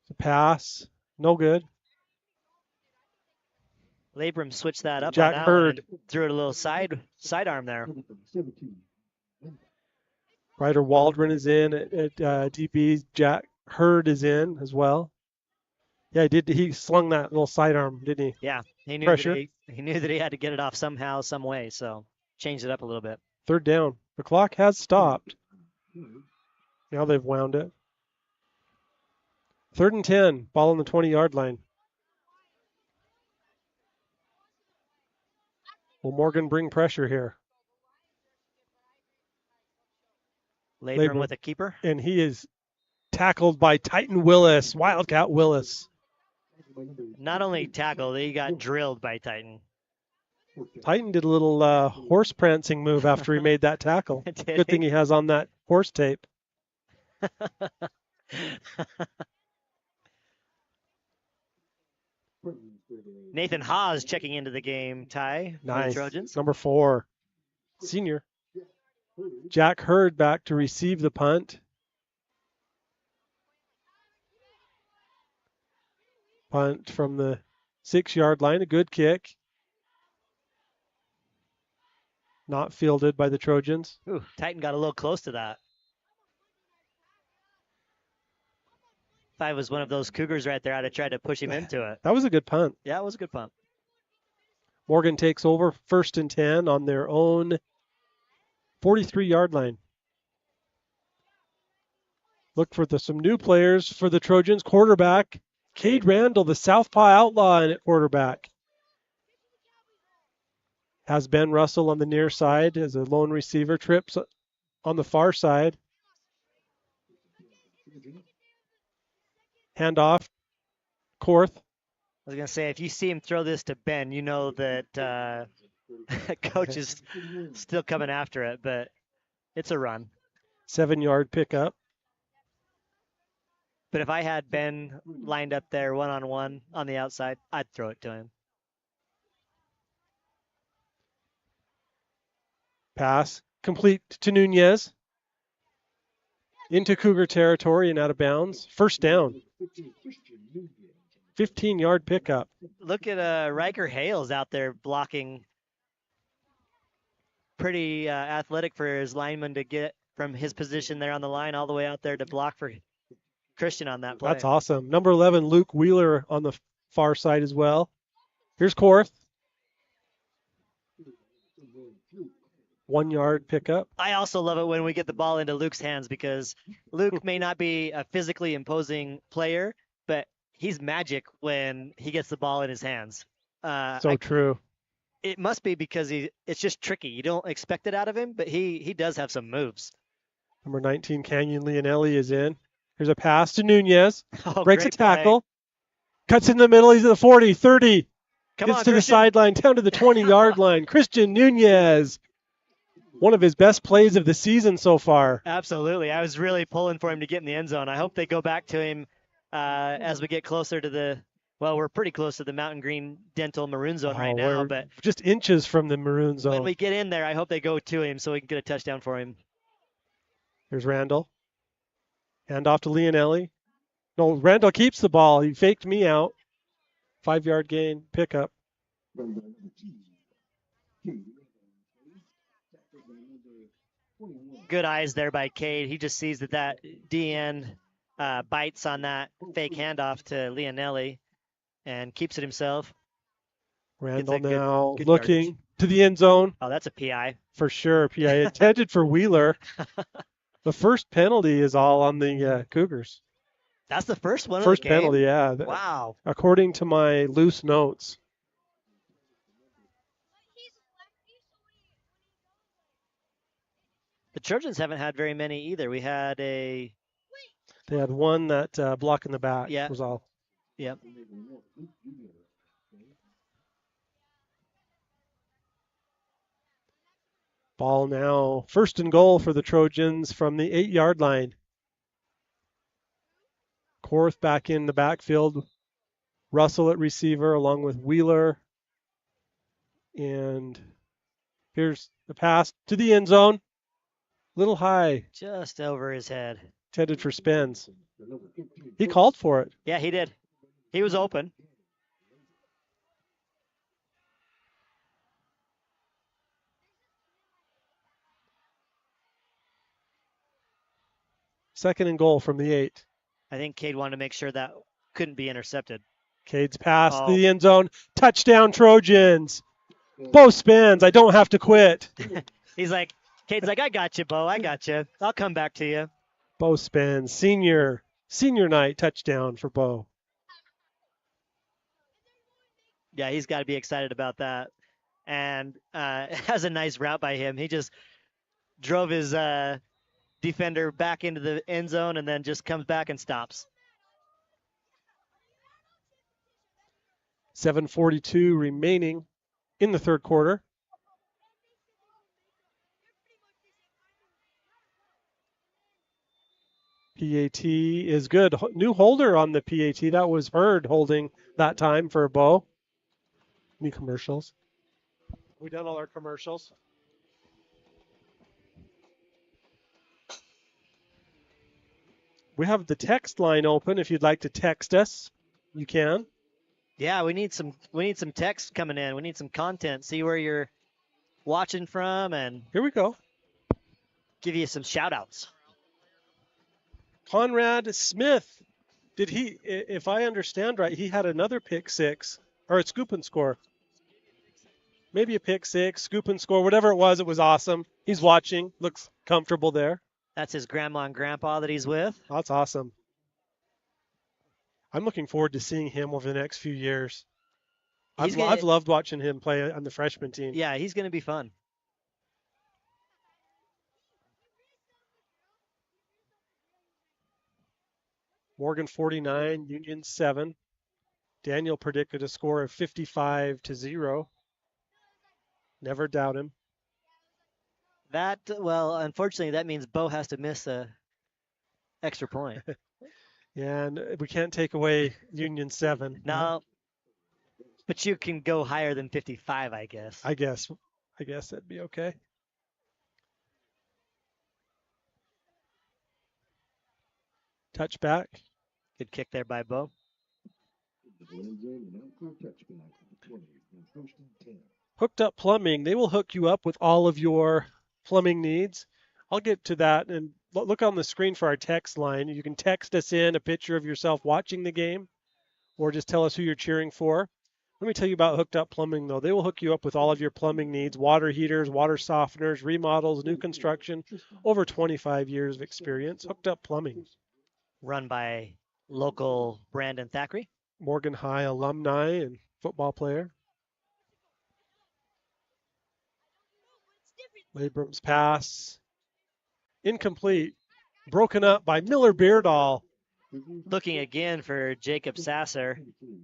The pass. No good. Labrum switched that up. Jack Hurd threw it a little sidearm there. Ryder Waldron is in at DB. Jack Hurd is in as well. Yeah, he did. He slung that little sidearm, didn't he? Yeah, he knew Pressure. He knew that he had to get it off somehow, some way. So changed it up a little bit. Third down. The clock has stopped. Now they've wound it. 3rd and 10. Ball on the 20-yard line. Will Morgan bring pressure here? Labrum with a keeper. And he is tackled by Titan Willis, Wildcat Willis. Not only tackled, he got drilled by Titan. Titan did a little horse prancing move after he made that tackle. Good thing he has on that horse tape. Nathan Haas checking into the game, Ty. Nice. Trojans. Number 4, senior. Jack Hurd back to receive the punt. Punt from the 6-yard line, a good kick. Not fielded by the Trojans. Ooh, Titan got a little close to that. If I was one of those Cougars right there, I'd have tried to push him into it. That was a good punt. Yeah, it was a good punt. Morgan takes over 1st and 10 on their own 43-yard line. Look for some new players for the Trojans. Quarterback, Cade Randall, the Southpaw Outlaw in at quarterback. Has Ben Russell on the near side as a lone receiver. Trips on the far side. Handoff. Korth. I was going to say, if you see him throw this to Ben, you know that coach is still coming after it, but it's a run. 7-yard pickup. But if I had Ben lined up there one-on-one on the outside, I'd throw it to him. Pass complete to Nunez. Into Cougar territory and out of bounds. 1st down. 15-yard pickup. Look at Riker Hales out there blocking. Pretty athletic for his lineman to get from his position there on the line all the way out there to block for Christian on that play. That's awesome. Number 11, Luke Wheeler on the far side as well. Here's Korth. 1-yard pickup. I also love it when we get the ball into Luke's hands because Luke may not be a physically imposing player, but he's magic when he gets the ball in his hands. True. It must be because it's just tricky. You don't expect it out of him, but he does have some moves. Number 19, Canyon Leonelli is in. Here's a pass to Nunez. Oh, breaks a great play. tackle. Cuts in the middle. He's at the 40, 30. Come Gets on, to the Christian. sideline, down to the 20-yard line. Christian Nunez. One of his best plays of the season so far. Absolutely. I was really pulling for him to get in the end zone. I hope they go back to him as we get closer to we're pretty close to the Mountain Green Dental Maroon Zone right now, We're but just inches from the Maroon Zone. when we get in there, I hope they go to him so we can get a touchdown for him. Here's Randall. Hand off to Leonelli. No, Randall keeps the ball. He faked me out. 5-yard gain, pickup. Good eyes there by Cade. He just sees that DN bites on that fake handoff to Leonelli and keeps it himself. Randall Gets a now good looking yardage. to the end zone. Oh, that's a PI. For sure, PI intended for Wheeler. The first penalty is all on the Cougars. That's the first one First of the game? penalty, yeah. Wow. According to my loose notes. The Trojans haven't had very many either. We had They had one that block in the back was all. Yep. Ball now 1st and goal for the Trojans from the 8-yard line. Korth back in the backfield. Russell at receiver along with Wheeler. And here's the pass to the end zone. Little high. Just over his head. Intended for Spence. He called for it. Yeah, he did. He was open. Second and goal from the 8. I think Cade wanted to make sure that couldn't be intercepted. Cade's pass to the end zone. Touchdown Trojans. Bo spins. I don't have to quit. Cade's like, I got you, Bo. I got you. I'll come back to you. Bo spins. Senior night touchdown for Bo. Yeah, he's got to be excited about that. And it has a nice route by him. He just drove his defender back into the end zone and then just comes back and stops. 7:42 remaining in the third quarter. PAT is good. New holder on the PAT. That was Hurd holding that time for a Bo. New commercials. We done all our commercials. We have the text line open. If you'd like to text us, you can. Yeah, we need some text coming in. We need some content. See where you're watching from and Here we go. give you some shout outs. Conrad Smith. Did he, if I understand right, he had another pick six or a scoop and score. Maybe a pick six, scoop and score, whatever it was awesome. He's watching, looks comfortable there. That's his grandma and grandpa that he's with. That's awesome. I'm looking forward to seeing him over the next few years. I've loved watching him play on the freshman team. Yeah, he's going to be fun. Morgan 49, Union 7. Daniel predicted a score of 55-0. Never doubt him. Well, unfortunately, that means Bo has to miss a extra point. Yeah, and we can't take away Union 7. No, but you can go higher than 55, I guess. I guess that'd be okay. Touchback. Good kick there by Bo. Hooked Up Plumbing. They will hook you up with all of your plumbing needs. I'll get to that, and look on the screen for our text line. You can text us in a picture of yourself watching the game, or just tell us who you're cheering for. Let me tell you about Hooked Up Plumbing, though. They will hook you up with all of your plumbing needs: water heaters, water softeners, remodels, new construction. Over 25 years of experience. Hooked Up Plumbing. Run by local Brandon Thackeray. Morgan High alumni and football player. Labram's pass. Incomplete. Broken up by Miller Beardall. Looking again for Jacob Sasser.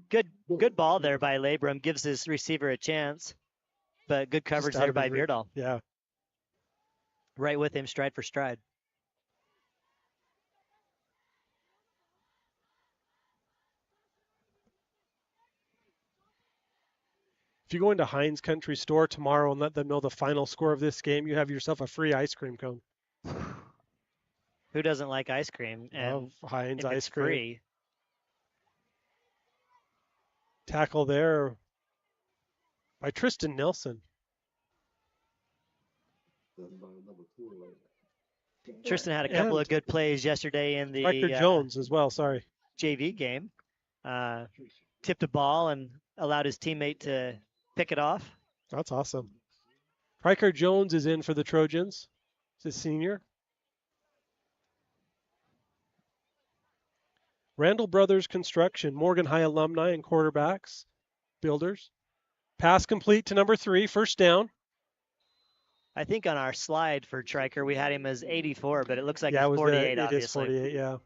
Good ball there by Labram. Gives his receiver a chance. But good coverage there by Beardall. Yeah. Right with him, stride for stride. If you go into Heinz Country Store tomorrow and let them know the final score of this game, you have yourself a free ice cream cone. Who doesn't like ice cream? And Heinz if ice it's cream. Free. Tackle there by Tristan Nelson. Tristan had a couple of good plays yesterday in the Riker Jones as well. Sorry. JV game. Tipped a ball and allowed his teammate to pick it off. That's awesome. Riker Jones is in for the Trojans. He's a senior. Randall Brothers Construction, Morgan High alumni and quarterbacks, builders. Pass complete to number 3, first down. I think on our slide for Triker, we had him as 84, but it looks like he's 48, obviously. It is 48, yeah.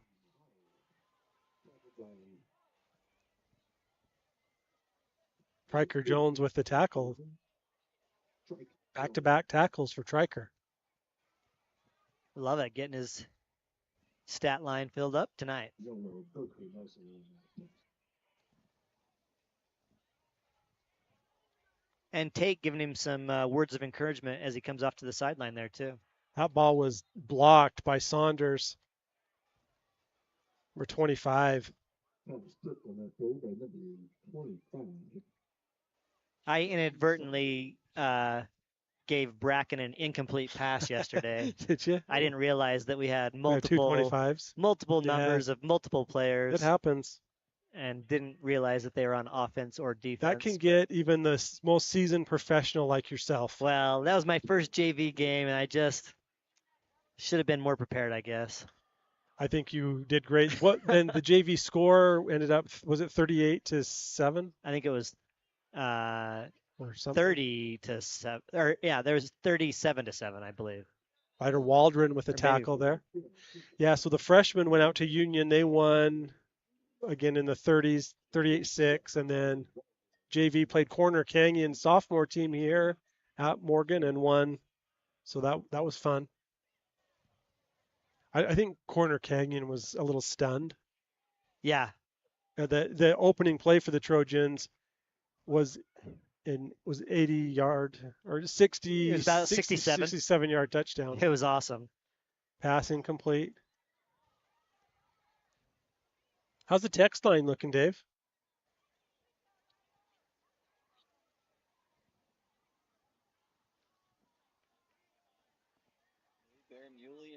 Triker Jones with the tackle. Back-to-back tackles for Triker. Love it, getting his stat line filled up tonight. And Tate giving him some words of encouragement as he comes off to the sideline there, too. That ball was blocked by Saunders. Number 25. I inadvertently gave Bracken an incomplete pass yesterday. Did you? I didn't realize that we had two 25s. multiple numbers of multiple players. It happens. And didn't realize that they were on offense or defense. That can get even the most seasoned professional like yourself. Well, that was my first JV game, and I just should have been more prepared, I guess. I think you did great. What then? The JV score ended up, was it 38-7? I think it was or something. 30-7, or yeah, there was 37-7, I believe. Ryder Waldron with a tackle there. Yeah, so the freshmen went out to Union. They won again in the 30s, 38-6, and then JV played Corner Canyon sophomore team here at Morgan and won. So that was fun. I think Corner Canyon was a little stunned. Yeah. The opening play for the Trojans was 80-yard or 60. It was about 67. 67-yard touchdown. It was awesome. Pass incomplete. How's the text line looking, Dave?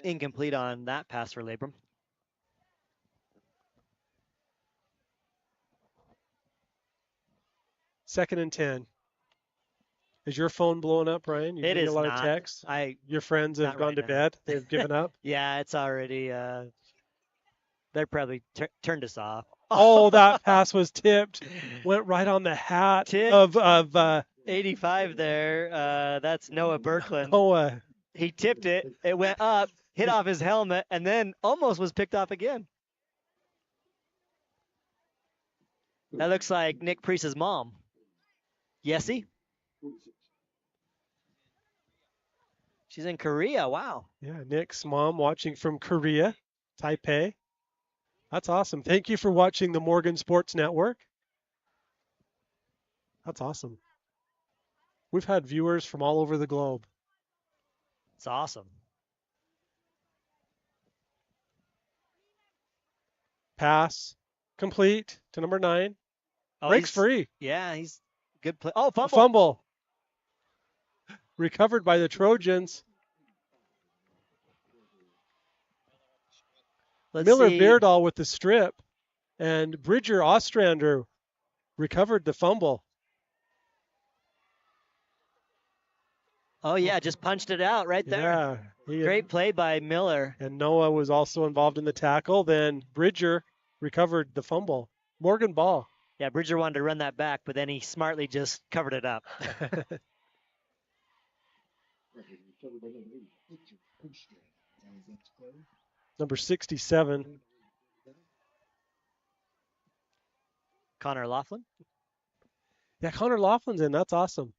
Incomplete on that pass for Labrum. Second and 10. Is your phone blowing up, Ryan? You It getting a is lot not. of texts? I Your friends have not gone right to now. bed. They've given up. Yeah, it's already. They're probably turned us off. Oh, that pass was tipped. Went right on the hat of 85 there. That's Noah Berkland. Noah. He tipped it. It went up, hit off his helmet, and then almost was picked off again. That looks like Nick Priest's mom. Yessie? She's in Korea. Wow. Yeah, Nick's mom watching from Korea, Taipei. That's awesome. Thank you for watching the Morgan Sports Network. That's awesome. We've had viewers from all over the globe. It's awesome. Pass complete to number 9. Oh, Breaks free. Yeah, he's good play. Oh, fumble. Fumble. Recovered by the Trojans. Miller Beardall with the strip, and Bridger Ostrander recovered the fumble. Oh, yeah, just punched it out right there. Yeah. Great play by Miller. And Noah was also involved in the tackle. Then Bridger recovered the fumble. Morgan ball. Yeah, Bridger wanted to run that back, but then he smartly just covered it up. Number 67. Connor Laughlin. Yeah, Connor Laughlin's in. That's awesome.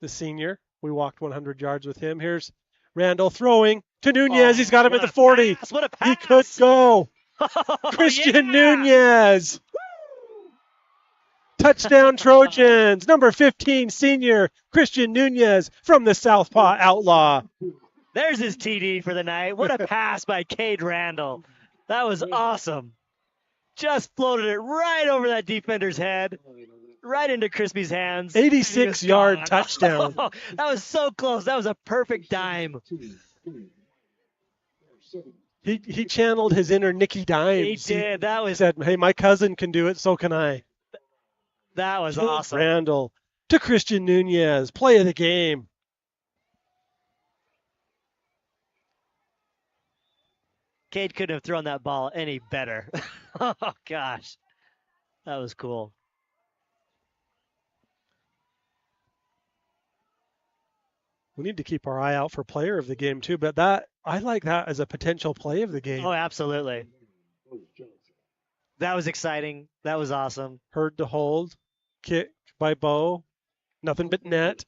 The senior. We walked 100 yards with him. Here's Randall throwing to Nunez. He's got him at the 40. What a pass. He could go. Christian Nunez. Touchdown Trojans. Number 15 senior Christian Nunez from the Southpaw Outlaw. There's his TD for the night. What a pass by Cade Randall. That was awesome. Just floated it right over that defender's head, right into Crispy's hands. 86-yard touchdown. That was so close. That was a perfect dime. He channeled his inner Nicky Dimes. He did. That was. He said, hey, my cousin can do it, so can I. That was awesome. Randall to Christian Nunez. Play of the game. Cade couldn't have thrown that ball any better. Oh, gosh. That was cool. We need to keep our eye out for player of the game, too. But that I like that as a potential play of the game. Oh, absolutely. That was exciting. That was awesome. Heard to hold. Kick by Bo. Nothing but net.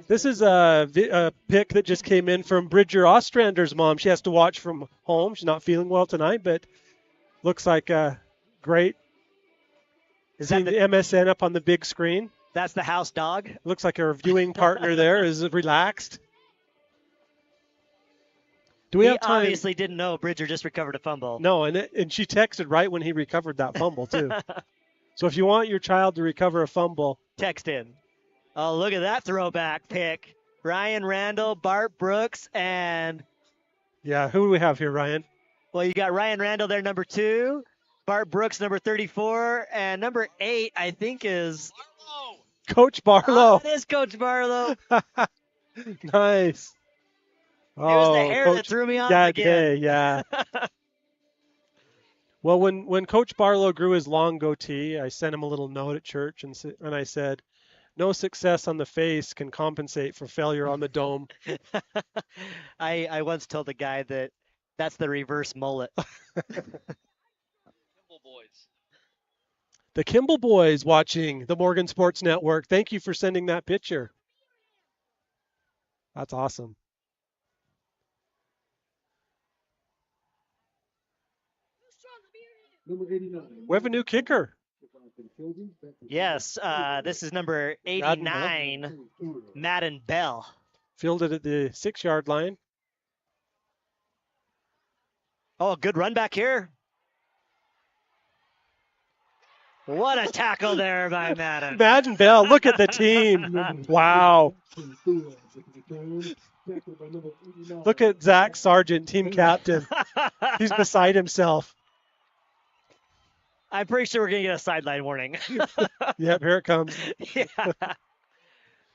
This is a pick that just came in from Bridger Ostrander's mom. She has to watch from home. She's not feeling well tonight, but looks like great. Seeing the MSN up on the big screen. That's the house dog. Looks like our viewing partner there is relaxed. Do we have time? Obviously didn't know Bridger just recovered a fumble. No, and she texted right when he recovered that fumble, too. So if you want your child to recover a fumble, text in. Oh, look at that throwback pick. Ryan Randall, Bart Brooks, and... Yeah, who do we have here, Ryan? Well, you got Ryan Randall there, number 2. Bart Brooks, number 34. And number 8, I think, is... Coach Barlow. Oh, it is Coach Barlow. Nice. It was the hair that threw me off again. Yeah. Well, when Coach Barlow grew his long goatee, I sent him a little note at church, and I said, no success on the face can compensate for failure on the dome. I once told a guy that's the reverse mullet. The Kimball boys watching the Morgan Sports Network. Thank you for sending that picture. That's awesome. We have a new kicker. Yes, this is number 89, Madden Bell. Fielded at the 6-yard line. Oh, good run back here. What a tackle there by Madden. Madden Bell, look at the team. Wow. Look at Zach Sargent, team captain. He's beside himself. I'm pretty sure we're going to get a sideline warning. Yep, here it comes. Yeah.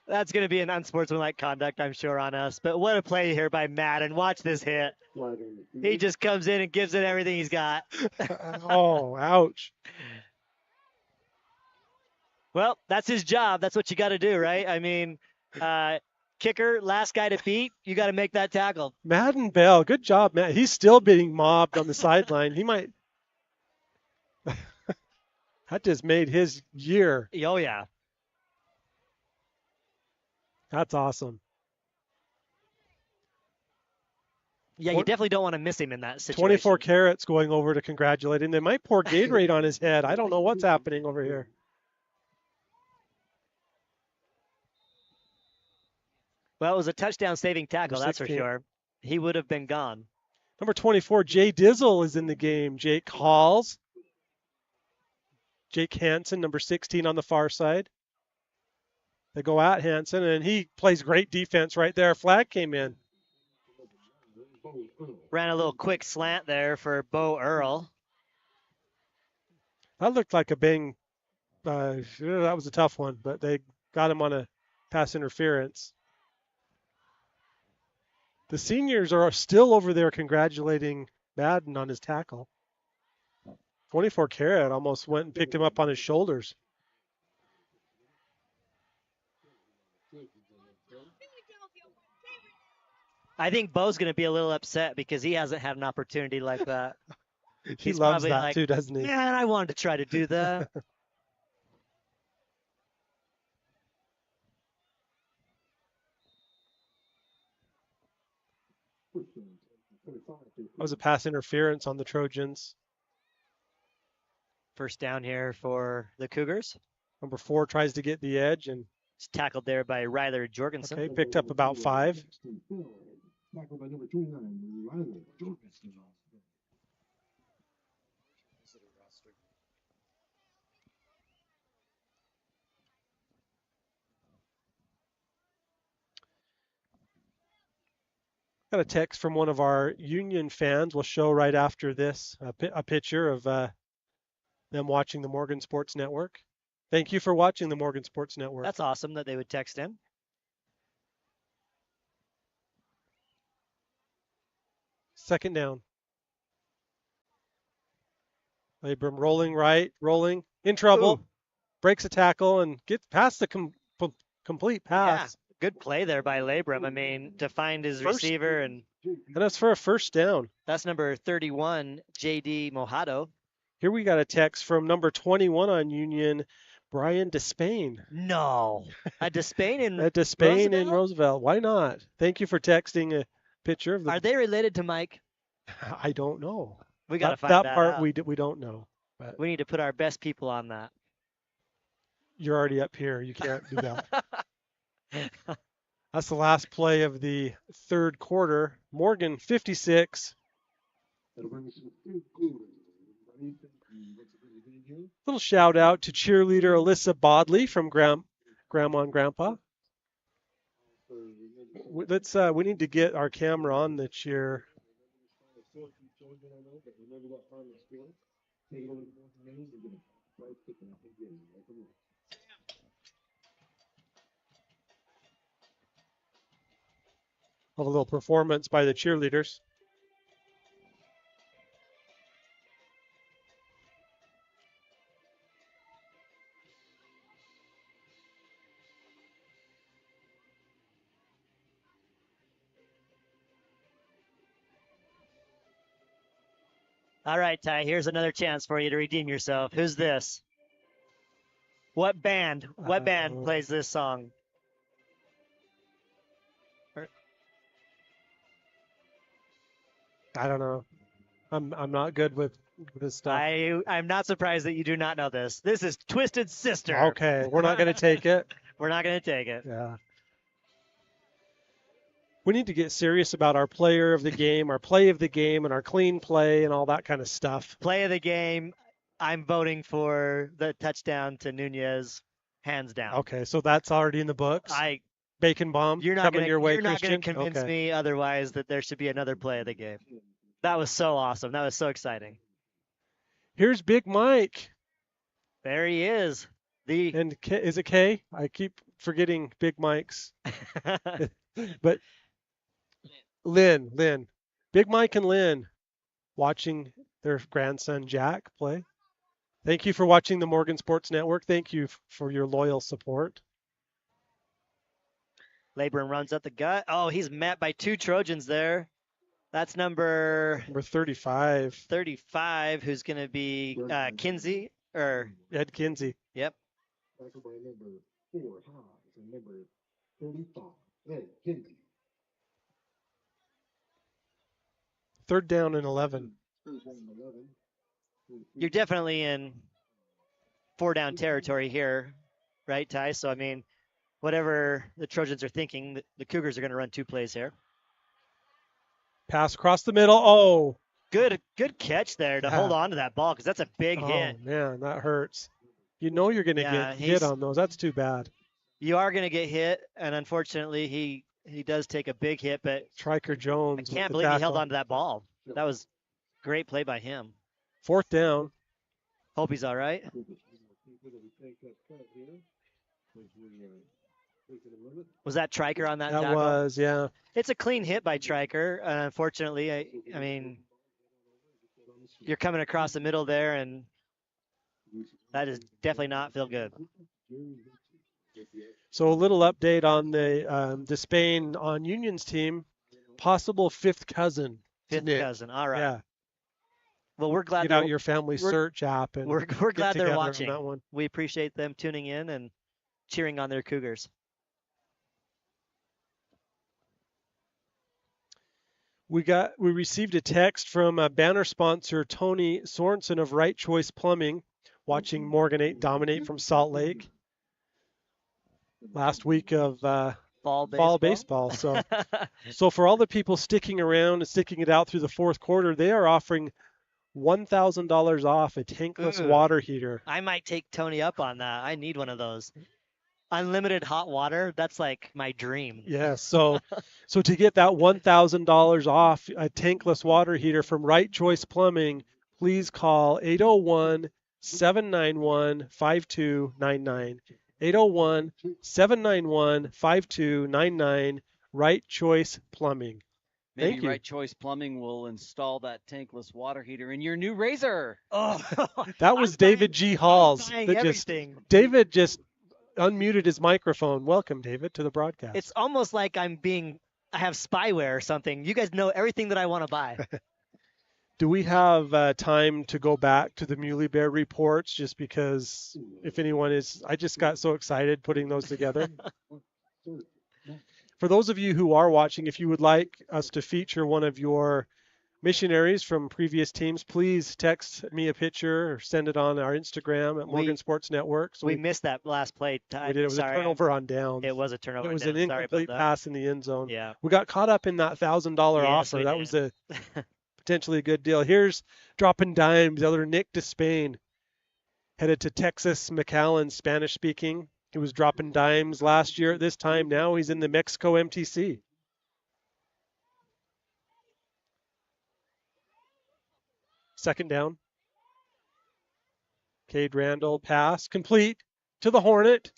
That's going to be an unsportsmanlike conduct, I'm sure, on us. But what a play here by Madden. Watch this hit. He just comes in and gives it everything he's got. Oh, ouch. Well, that's his job. That's what you got to do, right? I mean, kicker, last guy to beat, you got to make that tackle. Madden Bell, good job, Matt. He's still being mobbed on the sideline. He might. That just made his year. Oh, yeah. That's awesome. Yeah, you definitely don't want to miss him in that situation. 24 carats going over to congratulate him. They might pour Gatorade on his head. I don't know what's happening over here. Well, it was a touchdown-saving tackle, that's for sure. He would have been gone. Number 24, Jay Dizzle is in the game. Jake Halls. Jake Hansen, number 16 on the far side. They go at Hansen, and he plays great defense right there. Flag came in. Ran a little quick slant there for Bo Earl. That looked like a bang. That was a tough one, but they got him on a pass interference. The seniors are still over there congratulating Madden on his tackle. 24 carat almost went and picked him up on his shoulders. I think Bo's going to be a little upset because he hasn't had an opportunity like that. He He's loves probably that like, too, doesn't he? Man, I wanted to try to do that. That was a pass interference on the Trojans. First down here for the Cougars. Number 4 tries to get the edge, and it's tackled there by Ryler Jorgensen. Okay, picked up about 5. Tackled by number 29, Ryler Jorgensen. Got a text from one of our Union fans. We'll show right after this a picture of them watching the Morgan Sports Network. Thank you for watching the Morgan Sports Network. That's awesome that they would text in. Second down. Labrum rolling right, rolling, in trouble, Ooh. Breaks a tackle and gets past the complete pass. Yeah, good play there by Labrum. I mean, to find his receiver and that's for a first down. That's number 31, J.D. Mojado. Here we got a text from number 21 on Union, Brian Despain. No, a Despain in a Despain Roosevelt? in Roosevelt. Why not? Thank you for texting a picture of the. Are they related to Mike? I don't know. We got to find that part. out. We don't know. But we need to put our best people on that. You're already up here. You can't do that. That's the last play of the third quarter. Morgan 56. Little shout out to cheerleader Alyssa Bodley from Grandma and Grandpa. We need to get our camera on the cheer. Have a little performance by the cheerleaders. All right, Ty, here's another chance for you to redeem yourself. Who's this? What band? What band plays this song? I don't know. I'm not good with this stuff. I'm not surprised that you do not know this. This is Twisted Sister. Okay, we're not going to take it. We're not going to take it. Yeah. We need to get serious about our player of the game, our play of the game, and our clean play and all that kind of stuff. Play of the game. I'm voting for the touchdown to Nunez, hands down. Okay, so that's already in the books. Bacon bomb You're not coming gonna your way, you're not Christian. gonna convince Okay. me otherwise that there should be another play of the game. That was so awesome. That was so exciting. Here's Big Mike. There he is. And is it K? I keep forgetting Big Mike's. But Lynn. Big Mike and Lynn watching their grandson Jack play. Thank you for watching the Morgan Sports Network. Thank you for your loyal support. Laborn runs up the gut. Oh, he's met by 2 Trojans there. That's number 35. 35, who's going to be Kinsey or Ed Kinsey. Yep. Tackled by number 4, Haas, and number 35, Ed Kinsey. Third down and 11. You're definitely in 4-down territory here, right, Ty? So, I mean, whatever the Trojans are thinking, the Cougars are going to run 2 plays here. Pass across the middle. Oh. Good catch there to hold on to that ball because that's a big hit. Oh, man, that hurts. You know you're going to get hit on those. That's too bad. You are going to get hit, and unfortunately, he does take a big hit, but Triker Jones. I can't believe he held on to that ball. That was great play by him. 4th down. Hope he's all right. Was that Triker on that tackle? That was, yeah. It's a clean hit by Triker. Unfortunately, I mean, you're coming across the middle there, and that does definitely not feel good. So a little update on the Despain on Union's team. Possible 5th cousin. 5th cousin. All right. Yeah. Well, we're glad get out your family search app and we're glad they're watching. That one. We appreciate them tuning in and cheering on their Cougars. We received a text from a banner sponsor Tony Sorensen of Right Choice Plumbing, watching Morgan 8 dominate from Salt Lake last week of fall baseball. So, so for all the people sticking around and sticking it out through the 4th quarter, they are offering $1,000 off a tankless water heater. I might take Tony up on that. I need one of those. Unlimited hot water, that's like my dream. Yeah, so to get that $1,000 off a tankless water heater from Right Choice Plumbing, please call 801-791-5299. 801-791-5299, Right Choice Plumbing. Maybe Right Choice Plumbing will install that tankless water heater in your new Razor. Oh, that was David G. Halls. David just unmuted his microphone. Welcome, David, to the broadcast. It's almost like I have spyware or something. You guys know everything that I want to buy. Do we have time to go back to the Muley Bear reports? Just because if anyone is, I just got so excited putting those together. For those of you who are watching, if you would like us to feature one of your missionaries from previous teams, please text me a picture or send it on our Instagram at Morgan Sports Network. So we missed that last play. We did. It was a turnover on downs. It was a turnover. It was an incomplete pass in the end zone. Yeah. We got caught up in that $1,000 offer. That was a potentially a good deal. Here's dropping dimes. The other Nick Despain headed to Texas McAllen, Spanish speaking. He was dropping dimes last year at this time. Now he's in the Mexico MTC. Second down. Cade Randall pass complete to the Hornet.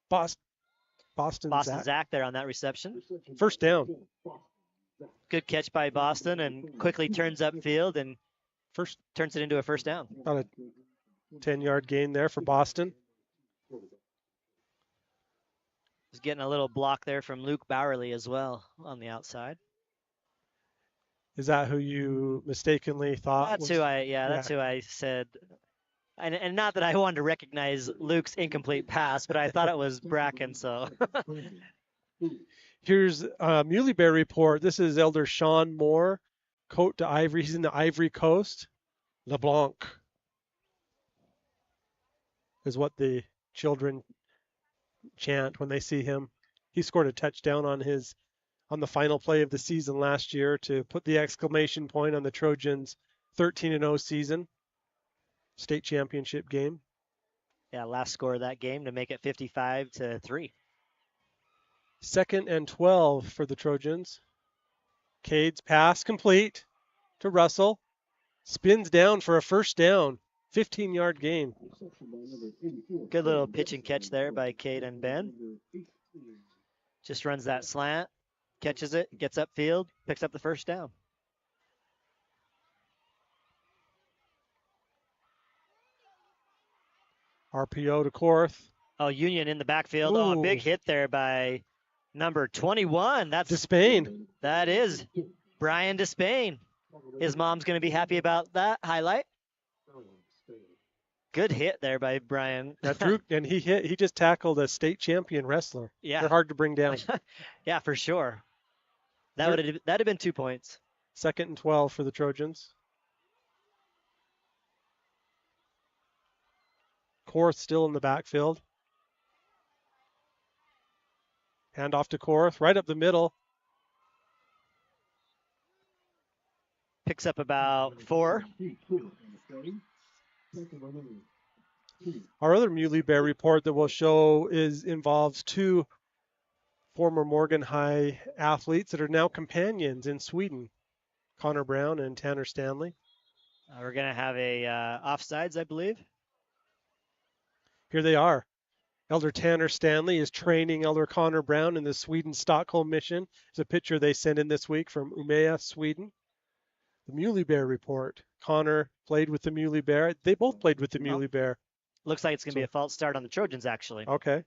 Boston Zach there on that reception. First down. Good catch by Boston and quickly turns upfield and turns it into a first down. About a 10-yard gain there for Boston. He's getting a little block there from Luke Bowerly as well on the outside. Is that who you mistakenly thought? That's who I said. And not that I wanted to recognize Luke's incomplete pass, but I thought it was Bracken, so. Here's a Muley Bear report. This is Elder Sean Moore, Cote d'Ivory. He's in the Ivory Coast. LeBlanc is what the children chant when they see him. He scored a touchdown on the final play of the season last year to put the exclamation point on the Trojans' 13-0 season. state championship game. Yeah, last score of that game to make it 55-3. 2nd and 12 for the Trojans. Cade's pass complete to Russell. Spins down for a first down. 15-yard gain. Good little pitch and catch there by Cade and Ben. Just runs that slant, catches it, gets upfield, picks up the first down. RPO to Korth. Oh, Union in the backfield. Ooh. Oh, big hit there by number 21. That's Despain. That is Brian Despain. His mom's going to be happy about that highlight. Good hit there by Brian. That Drew, and he just tackled a state champion wrestler. Yeah. They're hard to bring down. Yeah, for that'd have been 2 points. 2nd and 12 for the Trojans. Korth still in the backfield. Hand off to Korth, right up the middle. Picks up about 4. Our other Muley Bear report that we'll show involves 2 former Morgan High athletes that are now companions in Sweden, Connor Brown and Tanner Stanley. We're going to have a offsides, I believe. Here they are. Elder Tanner Stanley is training Elder Connor Brown in the Sweden-Stockholm mission. It's a picture they sent in this week from Umeå, Sweden. The Muley Bear report. Connor played with the Muley Bear. They both played with the Muley Bear. Looks like it's going to be a false start on the Trojans, actually. Okay.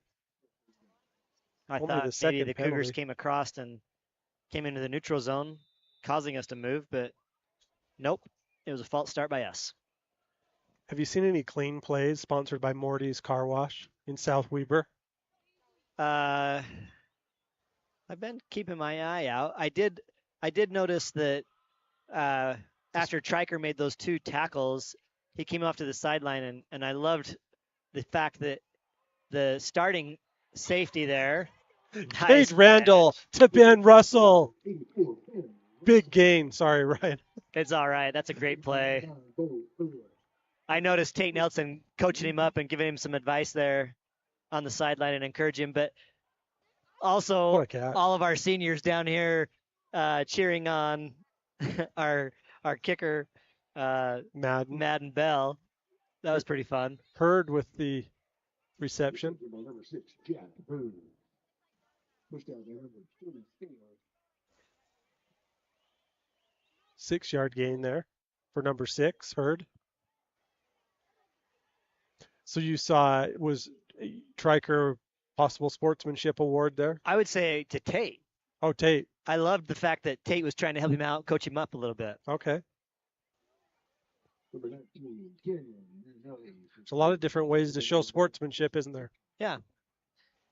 I Only thought the maybe the second Cougars penalty. came across and came into the neutral zone, causing us to move, but nope. It was a false start by us. Have you seen any clean plays sponsored by Morty's Car Wash in South Weber? I've been keeping my eye out. I did notice that after Triker made those 2 tackles, he came off to the sideline, and I loved the fact that the starting safety there. Cade Randall to Ben Russell. Big gain. Sorry, Ryan. It's all right. That's a great play. I noticed Tate Nelson coaching him up and giving him some advice there on the sideline and encouraging him, but also all of our seniors down here cheering on our kicker, Madden Bell. That was pretty fun. Heard with the reception. 6-yard gain there for number 6, Heard. So you saw it was Triker possible sportsmanship award there? I would say to Tate. Oh, Tate. I loved the fact that Tate was trying to help him out, coach him up a little bit. Okay. There's a lot of different ways to show sportsmanship, isn't there? Yeah.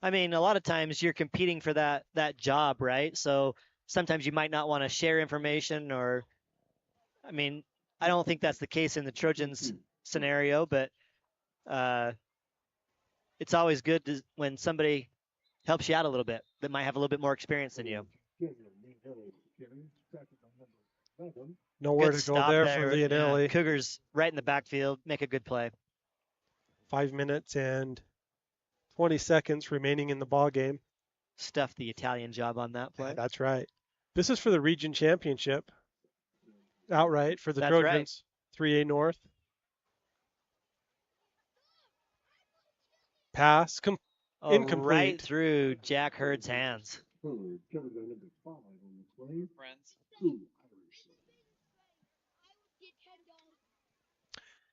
I mean, a lot of times you're competing for that job, right? So sometimes you might not want to share information or, I mean, I don't think that's the case in the Trojans scenario, but it's always good when somebody helps you out a little bit that might have a little bit more experience than you. Nowhere Good to go stop there for Leonelli. Cougars right in the backfield, make a good play. 5 minutes and 20 seconds remaining in the ball game. Stuffed the Italian job on that play. That's right. This is for the region championship. Outright for the That's Trojans. Right. 3A North. Pass incomplete. Right through Jack Hurd's hands.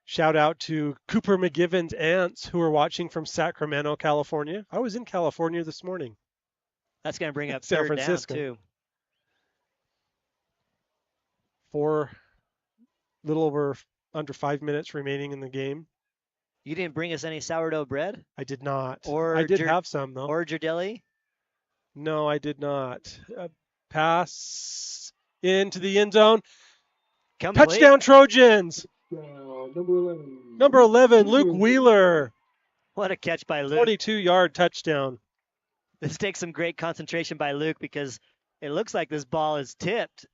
Shout out to Cooper McGivens' aunts who are watching from Sacramento, California. I was in California this morning. That's going to bring up San third Francisco. down, too. under 5 minutes remaining in the game. You didn't bring us any sourdough bread? I did not. Or I did have some, though. Or Girdelli? No, I did not. Pass into the end zone. Complete. Touchdown, Trojans! Number 11, Luke Wheeler. What a catch by Luke. 22-yard touchdown. This takes some great concentration by Luke because it looks like this ball is tipped.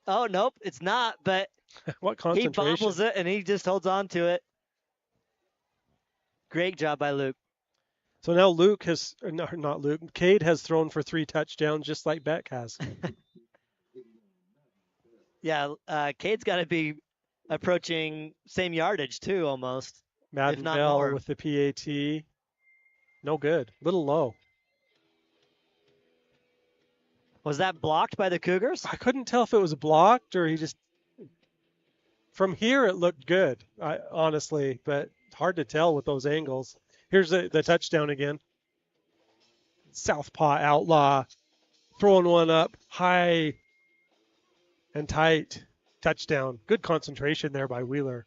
Oh, nope, it's not, but What He concentration. bobbles it and he just holds on to it. Great job by Luke. So now Luke has, no, not Luke, Cade has thrown for 3 touchdowns just like Beck has. Yeah, Cade's got to be approaching same yardage too, almost, if not Maddenville more. with the PAT. No good. Little low. Was that blocked by the Cougars? I couldn't tell if it was blocked or he just. From here, it looked good, honestly, but hard to tell with those angles. Here's the touchdown again. Southpaw Outlaw throwing one up high and tight. Touchdown. Good concentration there by Wheeler.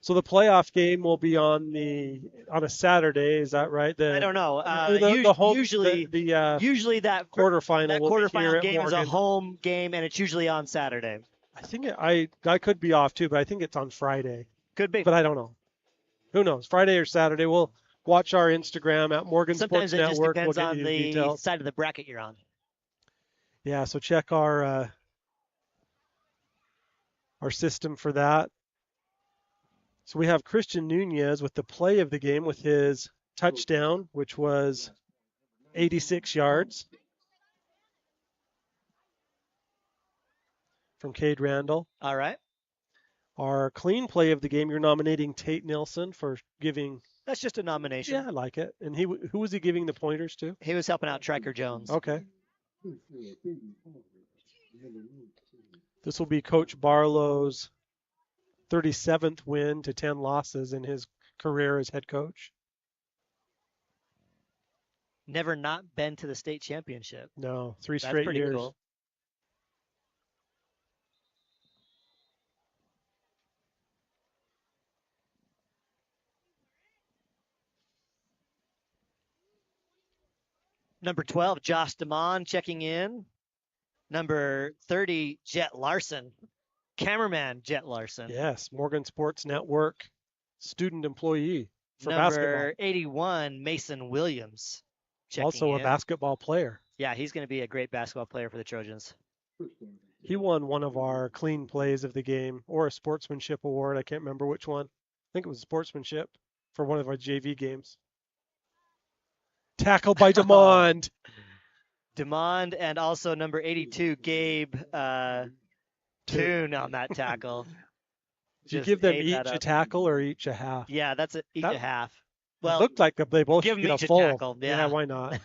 So the playoff game will be on a Saturday. Is that right? I don't know. Usually usually that quarterfinal that will be here quarterfinal at game is a Morgan. home game, and it's usually on Saturday. I think I could be off too, but I think it's on Friday. Could be. But I don't know. Who knows? Friday or Saturday. We'll watch our Instagram at Morgan Sometimes Sports it just Network. depends We'll get on you the details. side of the bracket you're on. Yeah, so check our system for that. So we have Christian Nunez with the play of the game with his touchdown, which was 86 yards from Cade Randall. All right. Our clean play of the game, you're nominating Tate Nilsson for giving. That's just a nomination. Yeah, I like it. And who was he giving the pointers to? He was helping out Triker Jones. Okay. This will be Coach Barlow's 37th win to 10 losses in his career as head coach. Never not been to the state championship. No, 3 That's straight pretty years. cool. Number 12, Josh DeMond checking in. Number 30, Jet Larson. Cameraman Jet Larson. Yes, Morgan Sports Network student employee for Number basketball. 81, Mason Williams. Checking Also a in. basketball player. Yeah, he's going to be a great basketball player for the Trojans. He won one of our clean plays of the game or a sportsmanship award. I can't remember which one. I think it was sportsmanship for one of our JV games. Tackle by DeMond. DeMond and also number 82, Gabe Toon on that tackle. Did you Just give them ate each that a up. tackle or each a half? Yeah, that's each a half. It Well, looked like they both give should them get each a a full. tackle, yeah. Why not?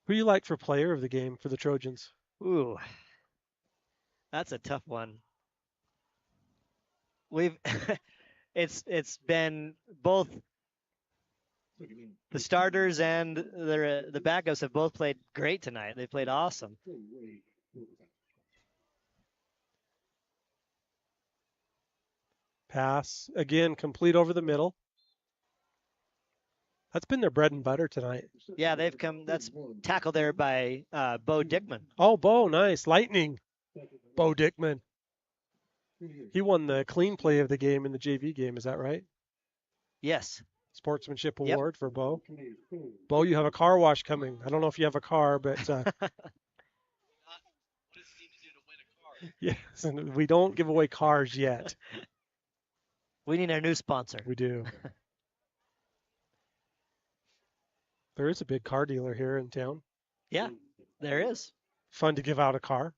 Who you like for player of the game for the Trojans? Ooh, that's a tough one. We've it's been both the starters and the backups have both played great tonight. They played awesome. Pass again, complete over the middle. That's been their bread and butter tonight. Yeah, they've come. That's tackle there by Bo Dickman. Oh, Bo, nice. Lightning. Bo Dickman. He won the clean play of the game in the JV game. Is that right? Yes. Sportsmanship Yep. award for Bo. Bo, you have a car wash coming. I don't know if you have a car, but yes, and we don't give away cars yet. We need a new sponsor. We do. There is a big car dealer here in town. Yeah, there is. Fun to give out a car.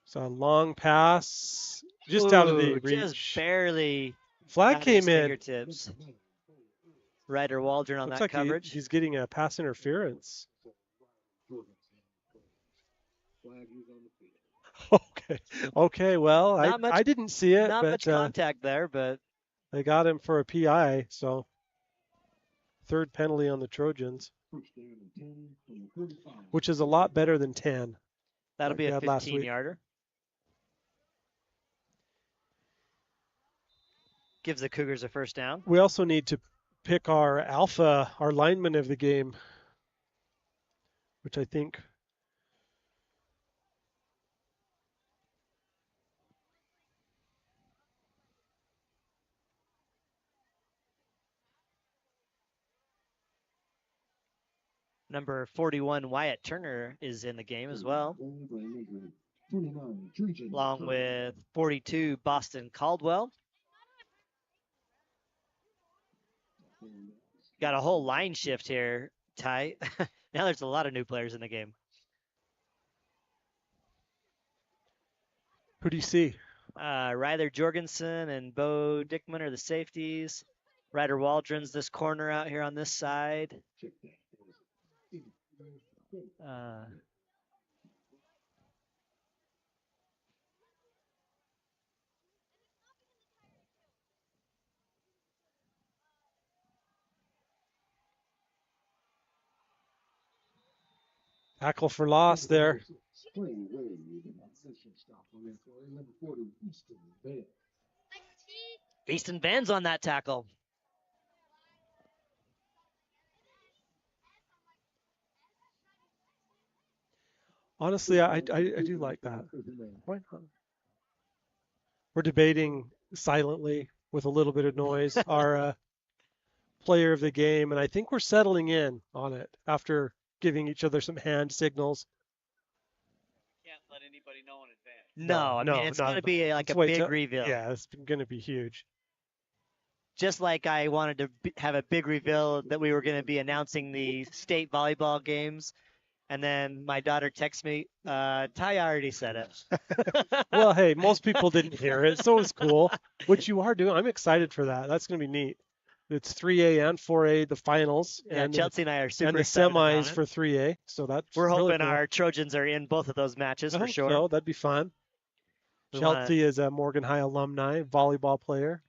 So a long pass, just out of the Ooh, reach. just barely. Flag out of his came in. Fingertips. Ryder Waldron on Looks that like coverage. he's getting a pass interference. Okay. Well, I didn't see it, Not but much contact there, but they got him for a PI. So third penalty on the Trojans, which is a lot better than 10. that'll like be we a had last week. 15-yarder. Gives the Cougars a first down. We also need to pick our alpha, our lineman of the game, which I think Number 41, Wyatt Turner, is in the game as well, along with 42, Boston Caldwell. Got a whole line shift here, Ty. Now there's a lot of new players in the game. Who do you see? Ryder Jorgensen and Bo Dickman are the safeties. Ryder Waldron's this corner out here on this side. Tackle for loss there. Easton Van's on that tackle. Honestly, I do like that. Why not? We're debating silently with a little bit of noise our player of the game, and I think we're settling in on it after giving each other some hand signals. Can't let anybody know in advance. No, I mean, it's going to be like a big reveal. Yeah, it's going to be huge. Just like I wanted to have a big reveal that we were going to be announcing the state volleyball games. And then my daughter texts me, Ty already said it. Well, hey, most people didn't hear it, so it's cool. What you are doing, I'm excited for that. That's going to be neat. It's 3A and 4A, the finals. Yeah, and Chelsea and I are super and the excited semis about it. for 3A. So that's We're really hoping cool. our Trojans are in both of those matches for sure. So that'd be fun. Chelsea is a Morgan High alumni volleyball player.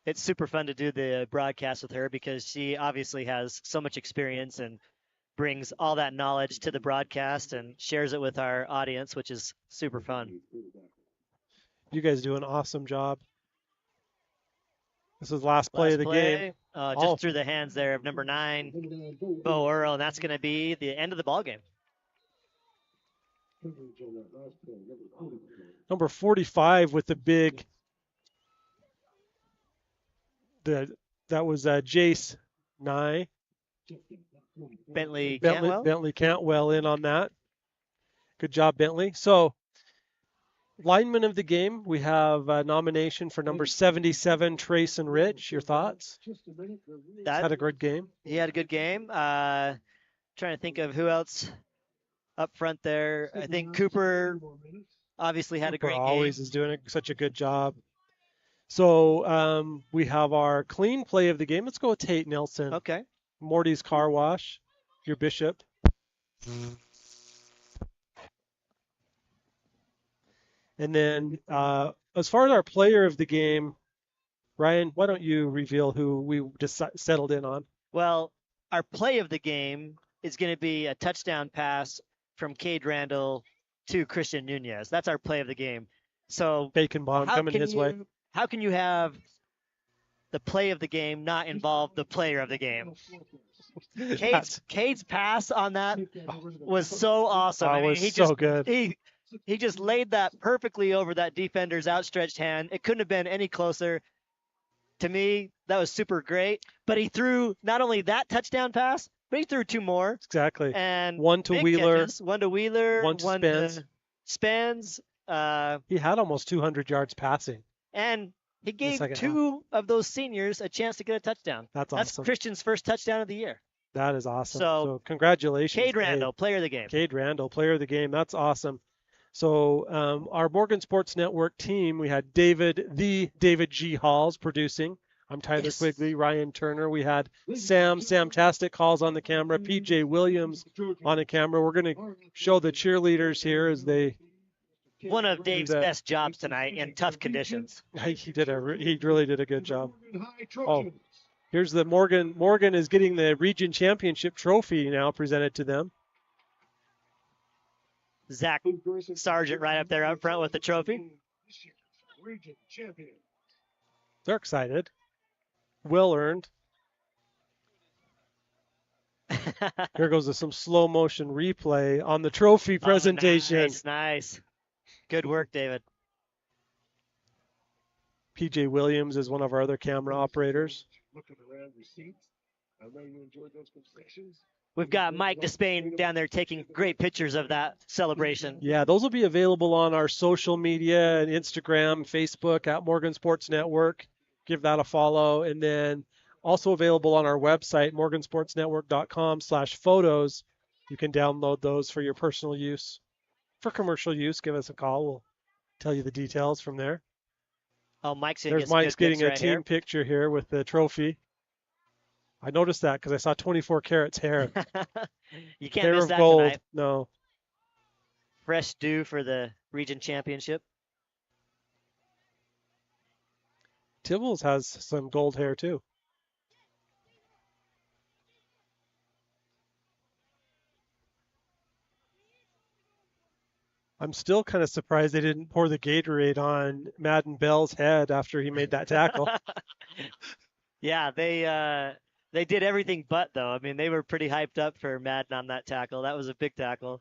It's super fun to do the broadcast with her because she obviously has so much experience and brings all that knowledge to the broadcast and shares it with our audience, which is super fun. You guys do an awesome job. This is last play of the game. Just through the hands there of number 9, Bo Earl, and that's going to be the end of the ball game. Number 45 with the big. That was Jace Nye. Bentley Cantwell. Bentley Cantwell in on that. Good job, Bentley. So, lineman of the game, we have a nomination for number 77, Trayson Rich. Your thoughts? Had a good game. He had a good game. Trying to think of who else up front there. I think Cooper obviously had a great game. Always is doing such a good job. So we have our clean play of the game. Let's go with Tate Nelson. Okay. Morty's Car Wash, your bishop. And then as far as our player of the game, Ryan, why don't you reveal who we just settled in on? Well, our play of the game is going to be a touchdown pass from Cade Randall to Christian Nunez. That's our play of the game. So Bacon bomb coming his way. How can you have the play of the game not involve the player of the game? Cade's pass on that was so awesome. That was so good. He just laid that perfectly over that defender's outstretched hand. It couldn't have been any closer. To me, that was super great. But he threw not only that touchdown pass, but he threw 2 more. Exactly. And one to Wheeler. Catches. One to Wheeler. One to Spence. He had almost 200 yards passing. And he gave 2 of those seniors a chance to get a touchdown. That's awesome. Christian's first touchdown of the year. That is awesome. So congratulations. Cade Randall, player of the game. Cade Randall, player of the game. That's awesome. So our Morgan Sports Network team, we had David G. Halls producing. I'm Tyler Quigley, Ryan Turner. We had Sam Tastic Halls on the camera, PJ Williams on the camera. We're going to show the cheerleaders here as they. One of Dave's best jobs tonight in tough conditions. He really did a good job. Oh, here's the Morgan. Morgan is getting the region championship trophy now presented to them. Zach Sargent right up there up front with the trophy. They're excited. Well earned. Here goes some slow motion replay on the trophy presentation. Nice. Good work, David. PJ Williams is one of our other camera operators. Looking around your seats. I know you enjoyed those concessions. we've got Mike Despain down there taking great pictures of that celebration. Yeah, those will be available on our social media and Instagram, Facebook at Morgan Sports Network. Give that a follow. And then also available on our website, morgansportsnetwork.com/photos. You can download those for your personal use. For commercial use, give us a call. We'll tell you the details from there. Oh, Mike's There's Mike's getting a team picture here with the trophy. I noticed that because I saw 24 carats hair. You can't hair miss of that gold. tonight. No. Fresh dew for the region championship. Tibbles has some gold hair too. I'm still kind of surprised they didn't pour the Gatorade on Madden Bell's head after he made that tackle. Yeah, they did everything but, though. I mean, they were pretty hyped up for Madden on that tackle. That was a big tackle.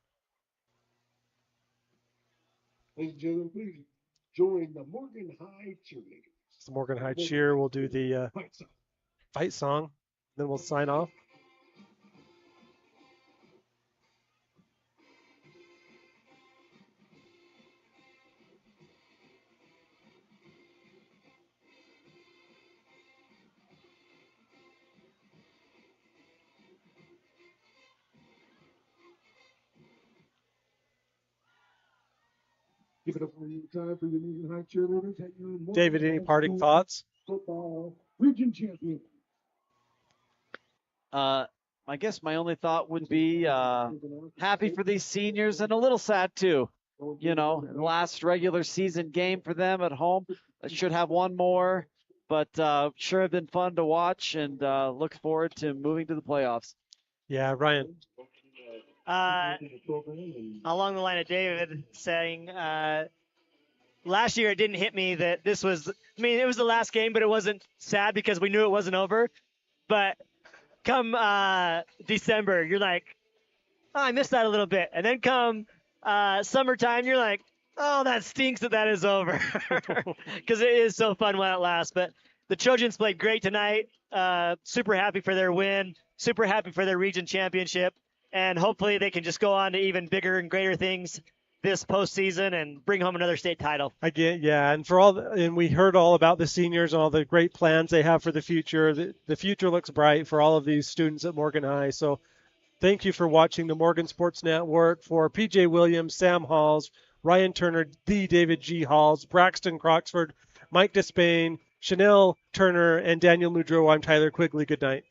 Ladies and gentlemen, please join the Morgan High cheerleaders. So Morgan High cheer will do the fight song. Then we'll sign off. Give it up one more time for the Morgan High cheerleaders. At your Morgan David, any High parting School thoughts? Football region champion. I guess my only thought would be happy for these seniors and a little sad too. You know, last regular season game for them at home. I should have one more, but sure have been fun to watch and look forward to moving to the playoffs. Yeah, Ryan. Along the line of David saying, last year it didn't hit me that this was, I mean, it was the last game, but it wasn't sad because we knew it wasn't over. But come December, you're like, oh, I missed that a little bit. And then come summertime, you're like, oh, that stinks that is over. Because it is so fun while it lasts. But the Trojans played great tonight. Super happy for their win. Super happy for their region championship. And hopefully they can just go on to even bigger and greater things this postseason and bring home another state title. Again, yeah, and and we heard all about the seniors and all the great plans they have for the future. The future looks bright for all of these students at Morgan High. So thank you for watching the Morgan Sports Network. For PJ Williams, Sam Halls, Ryan Turner, the David G. Halls, Braxton Croxford, Mike Despain, Chanel Turner, and Daniel Mudro, I'm Tyler Quigley. Good night.